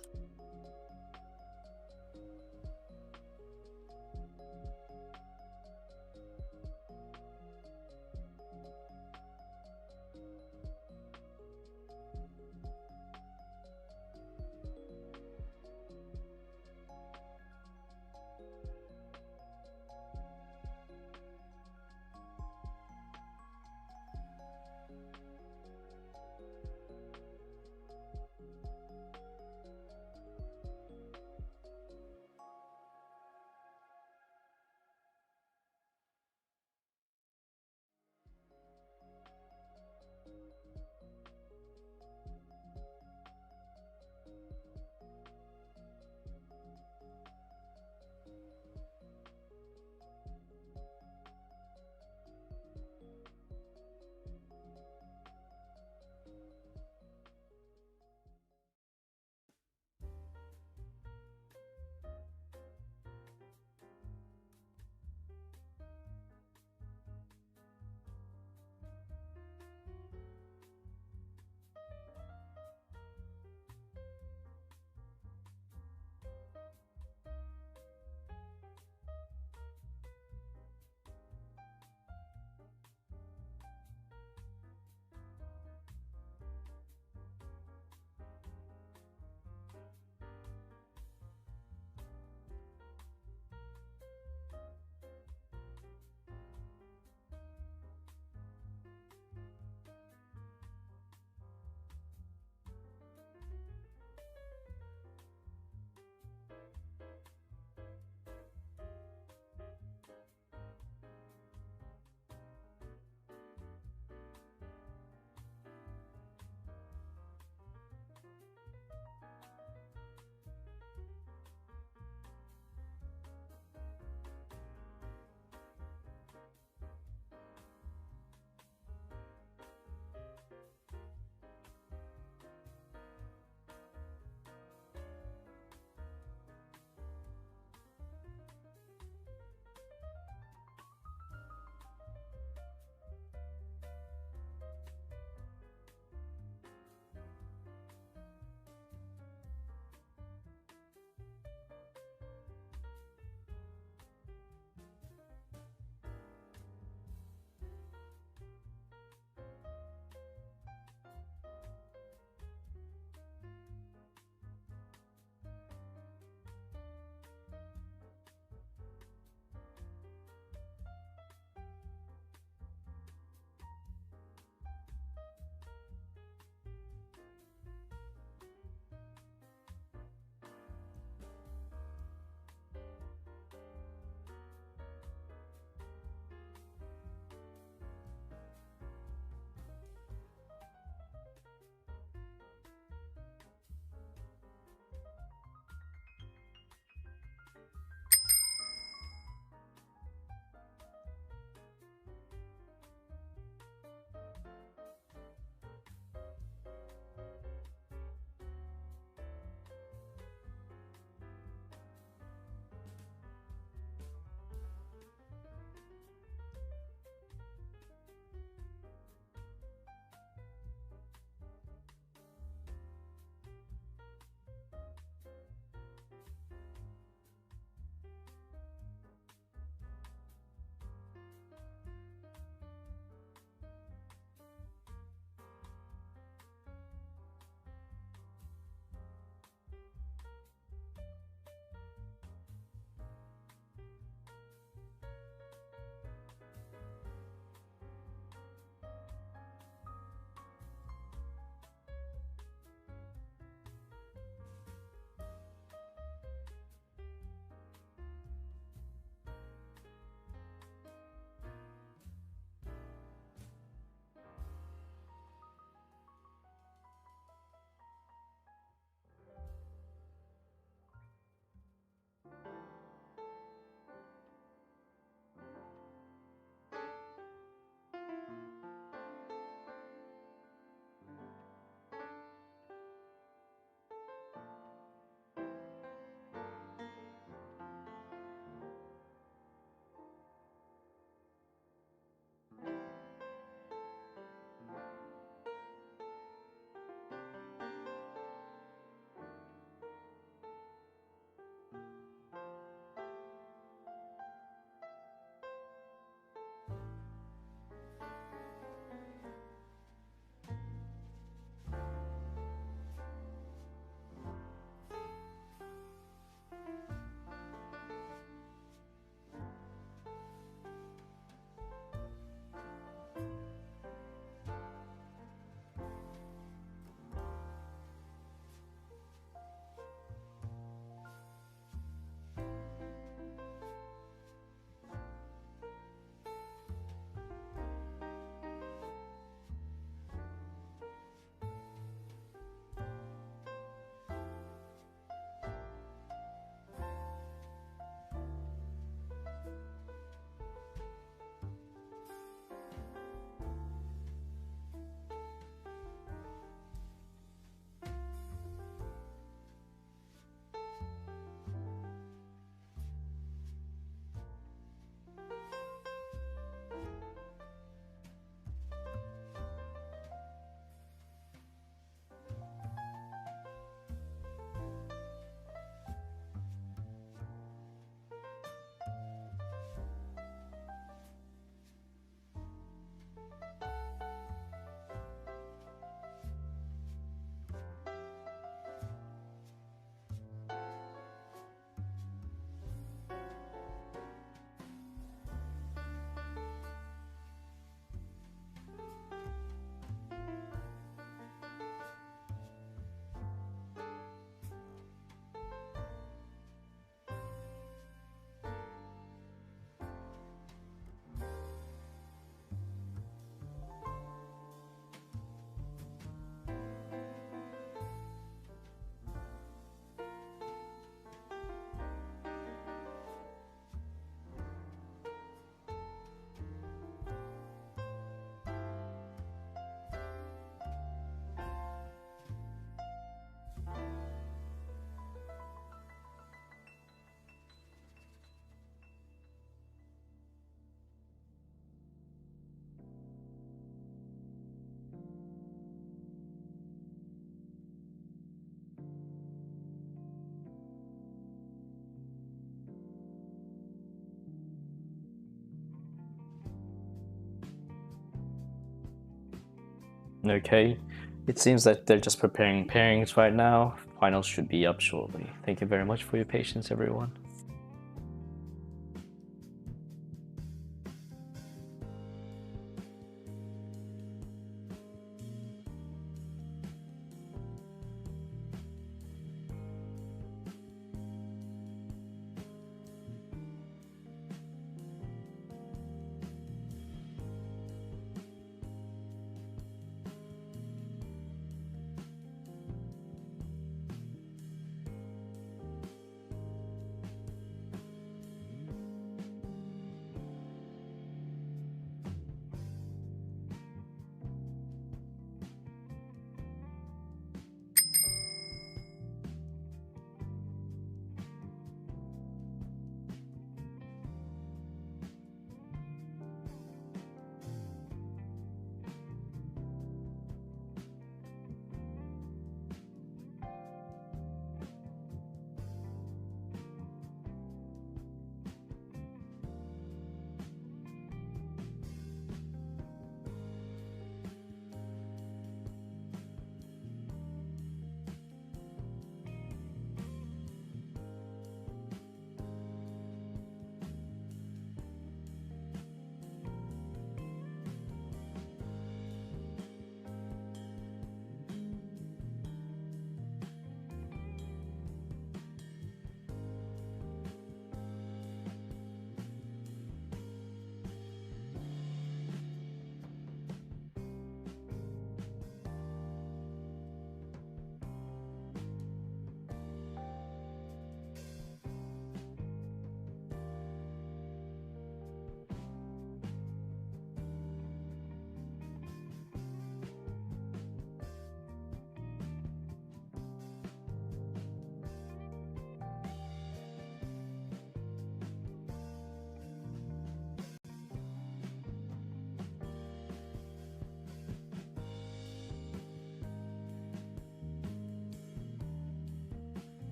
Okay. It seems that they're just preparing pairings right now. Finals should be up shortly. Thank you very much for your patience, everyone.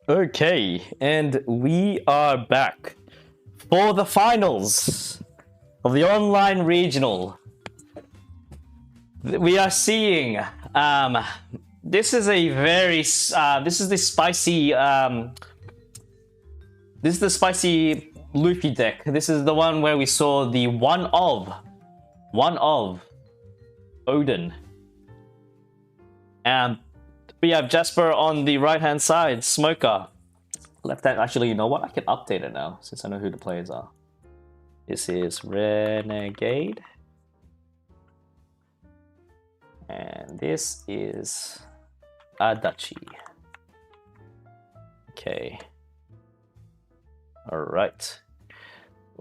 Okay, and we are back for the finals of the online regional. We are seeing this is a very this is the spicy this is the spicy Luffy deck. This is the one where we saw the one of Odin. And we have Jasper on the right hand side, Smoker. Left hand, actually, you know what? I can update it now since I know who the players are. This is Renegade. And this is Adachi. Okay. Alright.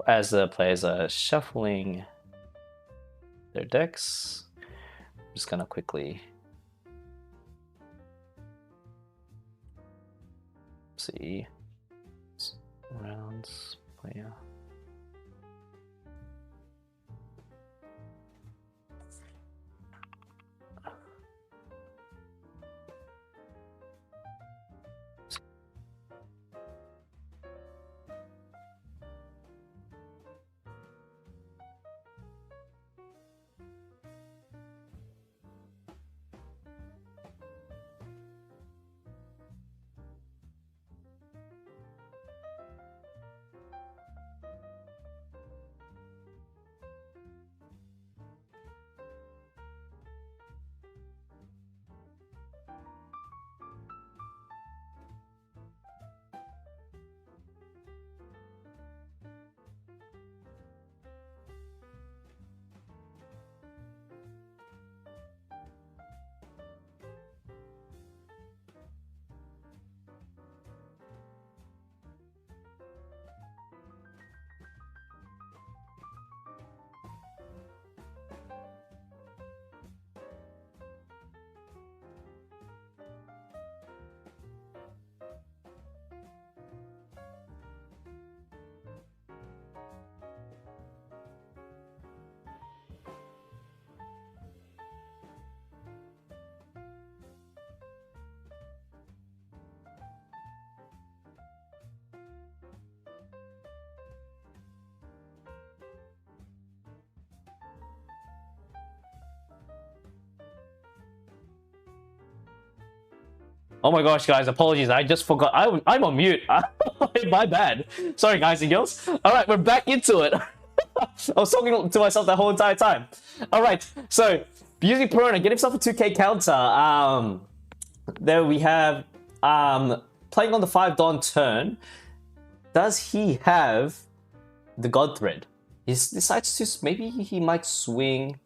As the players are shuffling their decks, I'm just gonna quickly see rounds player. Oh my gosh, guys, apologies. I just forgot. I'm on mute. My bad. Sorry, guys and girls. All right, we're back into it. I was talking to myself the whole entire time. All right, so using Piranha, get himself a 2k counter. There we have playing on the 5 Dawn turn. Does he have the God Thread? He decides to, maybe he might swing.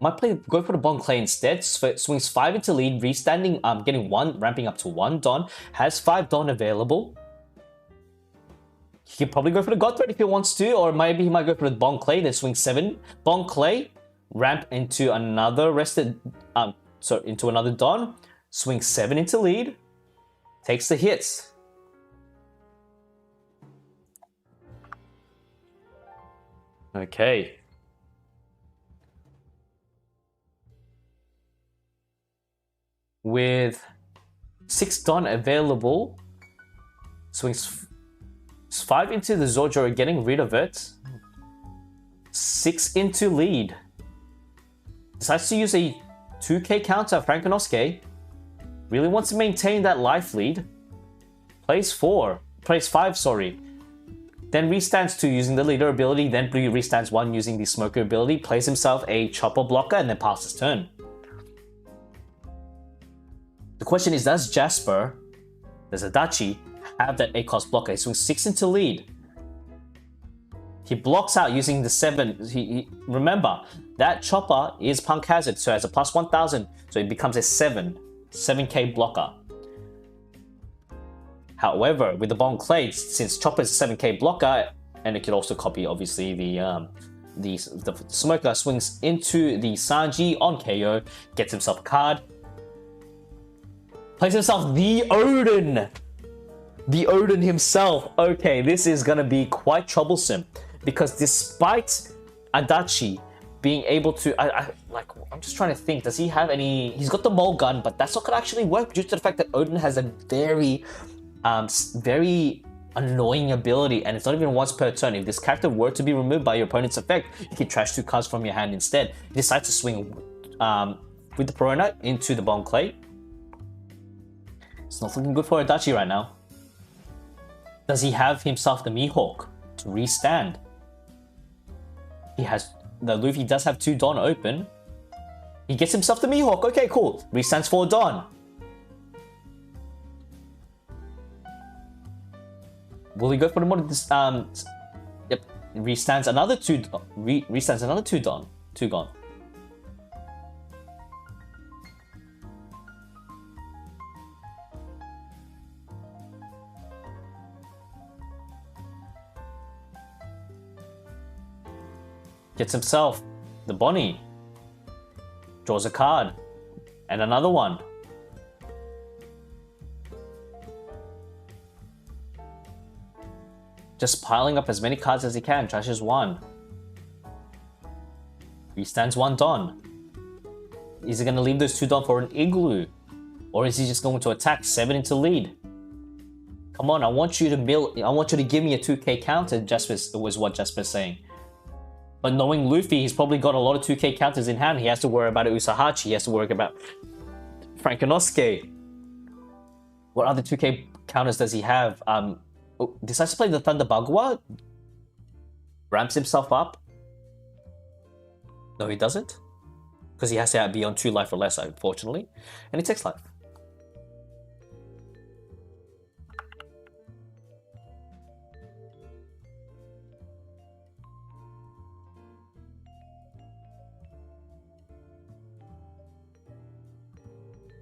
Might go for the Bon Clay instead. Swings 5 into lead, restanding, getting 1, ramping up to 1 Dawn. Has 5 Dawn available. He can probably go for the God Thread if he wants to, or maybe he might go for the Bon Clay, then swing 7 Bon Clay, ramp into another into another Dawn, swing 7 into lead, takes the hits. Okay. With 6 Dawn available, swings 5 into the Zorjo, getting rid of it. 6 into lead. Decides to use a 2k counter, Frankennosuke. Really wants to maintain that life lead. Plays 5, sorry. Then restands 2 using the leader ability, then restands 1 using the smoker ability, plays himself a chopper blocker, and then passes turn. The question is, does Adachi have that A-cost blocker? He swings 6 into lead. He blocks out using the 7. Remember, that chopper is Punk Hazard, so it has a plus 1000, so it becomes a 7k blocker. However, with the Bon Clay, since chopper is a 7k blocker, and it could also copy, obviously, the smoker, swings into the Sanji on KO, gets himself a card. Plays himself the Odin! The Odin himself. Okay, this is gonna be quite troublesome because despite Adachi being able to, I'm just trying to think, does he have any, he's got the mole gun, but that's not gonna actually work due to the fact that Odin has a very annoying ability, and it's not even once per turn. If this character were to be removed by your opponent's effect, you can trash 2 cards from your hand instead. He decides to swing with the Piranha into the Bon Clay. It's not looking good for Adachi right now. Does he have himself the Mihawk to restand? The Luffy does have 2 Dawn open. He gets himself the Mihawk. Okay, cool. Restands 4 Dawn. Will he go for the more? Yep. Restands another 2. Restands another 2 Dawn. 2 gone. Gets himself the Bonnie. Draws a card. And another one. Just piling up as many cards as he can. Trashes 1. Restands 1 Dawn. Is he going to leave those 2 Dawn for an Igloo? Or is he just going to attack 7 into lead? Come on, I want you to give me a 2k counter, Jasper, was what Jasper's saying. But knowing Luffy, he's probably got a lot of 2k counters in hand. He has to worry about Usahachi. He has to worry about Frankennosuke. What other 2k counters does he have? Decides to play the Thunder Bagua. Ramps himself up. No, he doesn't. Because he has to be on 2 life or less, unfortunately. And he takes life.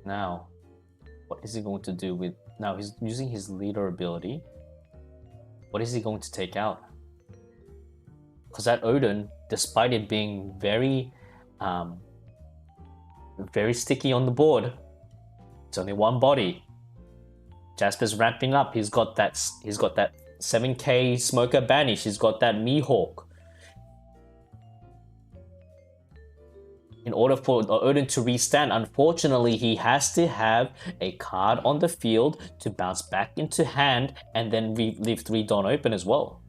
Now, what is he going to do with... Now, he's using his leader ability. What is he going to take out? Because that Odin, despite it being very sticky on the board, it's only 1 body. Jasper's ramping up. He's got that 7k Smoker Banish. He's got that Mihawk. In order for Odin to restand, unfortunately, he has to have a card on the field to bounce back into hand and then leave 3 Dawn open as well.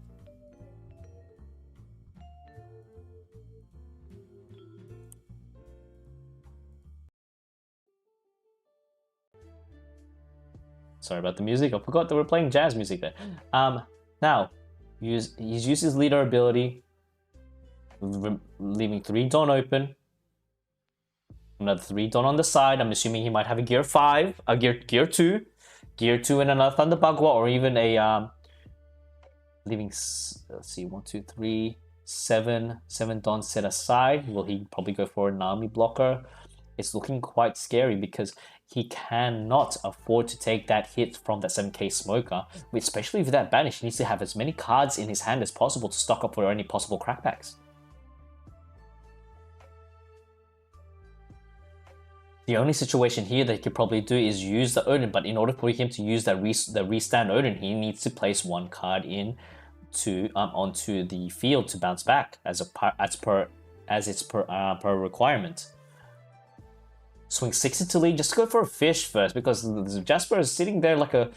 Sorry about the music. I forgot that we're playing jazz music there. Now, he's used his leader ability, leaving 3 Dawn open. Another 3 Dawn on the side. I'm assuming he might have a Gear 5, a Gear 2, Gear 2 and another Thunder Bagua, or even a leaving. Let's see, 1, 2, 3, 7 Dawn set aside. Will he probably go for a Nami blocker? It's looking quite scary because he cannot afford to take that hit from that 7k smoker, especially with that banish. He needs to have as many cards in his hand as possible to stock up for any possible crackbacks. The only situation here that he could probably do is use the Odin, but in order for him to use that the restand Odin, he needs to place 1 card in to onto the field to bounce back as per requirement. Swing 6 into lead. Just go for a fish first because Jasper is sitting there like a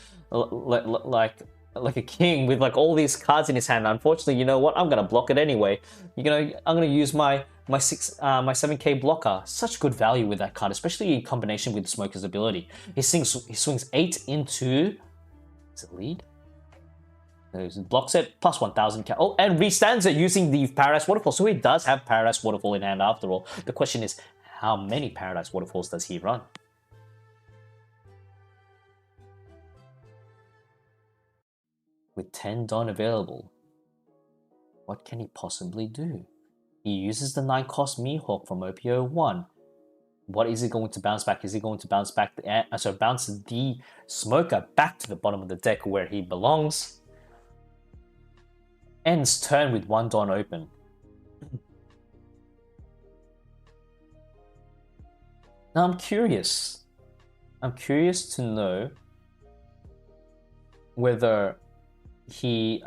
king with like all these cards in his hand. Unfortunately, you know what? I'm gonna block it anyway. I'm gonna use my 7k blocker. Such good value with that card, especially in combination with the Smoker's ability. He swings 8 into. Is it lead? Blocks it plus 1000. Oh, and restands it using the Paradise Waterfall. So he does have Paradise Waterfall in hand after all. The question is, how many Paradise Waterfalls does he run? With 10 Dawn available, what can he possibly do? He uses the 9-cost Mihawk from OPO1. What is he going to bounce back? Is he going to bounce back bounce the Smoker back to the bottom of the deck where he belongs? Ends turn with 1 Dawn open. Now I'm curious. I'm curious to know whether he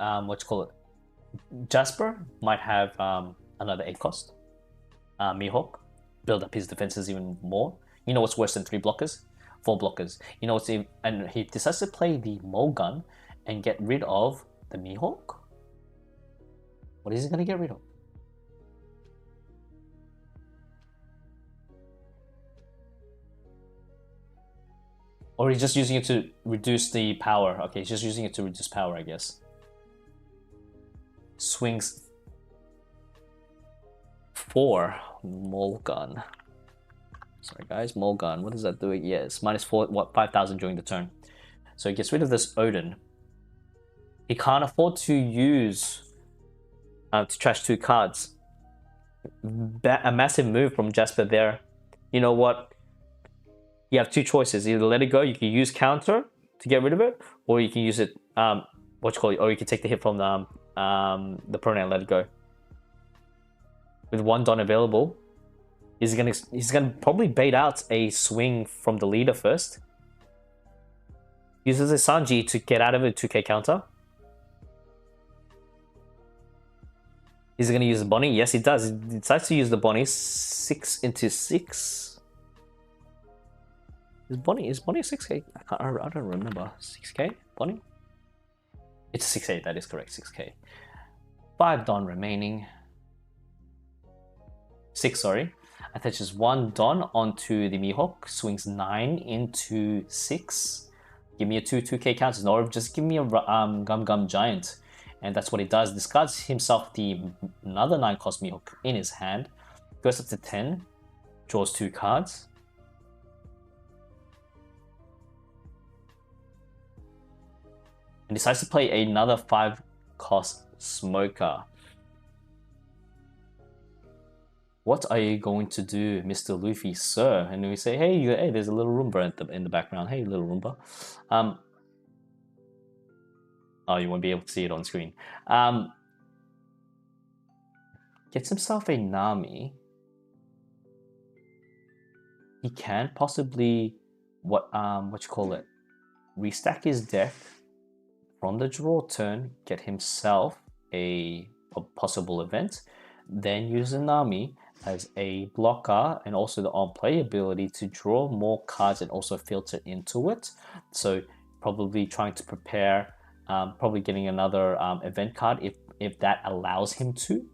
Jasper might have another 8-cost Mihawk, build up his defenses even more. You know what's worse than 3 blockers? 4 blockers. You know what's and he decides to play the Mulgun and get rid of the Mihawk. What is he gonna get rid of? Or he's just using it to reduce the power. Okay, he's just using it to reduce power, I guess. Swings 4. Mulgun. Sorry guys, Mulgun. What does that do? Yes, -4, what, 5000 during the turn. So he gets rid of this Odin. He can't afford to use to trash 2 cards. A massive move from Jasper there. You know what? You have 2 choices. Either let it go, you can use counter to get rid of it, or you can use it, or you can take the hit from the pronoun and let it go. With 1 Dawn available, he's gonna probably bait out a swing from the leader first. Uses a Sanji to get out of a 2k counter. Is he gonna use the Bonnie? Yes, he does. He decides to use the Bonnie. 6 into 6. Is Bonnie 6k? I don't remember. 6k? Bonnie? It's 6k, that is correct, 6k. 5 Dawn remaining. 6, sorry. Attaches 1 Dawn onto the Mihawk. Swings 9 into 6. Give me a 2k counters, or just give me a Gum Giant. And that's what he does. Discards himself another 9-cost Mihawk in his hand. Goes up to 10. Draws 2 cards. And decides to play another 5-cost Smoker. What are you going to do, Mr. Luffy, sir? And we say, hey, there's a little Roomba in the background. Hey, little Roomba. Oh, you won't be able to see it on screen. Gets himself a Nami. He can possibly restack his deck from the draw turn, get himself a possible event, then use a Nami as a blocker and also the on-play ability to draw more cards and also filter into it. So probably trying to prepare, probably getting another event card if that allows him to.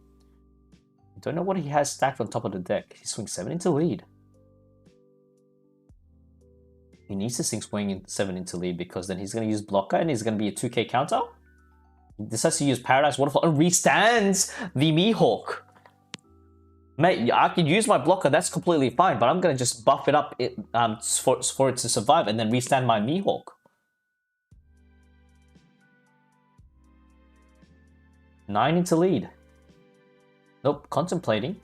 Don't know what he has stacked on top of the deck. He swings 7 into lead. He needs to sink swing in 7 into lead because then he's going to use blocker and he's going to be a 2k counter. He decides to use Paradise Waterfall and restands the Mihawk. Mate, I can use my blocker, that's completely fine, but I'm going to just buff it up for it to survive and then restand my Mihawk. Nine into lead. Nope, contemplating.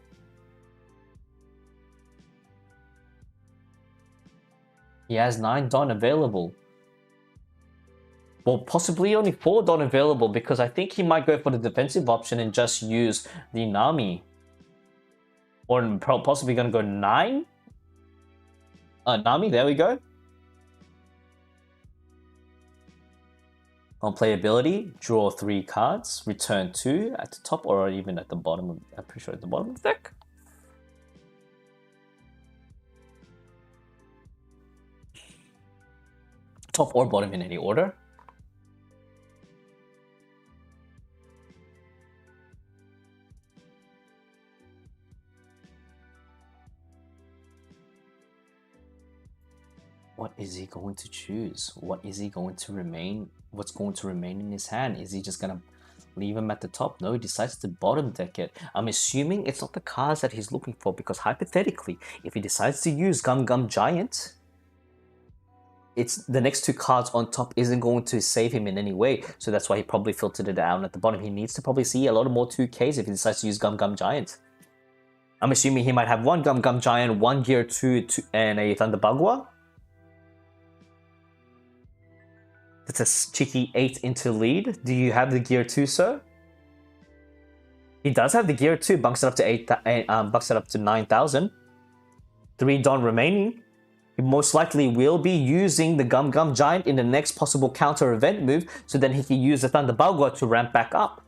He has 9 Don available. Well, possibly only 4 Don available because I think he might go for the defensive option and just use the Nami. Or possibly going to go 9? Nami, there we go. On playability, draw 3 cards, return 2 at the top or even at the bottom. I'm pretty sure at the bottom of the deck. Top or bottom in any order. What is he going to choose? What is he going to remain? What's going to remain in his hand? Is he just going to leave him at the top? No, he decides to bottom deck it. I'm assuming it's not the cards that he's looking for because hypothetically, if he decides to use Gum Gum Giant, it's the next 2 cards on top isn't going to save him in any way. So that's why he probably filtered it down at the bottom. He needs to probably see a lot of more 2Ks if he decides to use Gum Gum Giant. I'm assuming he might have 1 Gum Gum Giant, 1 Gear 2, and a Thunder Bagua. That's a cheeky 8 into lead. Do you have the Gear 2, sir? He does have the Gear 2, bunks it up to bucks it up to 9,000. 3 Don remaining. He most likely will be using the Gum Gum Giant in the next possible counter event move, so then he can use the Thunder Bagua to ramp back up.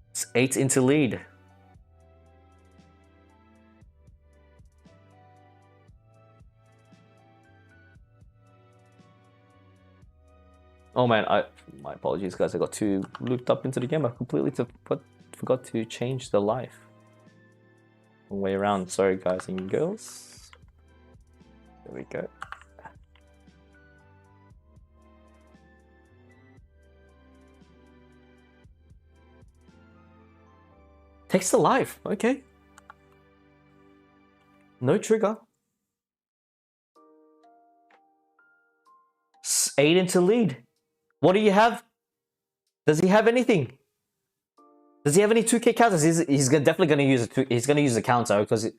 It's 8 into lead. Oh man, my apologies guys, I got too looped up into the game. I completely forgot to change the life. Wrong way around, sorry guys and girls. There we go. Takes the life, okay. No trigger. 8 into lead. What do you have? Does he have anything? Does he have any 2k counters? He's definitely going to use a he's going to use a counter because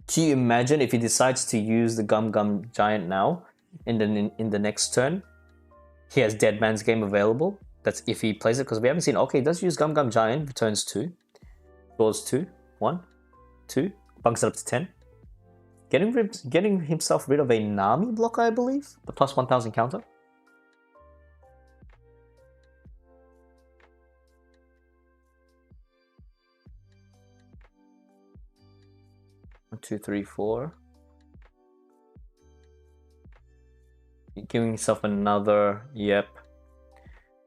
can you imagine if he decides to use the Gum Gum Giant now in the next turn? He has Dead Man's Game available. That's if he plays it because we haven't seen. Okay, he does use Gum Gum Giant. Returns 2, draws 2, 1, 2, bunks it up to 10. Getting himself rid of a Nami blocker, I believe. The plus 1,000 counter. One, 2, 3, 4. Giving himself another, yep.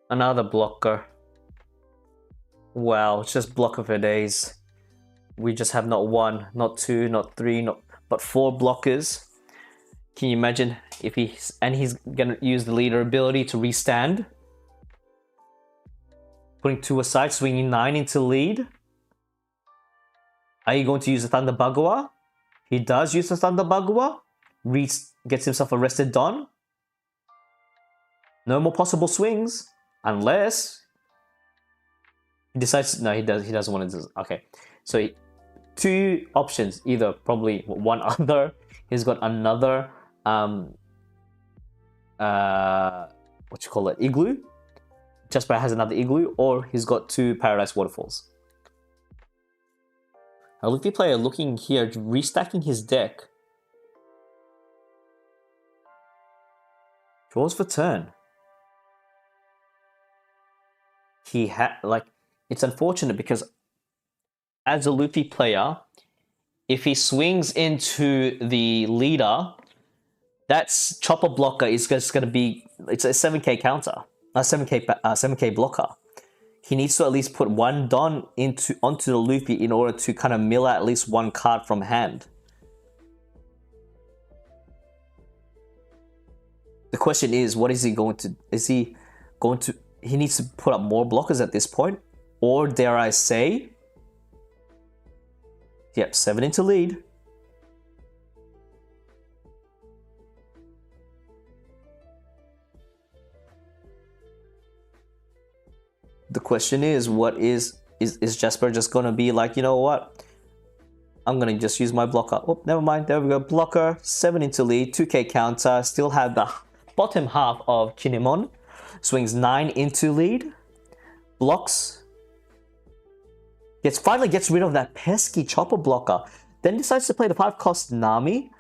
Another blocker. Wow, it's just blocker for days. We just have not 1, not 2, not 3, but 4 blockers. Can you imagine if he's gonna use the leader ability to restand? Putting 2 aside, swinging 9 into lead. Are you going to use the Thunder Bagua? He does use the Thunder Bagua. Gets himself arrested Don. No more possible swings. Unless he decides, no, he doesn't want to do, okay. So 2 options, either probably one other, he's got another, what you call it, Igloo. Jasper has another Igloo, or he's got 2 Paradise Waterfalls. A Luffy player looking here, restacking his deck. Draws for turn. He had, like, it's unfortunate because as a Luffy player, if he swings into the leader, That's chopper blocker is just going to be, it's a 7k counter, a 7k blocker. He needs to at least put one Don onto the Luffy in order to kind of mill out at least one card from hand. The question is, what is he going to, he needs to put up more blockers at this point, or dare I say, yep, 7 into lead. The question is, what is Jasper just gonna be like, you know what? I'm gonna just use my blocker. Oh, never mind. There we go. Blocker, 7 into lead, 2k counter. Still have the bottom half of Kinemon. Swings 9 into lead. Blocks. Finally gets rid of that pesky chopper blocker. Then decides to play the 5-cost Nami.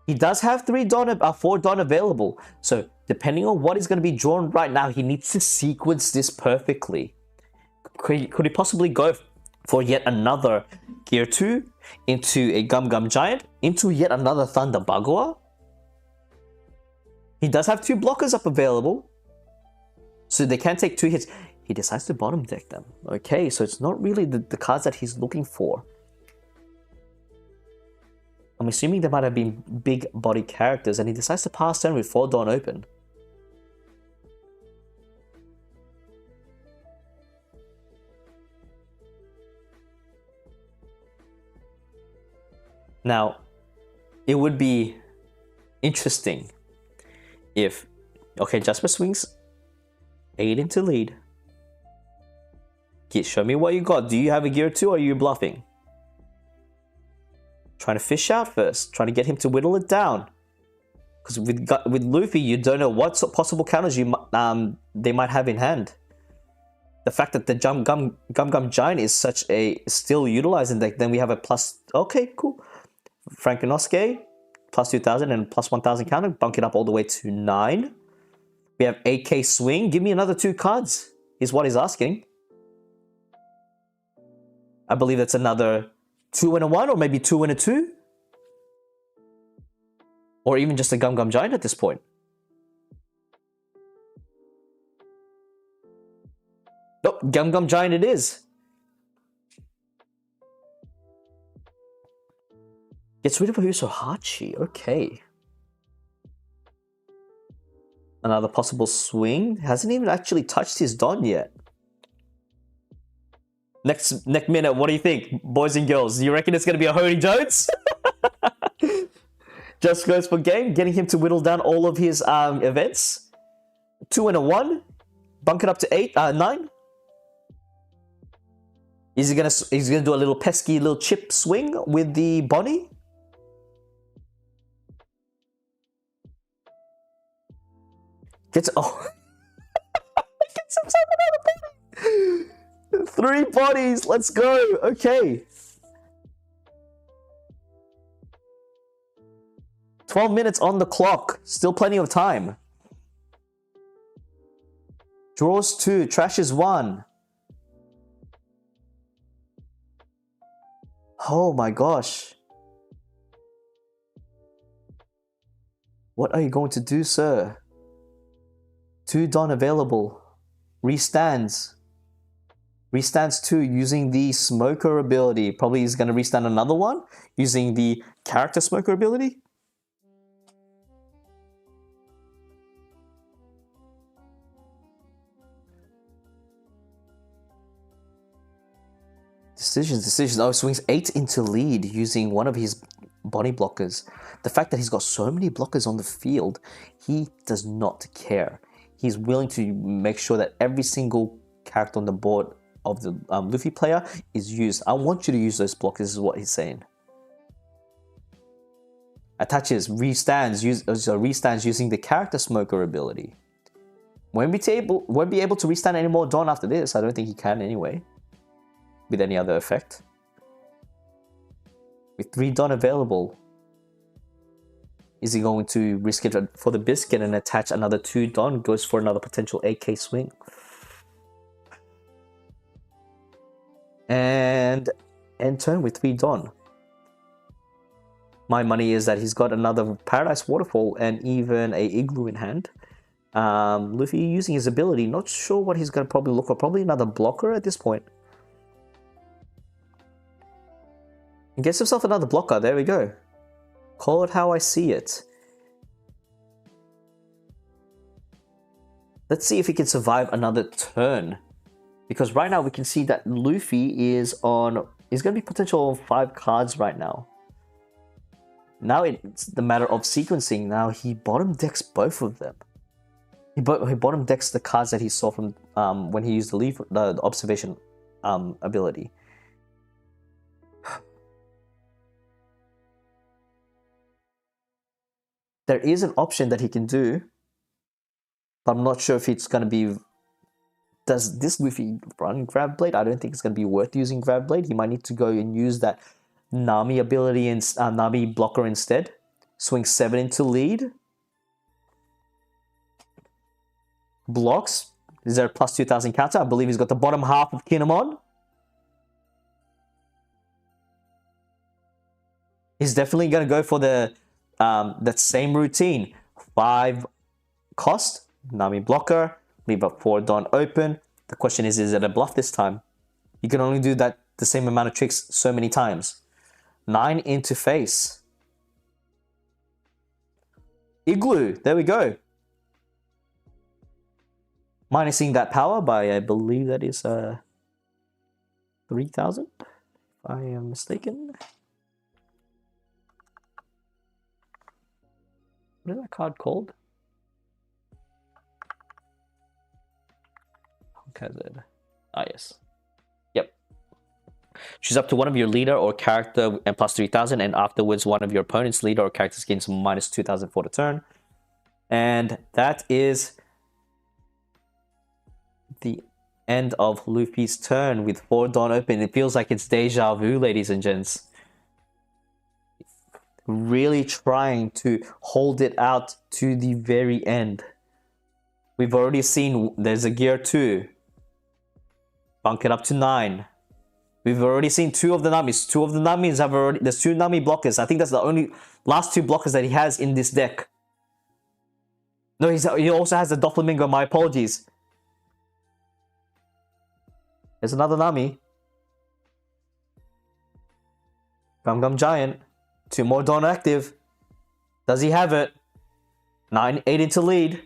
He does have 4 Don available. So depending on what is going to be drawn right now, he needs to sequence this perfectly. Could he possibly go for yet another Gear 2 into a Gum Gum Giant, into yet another Thunder Bagua? He does have 2 blockers up available, so they can take 2 hits. He decides to bottom deck them. Okay, so it's not really the cards that he's looking for. I'm assuming there might have been big body characters, and he decides to pass turn with 4 Dawn open. Now, it would be interesting if, okay, Jasper swings 8 into lead. Okay, show me what you got. Do you have a Gear 2 or are you bluffing? Trying to fish out first, trying to get him to whittle it down. Because with Luffy, you don't know what possible counters they might have in hand. The fact that the Gum Gum Giant is such a still utilizing deck, then we have a plus. Okay, cool. Frankennosuke, plus 2,000 and plus 1,000 counter, bunk it up all the way to 9. We have 8k swing. Give me another 2 cards, is what he's asking. I believe that's another 2 and a 1, or maybe 2 and a 2. Or even just a Gum Gum Giant at this point. Oh, Gum Gum Giant it is. Gets rid of Hachi, okay. Another possible swing. Hasn't even actually touched his Don yet. Next minute, what do you think, boys and girls? Do you reckon it's going to be a Hody Jones? Just goes for game, getting him to whittle down all of his events. 2 and a 1. Bunk it up to 9. Is he gonna do a little pesky little chip swing with the Bonnie? Gets gets himself another Bonnie. 3 bodies, let's go. Okay. 12 minutes on the clock. Still plenty of time. Draws 2, trashes 1. Oh my gosh. What are you going to do, sir? 2 Don available. Restands. Restands 2 using the Smoker ability. Probably he's going to restand another one using the Character Smoker ability. Decisions. Oh, swings 8 into lead using one of his body blockers. The fact that he's got so many blockers on the field, he does not care. He's willing to make sure that every single character on the board of the Luffy player is used. I want you to use those blockers, is what he's saying. Attaches, restands using the Character Smoker ability. Won't be able to restand any more Dawn after this. I don't think he can anyway. With any other effect. With 3 Dawn available. Is he going to risk it for the biscuit and attach another 2 Dawn? Goes for another potential 8k swing. And end turn with 3 Dawn. My money is that he's got another Paradise Waterfall and even a Igloo in hand. Luffy using his ability, not sure what he's going to probably look for. Probably another blocker at this point. He gets himself another blocker. There we go. Call it how I see it. Let's see if he can survive another turn. Because right now we can see that Luffy is going to be potential 5 cards right now. Now it's the matter of sequencing. Now he bottom decks both of them. He bottom decks the cards that he saw from when he used the observation ability. There is an option that he can do, but I'm not sure if it's going to be... Does this Luffy run Grab Blade? I don't think it's going to be worth using Grab Blade. He might need to go and use that Nami ability and Nami blocker instead. Swing 7 into lead. Blocks. Is there a plus 2000 counter? I believe he's got the bottom half of Kinemon. He's definitely going to go for the that same routine. 5 cost, Nami blocker, leave up 4 Dawn open. The question is it a bluff this time? You can only do that the same amount of tricks so many times. 9 into face. Igloo, there we go. Minusing that power by, I believe that is 3000, if I am mistaken. What is that card called? Ah, yes. Yep. Choose up to one of your leader or character and plus 3000, and afterwards one of your opponent's leader or characters gains minus 2000 for the turn. And that is the end of Luffy's turn with 4 Dawn open. It feels like it's deja vu, ladies and gents. Really trying to hold it out to the very end. We've already seen there's a gear 2. Bunk it up to 9. We've already seen 2 of the Namis. 2 of the Namis have already... There's 2 Nami blockers. I think that's the only last 2 blockers that he has in this deck. No, he also has the Doflamingo. My apologies. There's another Nami. Gum Gum Giant. 2 more Dawn active. Does he have it? 8 into lead.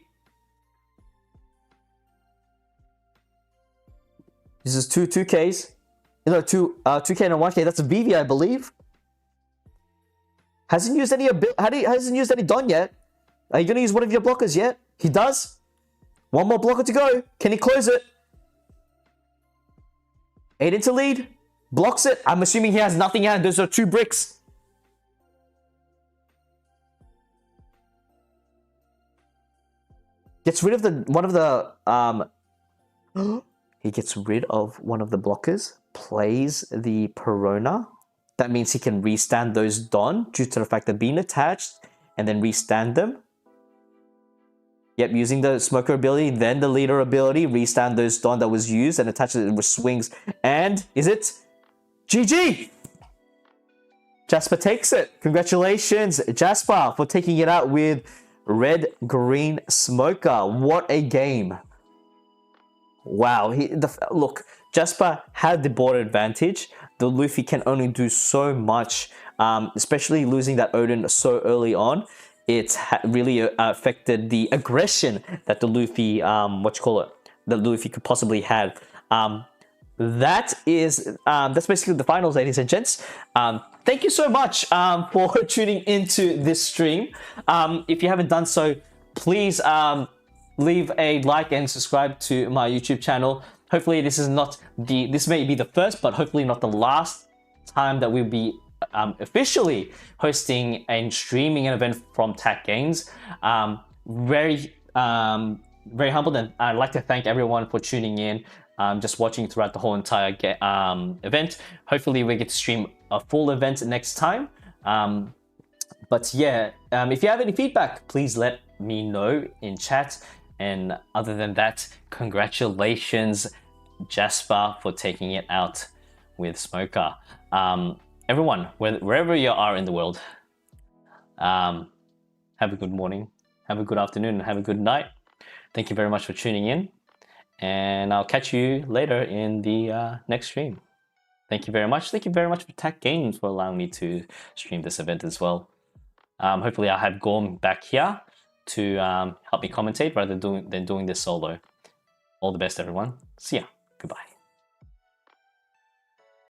This is 2Ks. You know, 2K and 1K. That's a VV, I believe. Hasn't used any Dawn yet. Are you gonna use one of your blockers yet? He does. 1 more blocker to go. Can he close it? 8 into lead. Blocks it. I'm assuming he has nothing in hand. Those are 2 bricks. Gets rid of one of the he gets rid of one of the blockers, plays the Perona. That means he can restand those Dawn due to the fact of being attached and then restand them. Yep, using the Smoker ability, then the Leader ability, restand those Dawn that was used and attach it with swings. And is it GG? Jasper takes it. Congratulations, Jasper, for taking it out with Red Green Smoker. What a game. Wow. Look, Jasper had the board advantage. The Luffy can only do so much, especially losing that Odin so early on. It's really affected the aggression that the Luffy, that Luffy could possibly have. That's basically the finals, ladies and gents. Thank you so much for tuning into this stream. If you haven't done so, please leave a like and subscribe to my YouTube channel. Hopefully this may be the first, but hopefully not the last time that we'll be officially hosting and streaming an event from TAKGames. Very humbled, and I'd like to thank everyone for tuning in, just watching throughout the whole entire event. Hopefully we get to stream a full event next time. But yeah, if you have any feedback, please let me know in chat. And other than that, congratulations, Jasper, for taking it out with Smoker. Everyone, wherever you are in the world, Have a good morning, have a good afternoon, and have a good night. Thank you very much for tuning in, and I'll catch you later in the next stream. Thank you very much. Thank you very much for TAKGames for allowing me to stream this event as well. Hopefully I'll have Gorm back here to help me commentate rather than doing this solo. All the best, everyone. See ya. Goodbye.